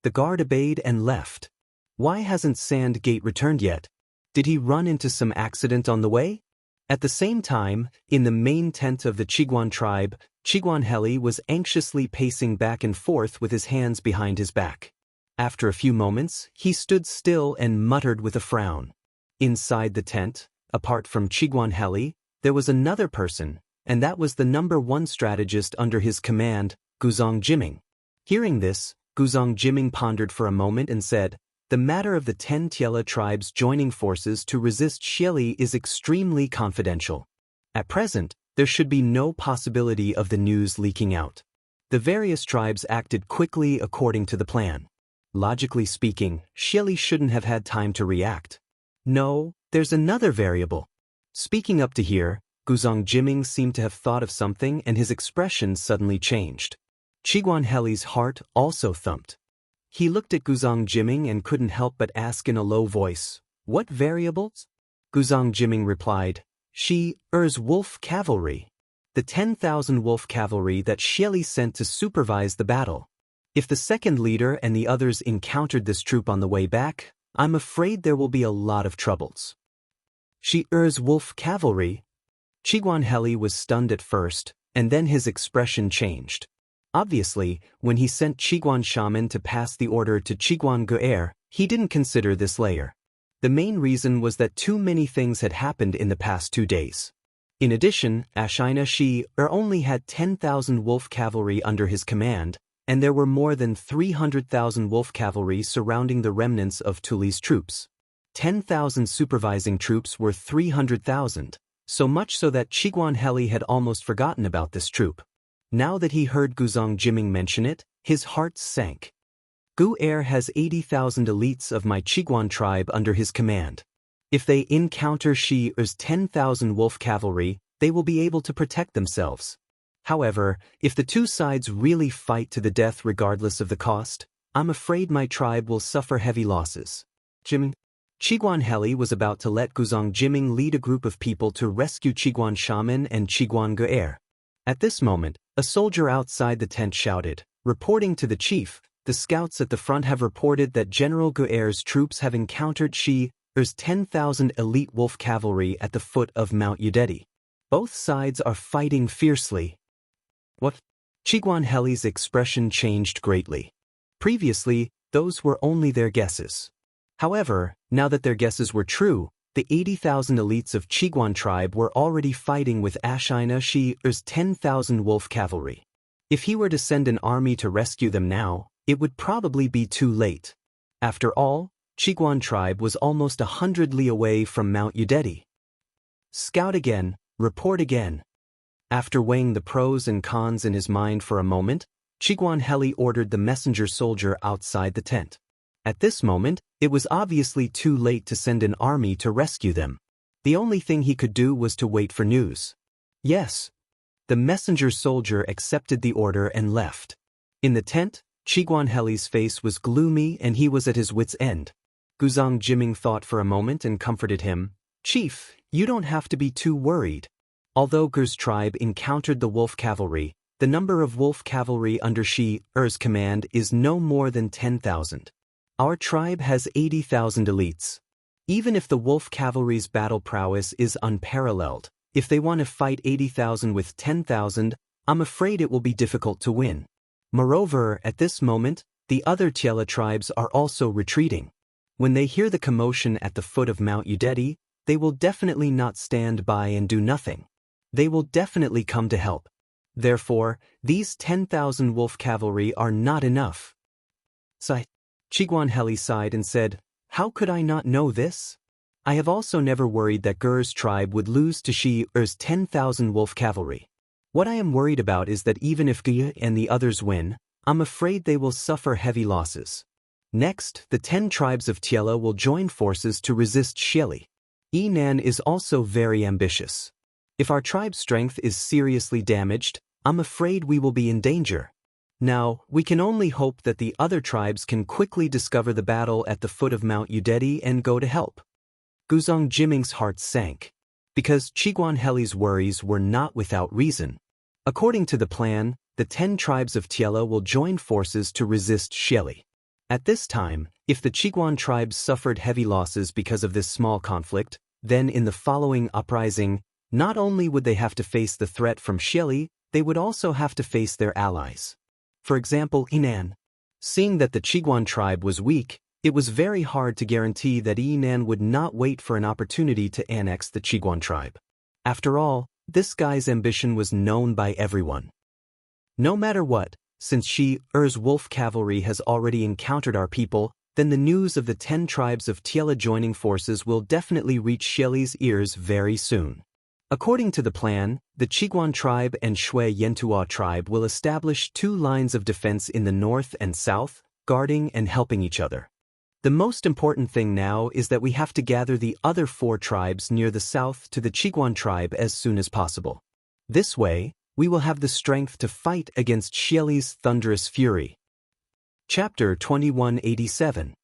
The guard obeyed and left. Why hasn't Sandgate returned yet? Did he run into some accident on the way? At the same time, in the main tent of the Chiguan tribe, Chiguan Heli was anxiously pacing back and forth with his hands behind his back. After a few moments, he stood still and muttered with a frown. Inside the tent, apart from Chiguan Heli, there was another person, and that was the #1 strategist under his command, Guzong Jiming. Hearing this, Guzong Jiming pondered for a moment and said, "The matter of the 10 Tiela tribes joining forces to resist Shili is extremely confidential. At present, there should be no possibility of the news leaking out. The various tribes acted quickly according to the plan. Logically speaking, Shili shouldn't have had time to react. No, there's another variable." Speaking up to here, Guzong Jiming seemed to have thought of something and his expression suddenly changed. Chiguan Heli's heart also thumped. He looked at Guzong Jiming and couldn't help but ask in a low voice, "What variables?" Guzong Jiming replied, "She-er's wolf cavalry. The 10,000 wolf cavalry that Shili sent to supervise the battle. If the second leader and the others encountered this troop on the way back, I'm afraid there will be a lot of troubles." "She-er's wolf cavalry?" Chiguan Heli was stunned at first, and then his expression changed. Obviously, when he sent Chiguan Shaman to pass the order to Chiguan Guer, he didn't consider this layer. The main reason was that too many things had happened in the past 2 days. In addition, Ashina Shi-er only had 10,000 wolf cavalry under his command, and there were more than 300,000 wolf cavalry surrounding the remnants of Tuli's troops. 10,000 supervising troops were 300,000, so much so that Qiguan Heli had almost forgotten about this troop. Now that he heard Guzong Jiming mention it, his heart sank. Gu Er has 80,000 elites of my Qiguan tribe under his command. If they encounter Shi Er's 10,000 wolf cavalry, they will be able to protect themselves. However, if the two sides really fight to the death regardless of the cost, I'm afraid my tribe will suffer heavy losses. Qiguan Heli was about to let Guzong Jiming lead a group of people to rescue Qiguan Shaman and Qiguan Gu Er. At this moment, a soldier outside the tent shouted, reporting to the chief, "The scouts at the front have reported that General Gu Er's troops have encountered Shi Er's 10,000 elite wolf cavalry at the foot of Mount Udeti. Both sides are fighting fiercely." What? Qiguan Heli's expression changed greatly. Previously, those were only their guesses. However, now that their guesses were true, the 80,000 elites of Qiguan tribe were already fighting with Ashina Shi Er's 10,000 wolf cavalry. If he were to send an army to rescue them now, it would probably be too late. After all, Qiguan tribe was almost 100 li away from Mount Udeti. Scout again, report again. After weighing the pros and cons in his mind for a moment, Qiguan Heli ordered the messenger soldier outside the tent. At this moment, it was obviously too late to send an army to rescue them. The only thing he could do was to wait for news. Yes. The messenger soldier accepted the order and left. In the tent, Qiguan Heli's face was gloomy and he was at his wit's end. Guzong Jiming thought for a moment and comforted him. "Chief, you don't have to be too worried. Although Gu's tribe encountered the wolf cavalry, the number of wolf cavalry under Shi Er's command is no more than 10,000. Our tribe has 80,000 elites. Even if the wolf cavalry's battle prowess is unparalleled, if they want to fight 80,000 with 10,000, I'm afraid it will be difficult to win. Moreover, at this moment, the other Tiela tribes are also retreating. When they hear the commotion at the foot of Mount Udeti, they will definitely not stand by and do nothing. They will definitely come to help. Therefore, these 10,000 wolf cavalry are not enough." Qiguan Heli sighed and said, "How could I not know this? I have also never worried that Gur's tribe would lose to Shi Er's 10,000 wolf cavalry. What I am worried about is that even if Gu and the others win, I'm afraid they will suffer heavy losses. Next, the 10 tribes of Tiela will join forces to resist Xieli. Yinan is also very ambitious. If our tribe's strength is seriously damaged, I'm afraid we will be in danger. Now, we can only hope that the other tribes can quickly discover the battle at the foot of Mount Udeti and go to help." Guzong Jiming's heart sank. Because Qiguan Heli's worries were not without reason. According to the plan, the 10 tribes of Tiela will join forces to resist Xieli. At this time, if the Qiguan tribes suffered heavy losses because of this small conflict, then in the following uprising, not only would they have to face the threat from Xieli, they would also have to face their allies. For example, Yinan. Seeing that the Qiguan tribe was weak, it was very hard to guarantee that Yinan would not wait for an opportunity to annex the Qiguan tribe. After all, this guy's ambition was known by everyone. No matter what, since Shi Er's wolf cavalry has already encountered our people, then the news of the 10 tribes of Tiela joining forces will definitely reach Xieli's ears very soon. According to the plan, the Qiguan tribe and Shui Yentua tribe will establish 2 lines of defense in the north and south, guarding and helping each other. The most important thing now is that we have to gather the other 4 tribes near the south to the Qiguan tribe as soon as possible. This way, we will have the strength to fight against Xieli's thunderous fury. Chapter 2187.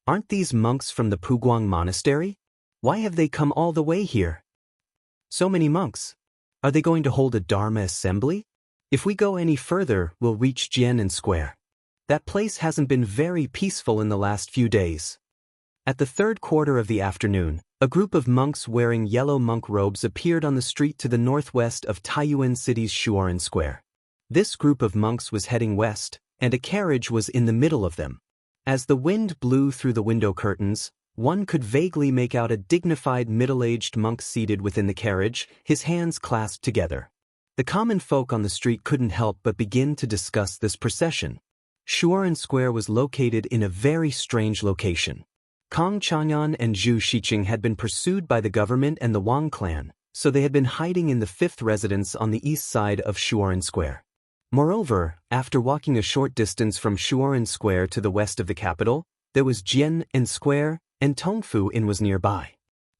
Aren't these monks from the Puguang Monastery? Why have they come all the way here? So many monks. Are they going to hold a Dharma assembly? If we go any further, we'll reach Jian'an Square. That place hasn't been very peaceful in the last few days. At the 3rd quarter of the afternoon, a group of monks wearing yellow monk robes appeared on the street to the northwest of Taiyuan City's Shuoran Square. This group of monks was heading west, and a carriage was in the middle of them. As the wind blew through the window curtains, one could vaguely make out a dignified middle-aged monk seated within the carriage, his hands clasped together. The common folk on the street couldn't help but begin to discuss this procession. Shuoran Square was located in a very strange location. Kang Chanyan and Zhu Shiqing had been pursued by the government and the Wang clan, so they had been hiding in the 5th residence on the east side of Shuoren Square. Moreover, after walking a short distance from Shuoren Square to the west of the capital, there was Jianghu Square, and Tongfu Inn was nearby.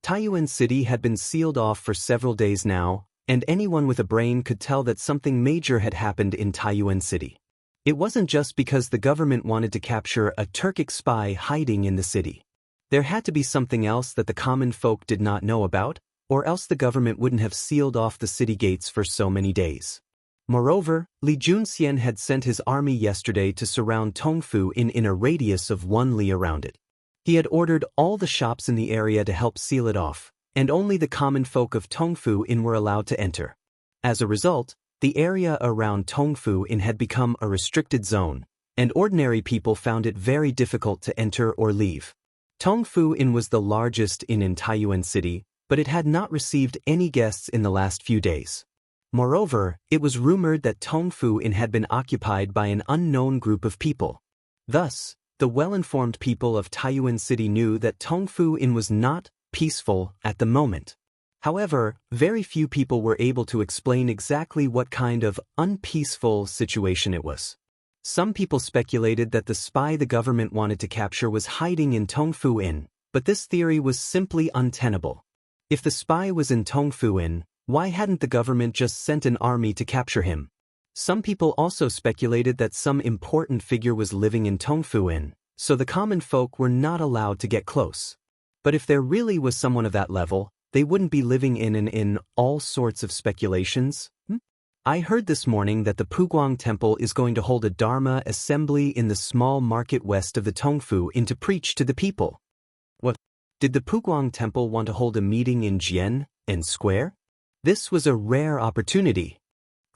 Taiyuan City had been sealed off for several days now, and anyone with a brain could tell that something major had happened in Taiyuan City. It wasn't just because the government wanted to capture a Turkic spy hiding in the city. There had to be something else that the common folk did not know about, or else the government wouldn't have sealed off the city gates for so many days. Moreover, Li Junxian had sent his army yesterday to surround Tongfu Inn in a radius of 1 li around it. He had ordered all the shops in the area to help seal it off, and only the common folk of Tongfu Inn were allowed to enter. As a result, the area around Tongfu Inn had become a restricted zone, and ordinary people found it very difficult to enter or leave. Tongfu Inn was the largest inn in Taiyuan City, but it had not received any guests in the last few days. Moreover, it was rumored that Tongfu Inn had been occupied by an unknown group of people. Thus, the well-informed people of Taiyuan City knew that Tongfu Inn was not peaceful at the moment. However, very few people were able to explain exactly what kind of unpeaceful situation it was. Some people speculated that the spy the government wanted to capture was hiding in Tongfu Inn, but this theory was simply untenable. If the spy was in Tongfu Inn, why hadn't the government just sent an army to capture him? Some people also speculated that some important figure was living in Tongfu Inn, so the common folk were not allowed to get close. But if there really was someone of that level, they wouldn't be living in an inn. All sorts of speculations. I heard this morning that the Puguang Temple is going to hold a Dharma assembly in the small market west of the Tongfu Inn to preach to the people. What? Did the Puguang Temple want to hold a meeting in Jianghu Square? This was a rare opportunity.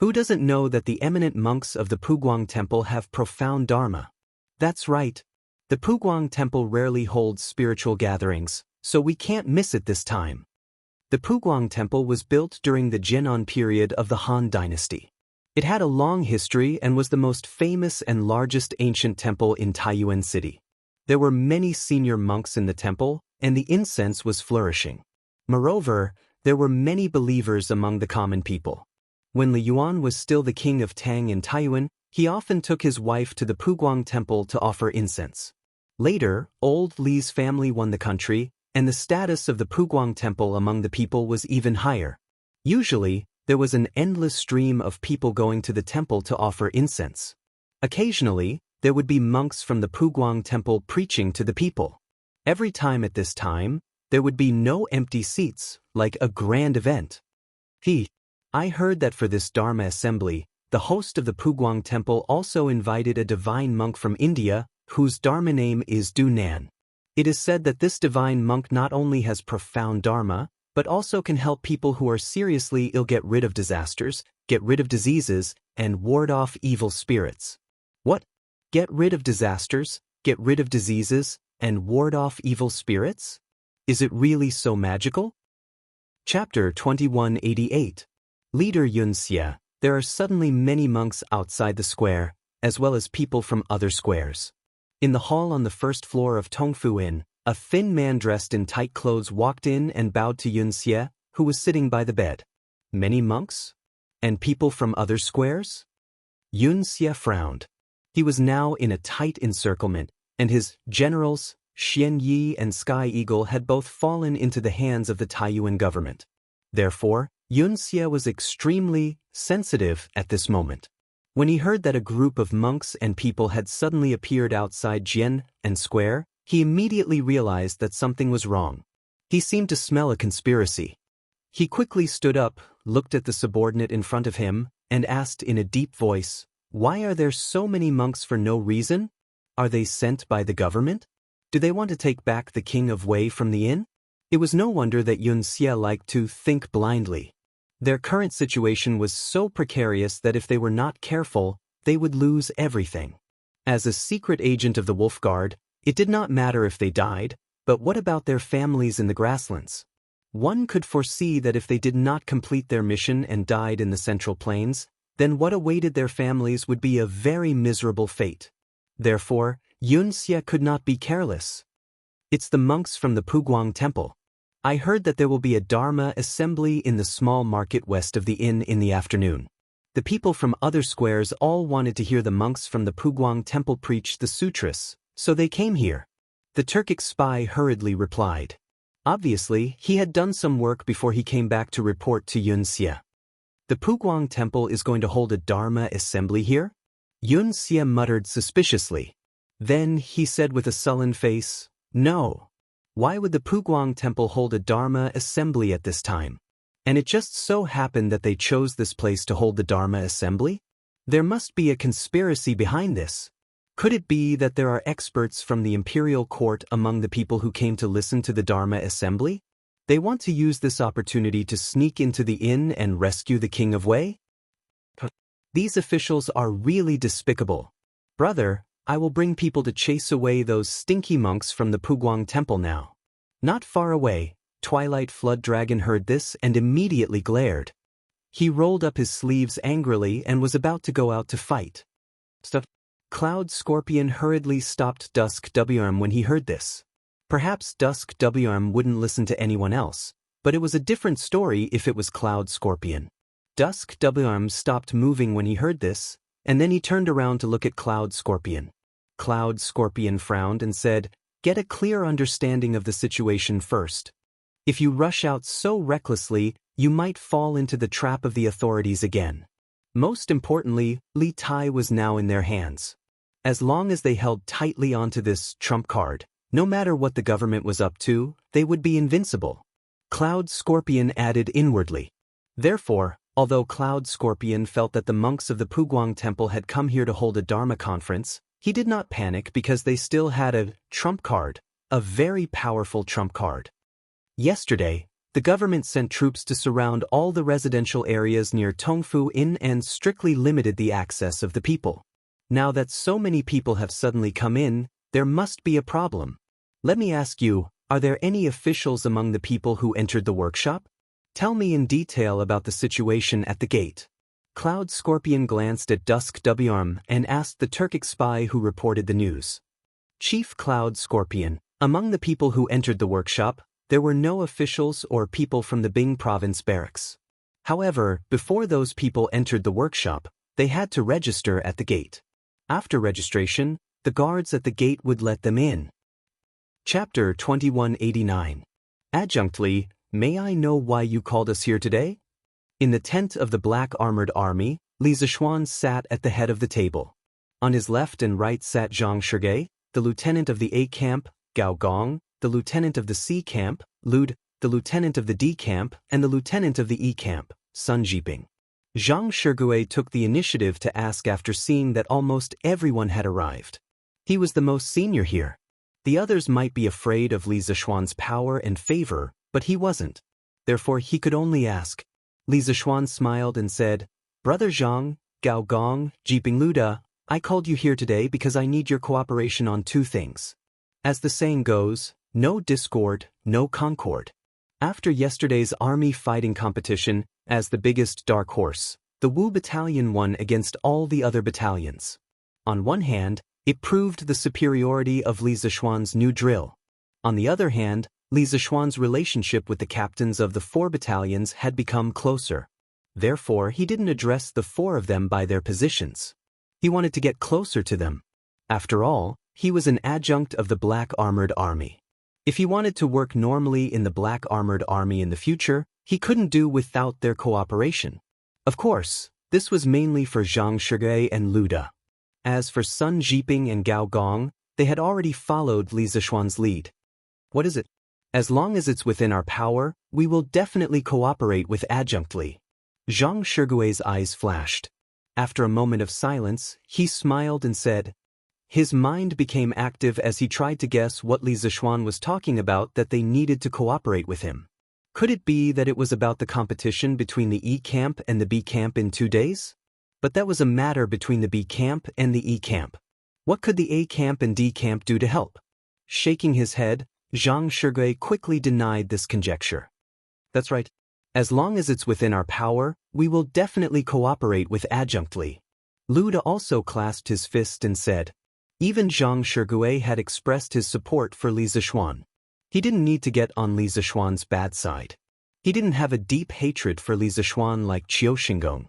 Who doesn't know that the eminent monks of the Puguang Temple have profound dharma? That's right. The Puguang Temple rarely holds spiritual gatherings, so we can't miss it this time. The Puguang Temple was built during the Jian'an period of the Han Dynasty. It had a long history and was the most famous and largest ancient temple in Taiyuan City. There were many senior monks in the temple, and the incense was flourishing. Moreover, there were many believers among the common people. When Li Yuan was still the king of Tang in Taiyuan, he often took his wife to the Puguang Temple to offer incense. Later, old Li's family won the country, and the status of the Puguang Temple among the people was even higher. Usually, there was an endless stream of people going to the temple to offer incense. Occasionally, there would be monks from the Puguang Temple preaching to the people. Every time at this time, there would be no empty seats, like a grand event. I heard that for this Dharma assembly, the host of the Puguang Temple also invited a divine monk from India, whose Dharma name is Du Nan. It is said that this divine monk not only has profound Dharma, but also can help people who are seriously ill get rid of disasters, get rid of diseases, and ward off evil spirits. What? Get rid of disasters, get rid of diseases, and ward off evil spirits? Is it really so magical? Chapter 2188. Leader Wuxia. There are suddenly many monks outside the square, as well as people from other squares. In the hall on the first floor of Tongfu Inn, a thin man dressed in tight clothes walked in and bowed to Wuxia, who was sitting by the bed. Many monks? And people from other squares? Wuxia frowned. He was now in a tight encirclement, and his generals, Xian Yi and Sky Eagle, had both fallen into the hands of the Taiyuan government. Therefore, Wuxia was extremely sensitive at this moment. When he heard that a group of monks and people had suddenly appeared outside Jianghu Square, he immediately realized that something was wrong. He seemed to smell a conspiracy. He quickly stood up, looked at the subordinate in front of him, and asked in a deep voice, "Why are there so many monks for no reason? Are they sent by the government? Do they want to take back the king of Wei from the inn?" It was no wonder that Wuxia liked to think blindly. Their current situation was so precarious that if they were not careful, they would lose everything. As a secret agent of the Wolf Guard, it did not matter if they died, but what about their families in the grasslands? One could foresee that if they did not complete their mission and died in the Central Plains, then what awaited their families would be a very miserable fate. Therefore, Wuxia could not be careless. It's the monks from the Puguang Temple. I heard that there will be a Dharma assembly in the small market west of the inn in the afternoon. The people from other squares all wanted to hear the monks from the Puguang Temple preach the sutras, so they came here. The Turkic spy hurriedly replied. Obviously, he had done some work before he came back to report to Wuxia. The Puguang Temple is going to hold a Dharma assembly here? Wuxia muttered suspiciously. Then he said with a sullen face, "No. Why would the Puguang Temple hold a Dharma assembly at this time? And it just so happened that they chose this place to hold the Dharma assembly? There must be a conspiracy behind this. Could it be that there are experts from the imperial court among the people who came to listen to the Dharma assembly? They want to use this opportunity to sneak into the inn and rescue the King of Wei? These officials are really despicable. Brother, I will bring people to chase away those stinky monks from the Puguang Temple now." Not far away, Twilight Flood Dragon heard this and immediately glared. He rolled up his sleeves angrily and was about to go out to fight. Cloud Scorpion hurriedly stopped Dusk WM when he heard this. Perhaps Dusk WM wouldn't listen to anyone else, but it was a different story if it was Cloud Scorpion. Dusk WM stopped moving when he heard this, and then he turned around to look at Cloud Scorpion. Cloud Scorpion frowned and said, "Get a clear understanding of the situation first. If you rush out so recklessly, you might fall into the trap of the authorities again." Most importantly, Li Tai was now in their hands. As long as they held tightly onto this trump card, no matter what the government was up to, they would be invincible. Cloud Scorpion added inwardly. Therefore, although Cloud Scorpion felt that the monks of the Puguang Temple had come here to hold a Dharma conference, he did not panic because they still had a trump card, a very powerful trump card. Yesterday, the government sent troops to surround all the residential areas near Tongfu Inn and strictly limited the access of the people. Now that so many people have suddenly come in, there must be a problem. Let me ask you, are there any officials among the people who entered the workshop? Tell me in detail about the situation at the gate. Cloud Scorpion glanced at Dusk WM and asked the Turkic spy who reported the news. Chief Cloud Scorpion, among the people who entered the workshop, there were no officials or people from the Bing province barracks. However, before those people entered the workshop, they had to register at the gate. After registration, the guards at the gate would let them in. Chapter 2189. Adjunctly, may I know why you called us here today? In the tent of the Black Armored Army, Li Zishuan sat at the head of the table. On his left and right sat Zhang Shige, the lieutenant of the A camp, Gao Gong, the lieutenant of the C camp, Lud, the lieutenant of the D camp, and the lieutenant of the E camp, Sun Jiping. Zhang Shige took the initiative to ask after seeing that almost everyone had arrived. He was the most senior here. The others might be afraid of Li Zishuan's power and favor, but he wasn't. Therefore he could only ask. Li Zishuan smiled and said, "Brother Zhang, Gao Gong, Jiping Luda, I called you here today because I need your cooperation on two things. As the saying goes, no discord, no concord. After yesterday's army fighting competition, as the biggest dark horse, the Wu battalion won against all the other battalions. On one hand, it proved the superiority of Li Zishuan's new drill. On the other hand, Li Zishuan's relationship with the captains of the 4 battalions had become closer. Therefore, he didn't address the 4 of them by their positions. He wanted to get closer to them. After all, he was an adjunct of the Black Armored Army. If he wanted to work normally in the Black Armored Army in the future, he couldn't do without their cooperation. Of course, this was mainly for Zhang Shige and Luda. As for Sun Jiping and Gao Gong, they had already followed Li Zishuan's lead. What is it? As long as it's within our power, we will definitely cooperate with Adjunct Li. Zhang Shigui's eyes flashed. After a moment of silence, he smiled and said. His mind became active as he tried to guess what Li Zishuan was talking about that they needed to cooperate with him. Could it be that it was about the competition between the E camp and the B camp in 2 days? But that was a matter between the B camp and the E camp. What could the A camp and D camp do to help? Shaking his head, Zhang Shigui quickly denied this conjecture. That's right. As long as it's within our power, we will definitely cooperate with Adjunct Li. Luda also clasped his fist and said, Even Zhang Shigue had expressed his support for Li Zixuan. He didn't need to get on Li Zixuan's bad side. He didn't have a deep hatred for Li Zixuan like Qiu Xingong.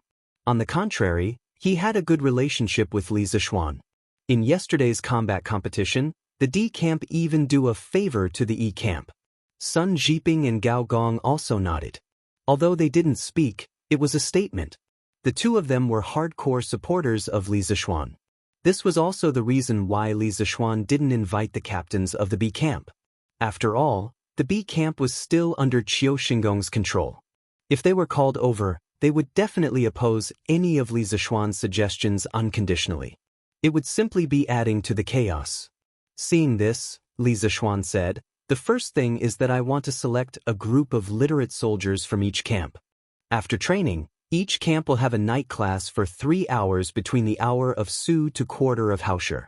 On the contrary, he had a good relationship with Li Zixuan. In yesterday's combat competition, the D camp even do a favor to the E camp. Sun Jiping and Gao Gong also nodded. Although they didn't speak, it was a statement. The two of them were hardcore supporters of Li Zixuan. This was also the reason why Li Zixuan didn't invite the captains of the B camp. After all, the B camp was still under Qiu Xingong's control. If they were called over, they would definitely oppose any of Li Zixuan's suggestions unconditionally. It would simply be adding to the chaos. Seeing this, Li Zixuan said, "The first thing is that I want to select a group of literate soldiers from each camp. After training, each camp will have a night class for 3 hours between the hour of Su to quarter of Haoshi.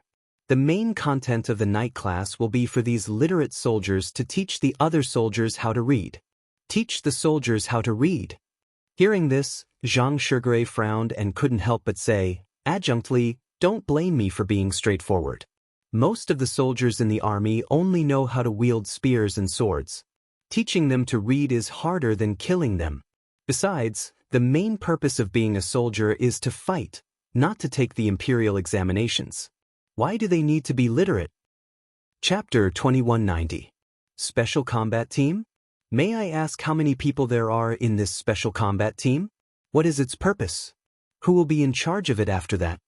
The main content of the night class will be for these literate soldiers to teach the other soldiers how to read." Teach the soldiers how to read. Hearing this, Zhang Shigure frowned and couldn't help but say, adjunctly, "Don't blame me for being straightforward. Most of the soldiers in the army only know how to wield spears and swords. Teaching them to read is harder than killing them. Besides, the main purpose of being a soldier is to fight, not to take the imperial examinations. Why do they need to be literate?" Chapter 2190. Special Combat Team? May I ask how many people there are in this special combat team? What is its purpose? Who will be in charge of it after that?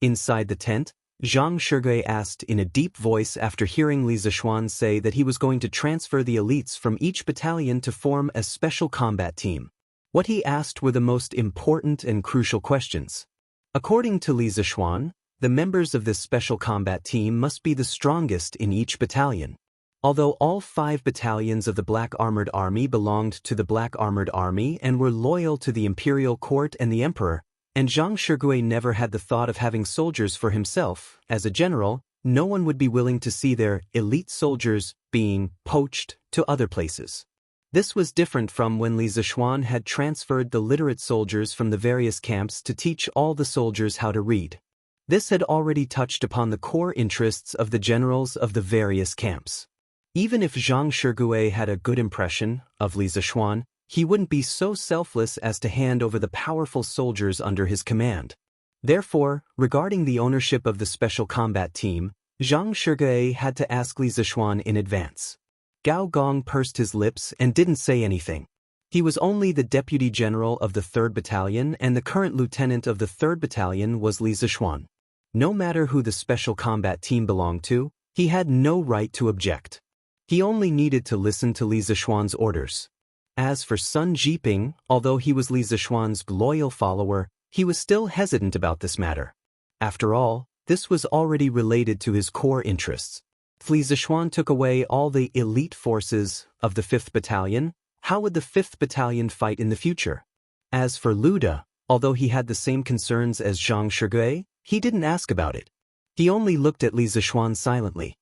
Inside the tent, Zhang Shigue asked in a deep voice after hearing Li Zixuan say that he was going to transfer the elites from each battalion to form a special combat team. What he asked were the most important and crucial questions. According to Li Zixuan, the members of this special combat team must be the strongest in each battalion. Although all 5 battalions of the Black Armored Army belonged to the Black Armored Army and were loyal to the imperial court and the emperor, and Zhang Shigue never had the thought of having soldiers for himself, as a general, no one would be willing to see their elite soldiers being poached to other places. This was different from when Li Zixuan had transferred the literate soldiers from the various camps to teach all the soldiers how to read. This had already touched upon the core interests of the generals of the various camps. Even if Zhang Shigue had a good impression of Li Zixuan, he wouldn't be so selfless as to hand over the powerful soldiers under his command. Therefore, regarding the ownership of the special combat team, Zhang Shigue had to ask Li Zixuan in advance. Gao Gong pursed his lips and didn't say anything. He was only the deputy general of the 3rd Battalion, and the current lieutenant of the 3rd Battalion was Li Zixuan. No matter who the special combat team belonged to, he had no right to object. He only needed to listen to Li Zixuan's orders. As for Sun Jiping, although he was Li Zixuan's loyal follower, he was still hesitant about this matter. After all, this was already related to his core interests. If Li Zixuan took away all the elite forces of the 5th Battalion, how would the 5th Battalion fight in the future? As for Luda, although he had the same concerns as Zhang Shigue, he didn't ask about it. He only looked at Li Zixuan silently.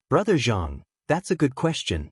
Brother Zhang, that's a good question."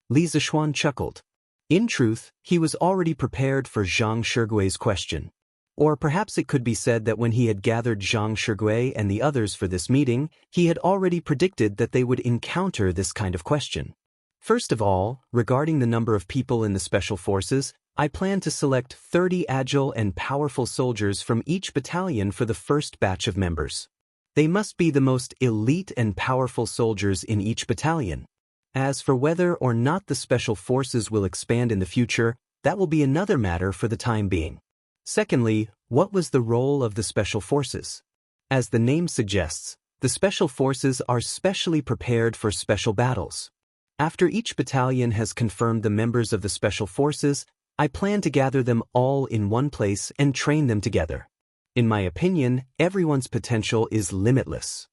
Li Zixuan chuckled. In truth, he was already prepared for Zhang Shigue's question. Or perhaps it could be said that when he had gathered Zhang Shigue and the others for this meeting, he had already predicted that they would encounter this kind of question. First of all, regarding the number of people in the special forces, I plan to select 30 agile and powerful soldiers from each battalion for the first batch of members. They must be the most elite and powerful soldiers in each battalion. As for whether or not the special forces will expand in the future, that will be another matter for the time being. Secondly, what was the role of the special forces? As the name suggests, the special forces are specially prepared for special battles. After each battalion has confirmed the members of the special forces, I plan to gather them all in one place and train them together. In my opinion, everyone's potential is limitless.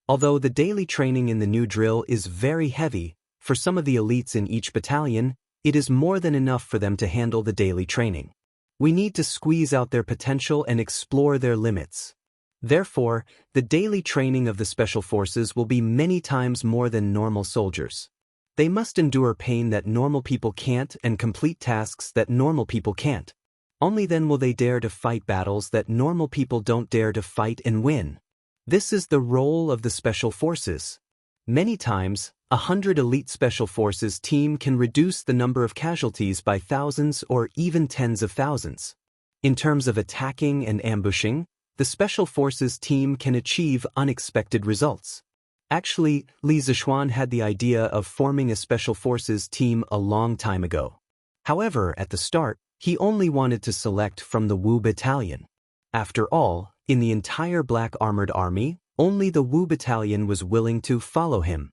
Although the daily training in the new drill is very heavy, for some of the elites in each battalion, it is more than enough for them to handle the daily training. We need to squeeze out their potential and explore their limits. Therefore, the daily training of the special forces will be many times more than normal soldiers. They must endure pain that normal people can't and complete tasks that normal people can't. Only then will they dare to fight battles that normal people don't dare to fight and win. This is the role of the special forces. Many times, 100 elite special forces team can reduce the number of casualties by thousands or even tens of thousands. In terms of attacking and ambushing, the special forces team can achieve unexpected results. Actually, Li Zixuan had the idea of forming a special forces team a long time ago. However, at the start, he only wanted to select from the Wu Battalion. After all, in the entire Black Armored Army, only the Wu Battalion was willing to follow him.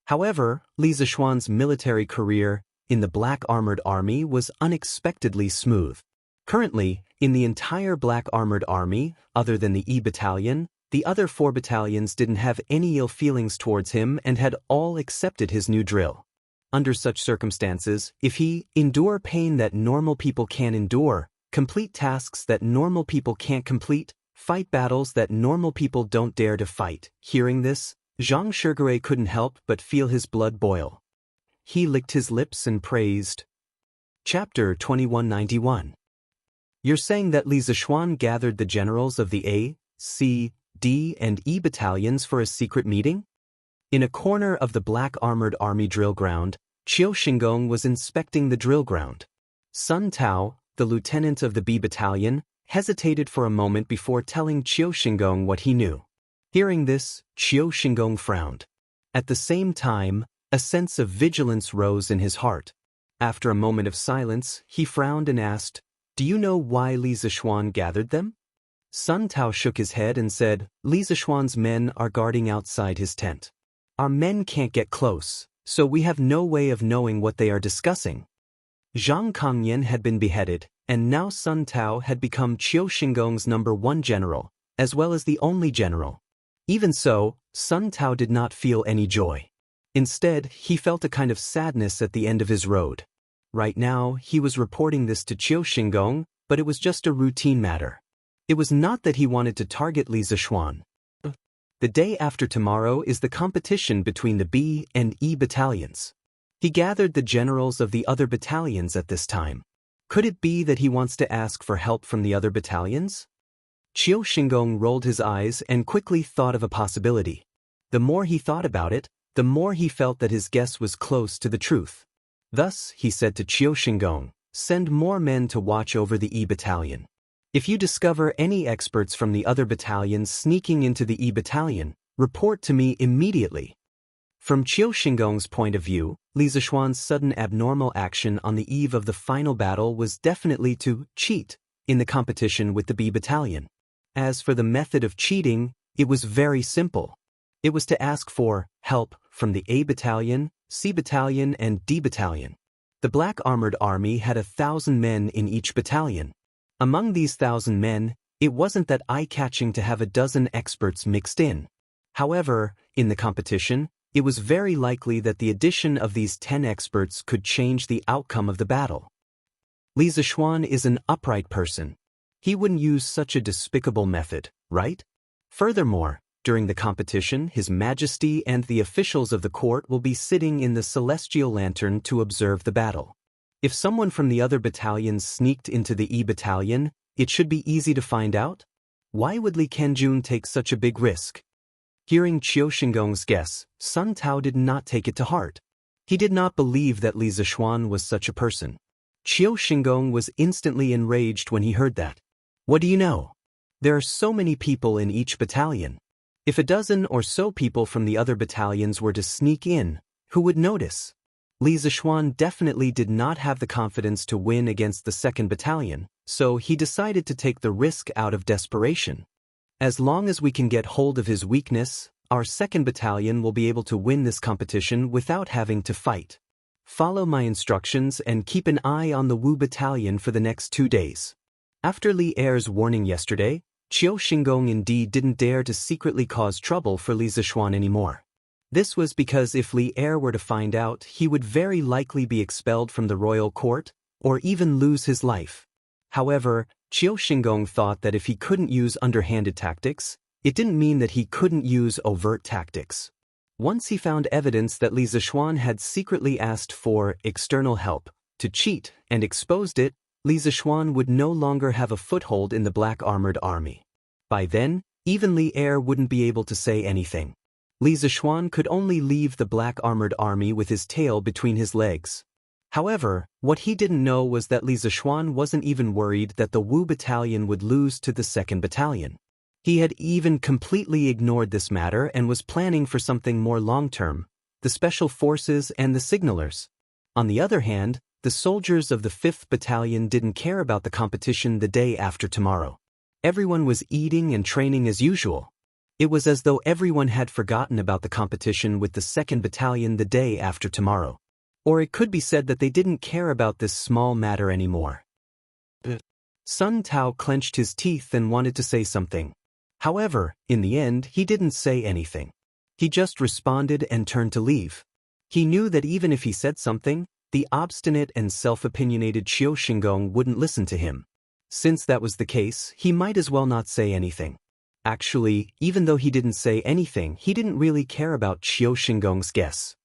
However, Li Zixuan's military career in the Black Armored Army was unexpectedly smooth. Currently, in the entire Black Armored Army, other than the E Battalion, the other 4 battalions didn't have any ill feelings towards him and had all accepted his new drill. Under such circumstances, if he endure pain that normal people can't endure, complete tasks that normal people can't complete, fight battles that normal people don't dare to fight. Hearing this, Zhang Shigure couldn't help but feel his blood boil. He licked his lips and praised. Chapter 2191. You're saying that Li Zixuan gathered the generals of the A, C, D, and E battalions for a secret meeting? In a corner of the Black Armored Army drill ground, Qiu Xingong was inspecting the drill ground. Sun Tao, the lieutenant of the B battalion, hesitated for a moment before telling Qiu Xingong what he knew. Hearing this, Qiu Xingong frowned. At the same time, a sense of vigilance rose in his heart. After a moment of silence, he frowned and asked, "Do you know why Li Zixuan gathered them?" Sun Tao shook his head and said, "Li Zixuan's men are guarding outside his tent. Our men can't get close, so we have no way of knowing what they are discussing." Zhang Kangyan had been beheaded, and now Sun Tao had become Qiu Xingong's #1 general, as well as the only general. Even so, Sun Tao did not feel any joy. Instead, he felt a kind of sadness at the end of his road. Right now, he was reporting this to Qiu Xingong, but it was just a routine matter. It was not that he wanted to target Li Zixuan. The day after tomorrow is the competition between the B and E battalions. He gathered the generals of the other battalions at this time. Could it be that he wants to ask for help from the other battalions? Qiu Xingong rolled his eyes and quickly thought of a possibility. The more he thought about it, the more he felt that his guess was close to the truth. Thus, he said to Qiu Xingong, "Send more men to watch over the E battalion. If you discover any experts from the other battalions sneaking into the E battalion, report to me immediately." From Qiu Xingong's point of view, Li Zixuan's sudden abnormal action on the eve of the final battle was definitely to cheat in the competition with the B battalion. As for the method of cheating, it was very simple. It was to ask for help from the A battalion, C battalion, and D battalion. The Black Armored Army had 1,000 men in each battalion. Among these 1,000 men, it wasn't that eye-catching to have a dozen experts mixed in. However, in the competition, it was very likely that the addition of these 10 experts could change the outcome of the battle. Li Zixuan is an upright person. He wouldn't use such a despicable method, right? Furthermore, during the competition, His Majesty and the officials of the court will be sitting in the celestial lantern to observe the battle. If someone from the other battalions sneaked into the E battalion, it should be easy to find out. Why would Li Kenjun take such a big risk? Hearing Qiu Xingong's guess, Sun Tao did not take it to heart. He did not believe that Li Zixuan was such a person. Qiu Xingong was instantly enraged when he heard that. What do you know? There are so many people in each battalion. If a dozen or so people from the other battalions were to sneak in, who would notice? Li Zixuan definitely did not have the confidence to win against the 2nd battalion, so he decided to take the risk out of desperation. As long as we can get hold of his weakness, our 2nd battalion will be able to win this competition without having to fight. Follow my instructions and keep an eye on the Wu battalion for the next 2 days. After Li Er's warning yesterday, Qiu Xingong indeed didn't dare to secretly cause trouble for Li Zixuan anymore. This was because if Li Er were to find out, he would very likely be expelled from the royal court, or even lose his life. However, Qiu Xingong thought that if he couldn't use underhanded tactics, it didn't mean that he couldn't use overt tactics. Once he found evidence that Li Zixuan had secretly asked for external help to cheat and exposed it, Li Zixuan would no longer have a foothold in the Black Armored Army. By then, Even Li Er wouldn't be able to say anything. Li Zishuan could only leave the black armored army with his tail between his legs. However, what he didn't know was that Li Zishuan wasn't even worried that the Wu battalion would lose to the 2nd Battalion. He had even completely ignored this matter and was planning for something more long-term, the special forces and the signalers. On the other hand, the soldiers of the 5th Battalion didn't care about the competition the day after tomorrow. Everyone was eating and training as usual. It was as though everyone had forgotten about the competition with the 2nd Battalion the day after tomorrow. Or it could be said that they didn't care about this small matter anymore. Sun Tao clenched his teeth and wanted to say something. However, in the end, he didn't say anything. He just responded and turned to leave. He knew that even if he said something, the obstinate and self-opinionated Qiu Xingong wouldn't listen to him. Since that was the case, he might as well not say anything. Actually, even though he didn't say anything, he didn't really care about Qiu Xingong's guess.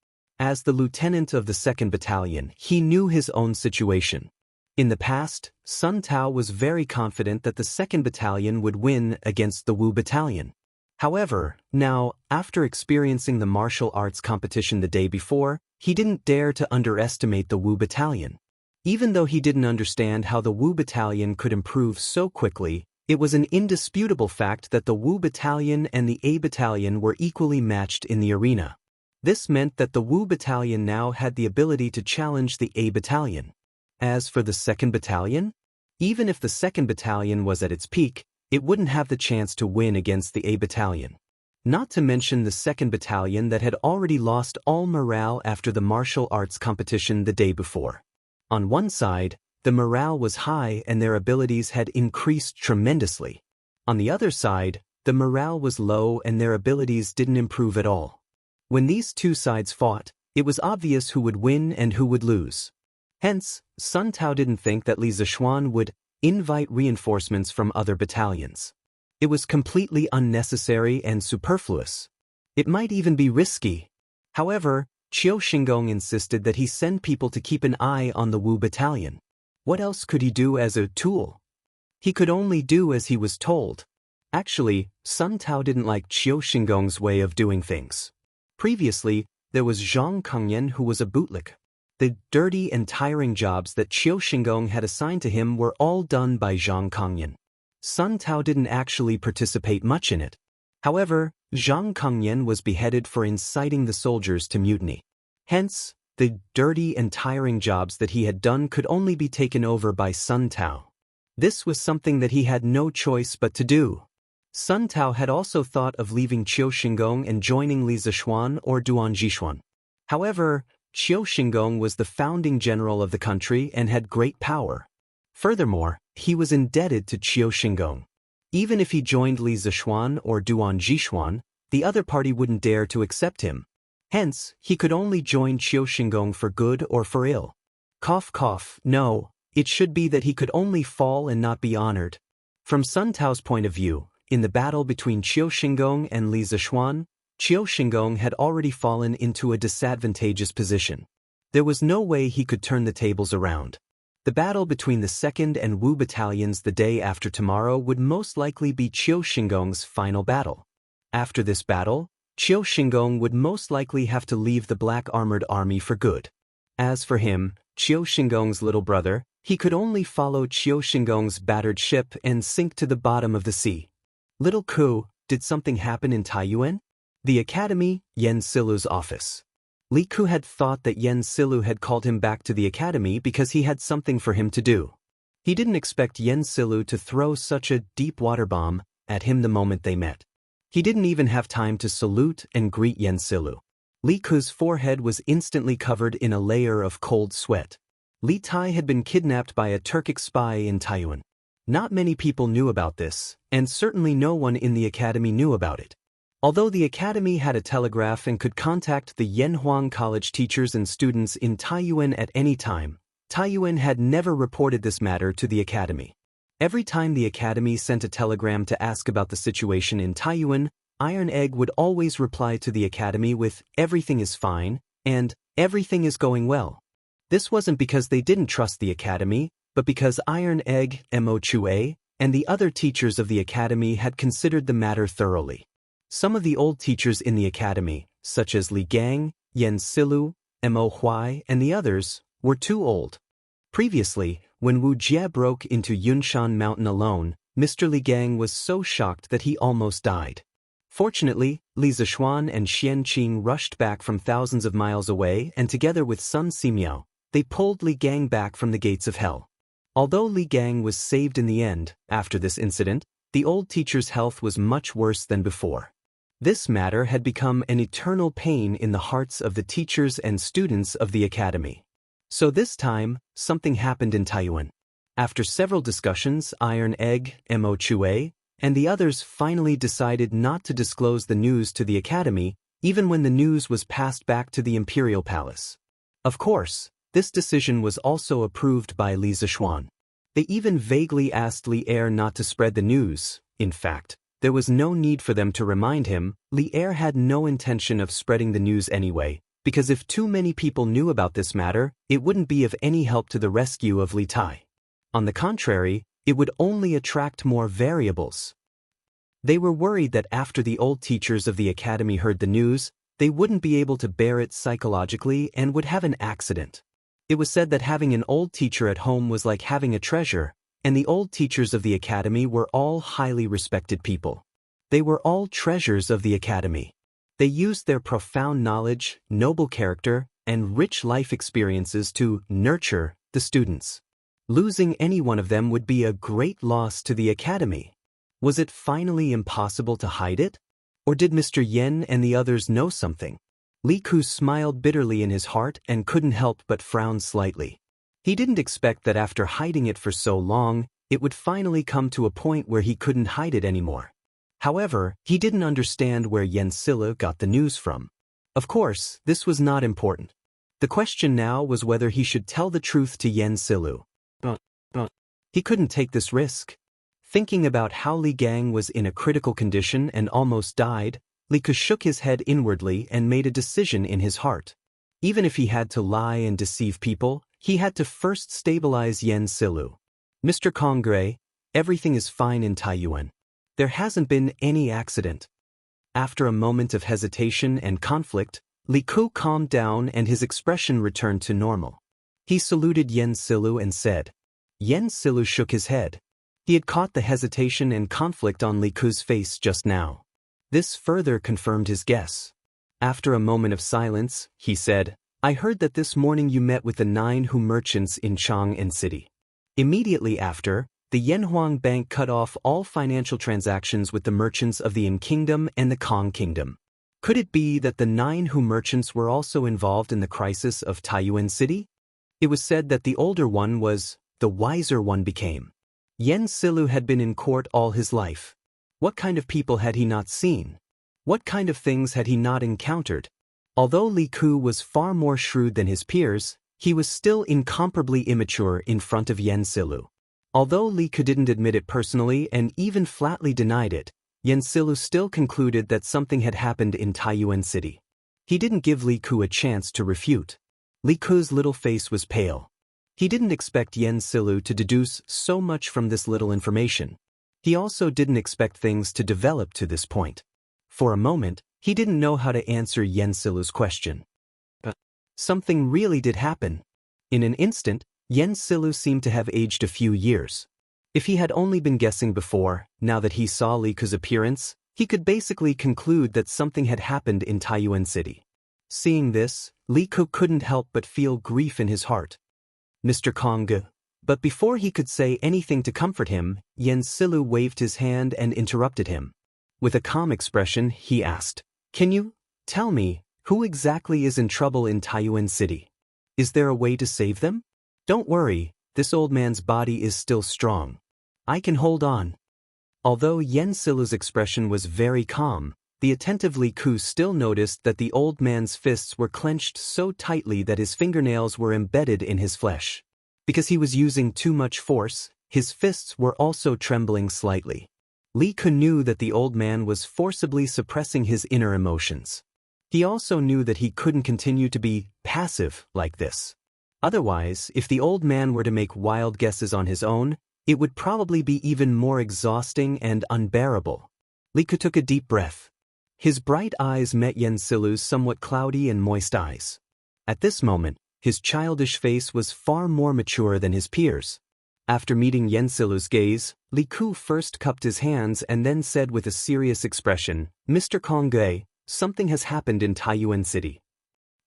As the lieutenant of the 2nd Battalion, he knew his own situation. In the past, Sun Tao was very confident that the 2nd Battalion would win against the Wu Battalion. However, now, after experiencing the martial arts competition the day before, he didn't dare to underestimate the Wu Battalion. Even though he didn't understand how the Wu Battalion could improve so quickly, it was an indisputable fact that the Wu Battalion and the A Battalion were equally matched in the arena. This meant that the Wu Battalion now had the ability to challenge the A Battalion. As for the 2nd Battalion, even if the 2nd Battalion was at its peak, it wouldn't have the chance to win against the A Battalion. Not to mention the 2nd Battalion that had already lost all morale after the martial arts competition the day before. On one side, the morale was high and their abilities had increased tremendously. On the other side, the morale was low and their abilities didn't improve at all. When these two sides fought, it was obvious who would win and who would lose. Hence, Sun Tao didn't think that Li Zishuan would invite reinforcements from other battalions. It was completely unnecessary and superfluous. It might even be risky. However, Qiu Xingong insisted that he send people to keep an eye on the Wu Battalion. What else could he do as a tool? He could only do as he was told. Actually, Sun Tao didn't like Qiu Xingong's way of doing things. Previously, there was Zhang Kongyan who was a bootlick. The dirty and tiring jobs that Qiu Xingong had assigned to him were all done by Zhang Kongyan. Sun Tao didn't actually participate much in it. However, Zhang Kongyan was beheaded for inciting the soldiers to mutiny. Hence, the dirty and tiring jobs that he had done could only be taken over by Sun Tao. This was something that he had no choice but to do. Sun Tao had also thought of leaving Qiu Xingong and joining Li Zishuan or Duan Zhishuan. However, Qiu Xingong was the founding general of the country and had great power. Furthermore, he was indebted to Qiu Xingong. Even if he joined Li Zishuan or Duan Zhishuan, the other party wouldn't dare to accept him. Hence, he could only join Qiu Xingong for good or for ill. Cough cough, no, it should be that he could only fall and not be honored. From Sun Tao's point of view, in the battle between Qiu Xingong and Li Zishuan, Qiu Xingong had already fallen into a disadvantageous position. There was no way he could turn the tables around. The battle between the 2nd and Wu battalions the day after tomorrow would most likely be Qiu Xingong's final battle. After this battle, Qiu Xingong would most likely have to leave the black armored army for good. As for him, Qiu Xingong's little brother, he could only follow Qiu Xingong's battered ship and sink to the bottom of the sea. Little Ku, did something happen in Taiyuan? The academy, Yen Silu's office. Li Ku had thought that Yen Silu had called him back to the academy because he had something for him to do. He didn't expect Yen Silu to throw such a deep water bomb at him the moment they met. He didn't even have time to salute and greet Yen Silu. Li Ku's forehead was instantly covered in a layer of cold sweat. Li Tai had been kidnapped by a Turkic spy in Taiyuan. Not many people knew about this, and certainly no one in the academy knew about it. Although the academy had a telegraph and could contact the Yanhuang College teachers and students in Taiyuan at any time, Taiyuan had never reported this matter to the academy. Every time the academy sent a telegram to ask about the situation in Taiyuan, Iron Egg would always reply to the academy with "everything is fine" and "everything is going well." This wasn't because they didn't trust the academy, but because Iron Egg, Mo Chue, and the other teachers of the academy had considered the matter thoroughly. Some of the old teachers in the academy, such as Li Gang, Yen Silu, Mo Huai, and the others, were too old. Previously, when Wuxia broke into Yunshan Mountain alone, Mr. Li Gang was so shocked that he almost died. Fortunately, Li Zishuan and Xian Qing rushed back from thousands of miles away, and together with Sun Simiao, they pulled Li Gang back from the gates of hell. Although Li Gang was saved in the end, after this incident, the old teacher's health was much worse than before. This matter had become an eternal pain in the hearts of the teachers and students of the academy. So this time, something happened in Taiyuan. After several discussions, Iron Egg, Mo Chue, and the others finally decided not to disclose the news to the academy, even when the news was passed back to the imperial palace. Of course, this decision was also approved by Li Zishuan. They even vaguely asked Li Er not to spread the news. In fact, there was no need for them to remind him. Li Er had no intention of spreading the news anyway, because if too many people knew about this matter, it wouldn't be of any help to the rescue of Li Tai. On the contrary, it would only attract more variables. They were worried that after the old teachers of the academy heard the news, they wouldn't be able to bear it psychologically and would have an accident. It was said that having an old teacher at home was like having a treasure, and the old teachers of the academy were all highly respected people. They were all treasures of the academy. They used their profound knowledge, noble character, and rich life experiences to nurture the students. Losing any one of them would be a great loss to the academy. Was it finally impossible to hide it? Or did Mr. Yen and the others know something? Li Ku smiled bitterly in his heart and couldn't help but frown slightly. He didn't expect that after hiding it for so long, it would finally come to a point where he couldn't hide it anymore. However, he didn't understand where Yen Silla got the news from. Of course, this was not important. The question now was whether he should tell the truth to Yen Silu. But he couldn't take this risk. Thinking about how Li Gang was in a critical condition and almost died, Li Ku shook his head inwardly and made a decision in his heart. Even if he had to lie and deceive people, he had to first stabilize Yen Silu. Mr. Congre, everything is fine in Taiyuan. There hasn't been any accident. After a moment of hesitation and conflict, Li Ku calmed down and his expression returned to normal. He saluted Yen Silu and said. Yen Silu shook his head. He had caught the hesitation and conflict on Li Ku's face just now. This further confirmed his guess. After a moment of silence, he said, I heard that this morning you met with the 9 Hu merchants in Chang'an City. Immediately after, the Yanhuang Bank cut off all financial transactions with the merchants of the Yin Kingdom and the Kong Kingdom. Could it be that the 9 Hu merchants were also involved in the crisis of Taiyuan City? It was said that the older one was, the wiser one became. Yen Silu had been in court all his life. What kind of people had he not seen? What kind of things had he not encountered? Although Li Ku was far more shrewd than his peers, he was still incomparably immature in front of Yen Silu. Although Li Ku didn't admit it personally and even flatly denied it, Yen Silu still concluded that something had happened in Taiyuan City. He didn't give Li Ku a chance to refute. Li Ku's little face was pale. He didn't expect Yen Silu to deduce so much from this little information. He also didn't expect things to develop to this point. For a moment, he didn't know how to answer Yen Silu's question. But something really did happen. In an instant, Yen Silu seemed to have aged a few years. If he had only been guessing before, now that he saw Li Ku's appearance, he could basically conclude that something had happened in Taiyuan City. Seeing this, Li Ku couldn't help but feel grief in his heart. Mr. Kong. But before he could say anything to comfort him, Yen Silu waved his hand and interrupted him. With a calm expression, he asked, Can you tell me who exactly is in trouble in Taiyuan City? Is there a way to save them? Don't worry, this old man's body is still strong. I can hold on. Although Yen Silu's expression was very calm, the attentive Li Ku still noticed that the old man's fists were clenched so tightly that his fingernails were embedded in his flesh. Because he was using too much force, his fists were also trembling slightly. Li Ku knew that the old man was forcibly suppressing his inner emotions. He also knew that he couldn't continue to be passive like this. Otherwise, if the old man were to make wild guesses on his own, it would probably be even more exhausting and unbearable. Li Ku took a deep breath. His bright eyes met Yen Silu's somewhat cloudy and moist eyes. At this moment, his childish face was far more mature than his peers. After meeting Yen Silu's gaze, Li Ku first cupped his hands and then said with a serious expression, "Mr. Kongui, something has happened in Taiyuan City."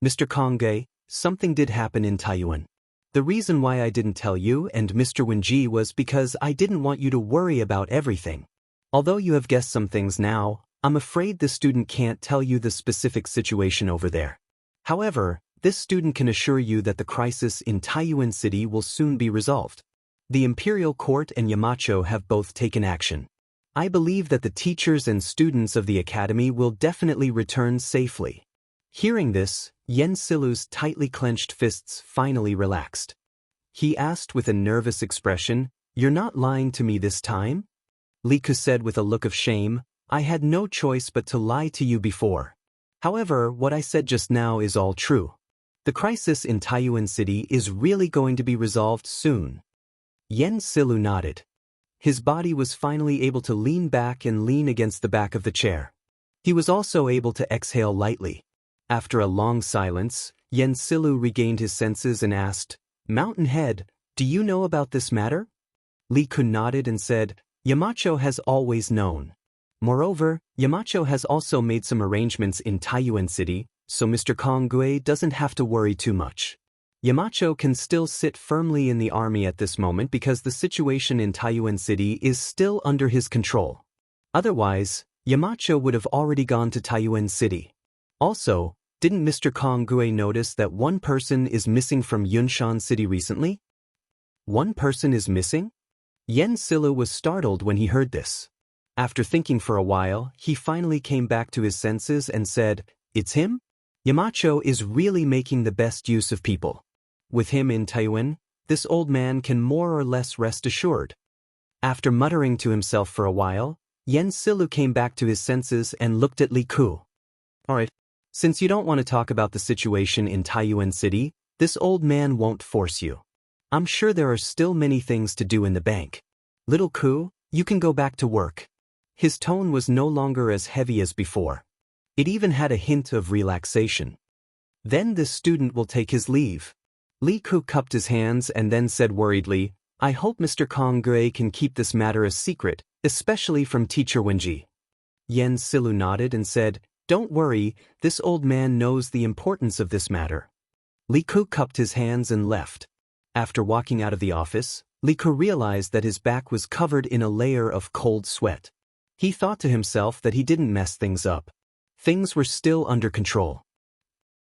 "Mr. Kongui, something did happen in Taiyuan. The reason why I didn't tell you and Mr. Wenji was because I didn't want you to worry about everything. Although you have guessed some things now, I'm afraid the student can't tell you the specific situation over there. However, this student can assure you that the crisis in Taiyuan City will soon be resolved. The Imperial Court and Yamacho have both taken action. I believe that the teachers and students of the academy will definitely return safely." Hearing this, Yen Silu's tightly clenched fists finally relaxed. He asked with a nervous expression, "You're not lying to me this time?" Li Ku said with a look of shame, "I had no choice but to lie to you before. However, what I said just now is all true. The crisis in Taiyuan City is really going to be resolved soon." Yen Silu nodded. His body was finally able to lean back and lean against the back of the chair. He was also able to exhale lightly. After a long silence, Yen Silu regained his senses and asked, "Mountain Head, do you know about this matter?" Li Ku nodded and said, "Yamacho has always known. Moreover, Yamacho has also made some arrangements in Taiyuan City, so Mr. Kongui doesn't have to worry too much. Yamacho can still sit firmly in the army at this moment because the situation in Taiyuan City is still under his control. Otherwise, Yamacho would have already gone to Taiyuan City. Also, didn't Mr. Kongui notice that one person is missing from Yunshan City recently?" "One person is missing?" Yen Silu was startled when he heard this. After thinking for a while, he finally came back to his senses and said, "It's him? Yamacho is really making the best use of people. With him in Taiyuan, this old man can more or less rest assured." After muttering to himself for a while, Yen Silu came back to his senses and looked at Li Ku. "Alright, since you don't want to talk about the situation in Taiyuan City, this old man won't force you. I'm sure there are still many things to do in the bank. Little Ku, you can go back to work." His tone was no longer as heavy as before. It even had a hint of relaxation. "Then this student will take his leave." Li Ku cupped his hands and then said worriedly, "I hope Mr. Kongui can keep this matter a secret, especially from Teacher Wenji." Yen Silu nodded and said, "Don't worry, this old man knows the importance of this matter." Li Ku cupped his hands and left. After walking out of the office, Li Ku realized that his back was covered in a layer of cold sweat. He thought to himself that he didn't mess things up. Things were still under control.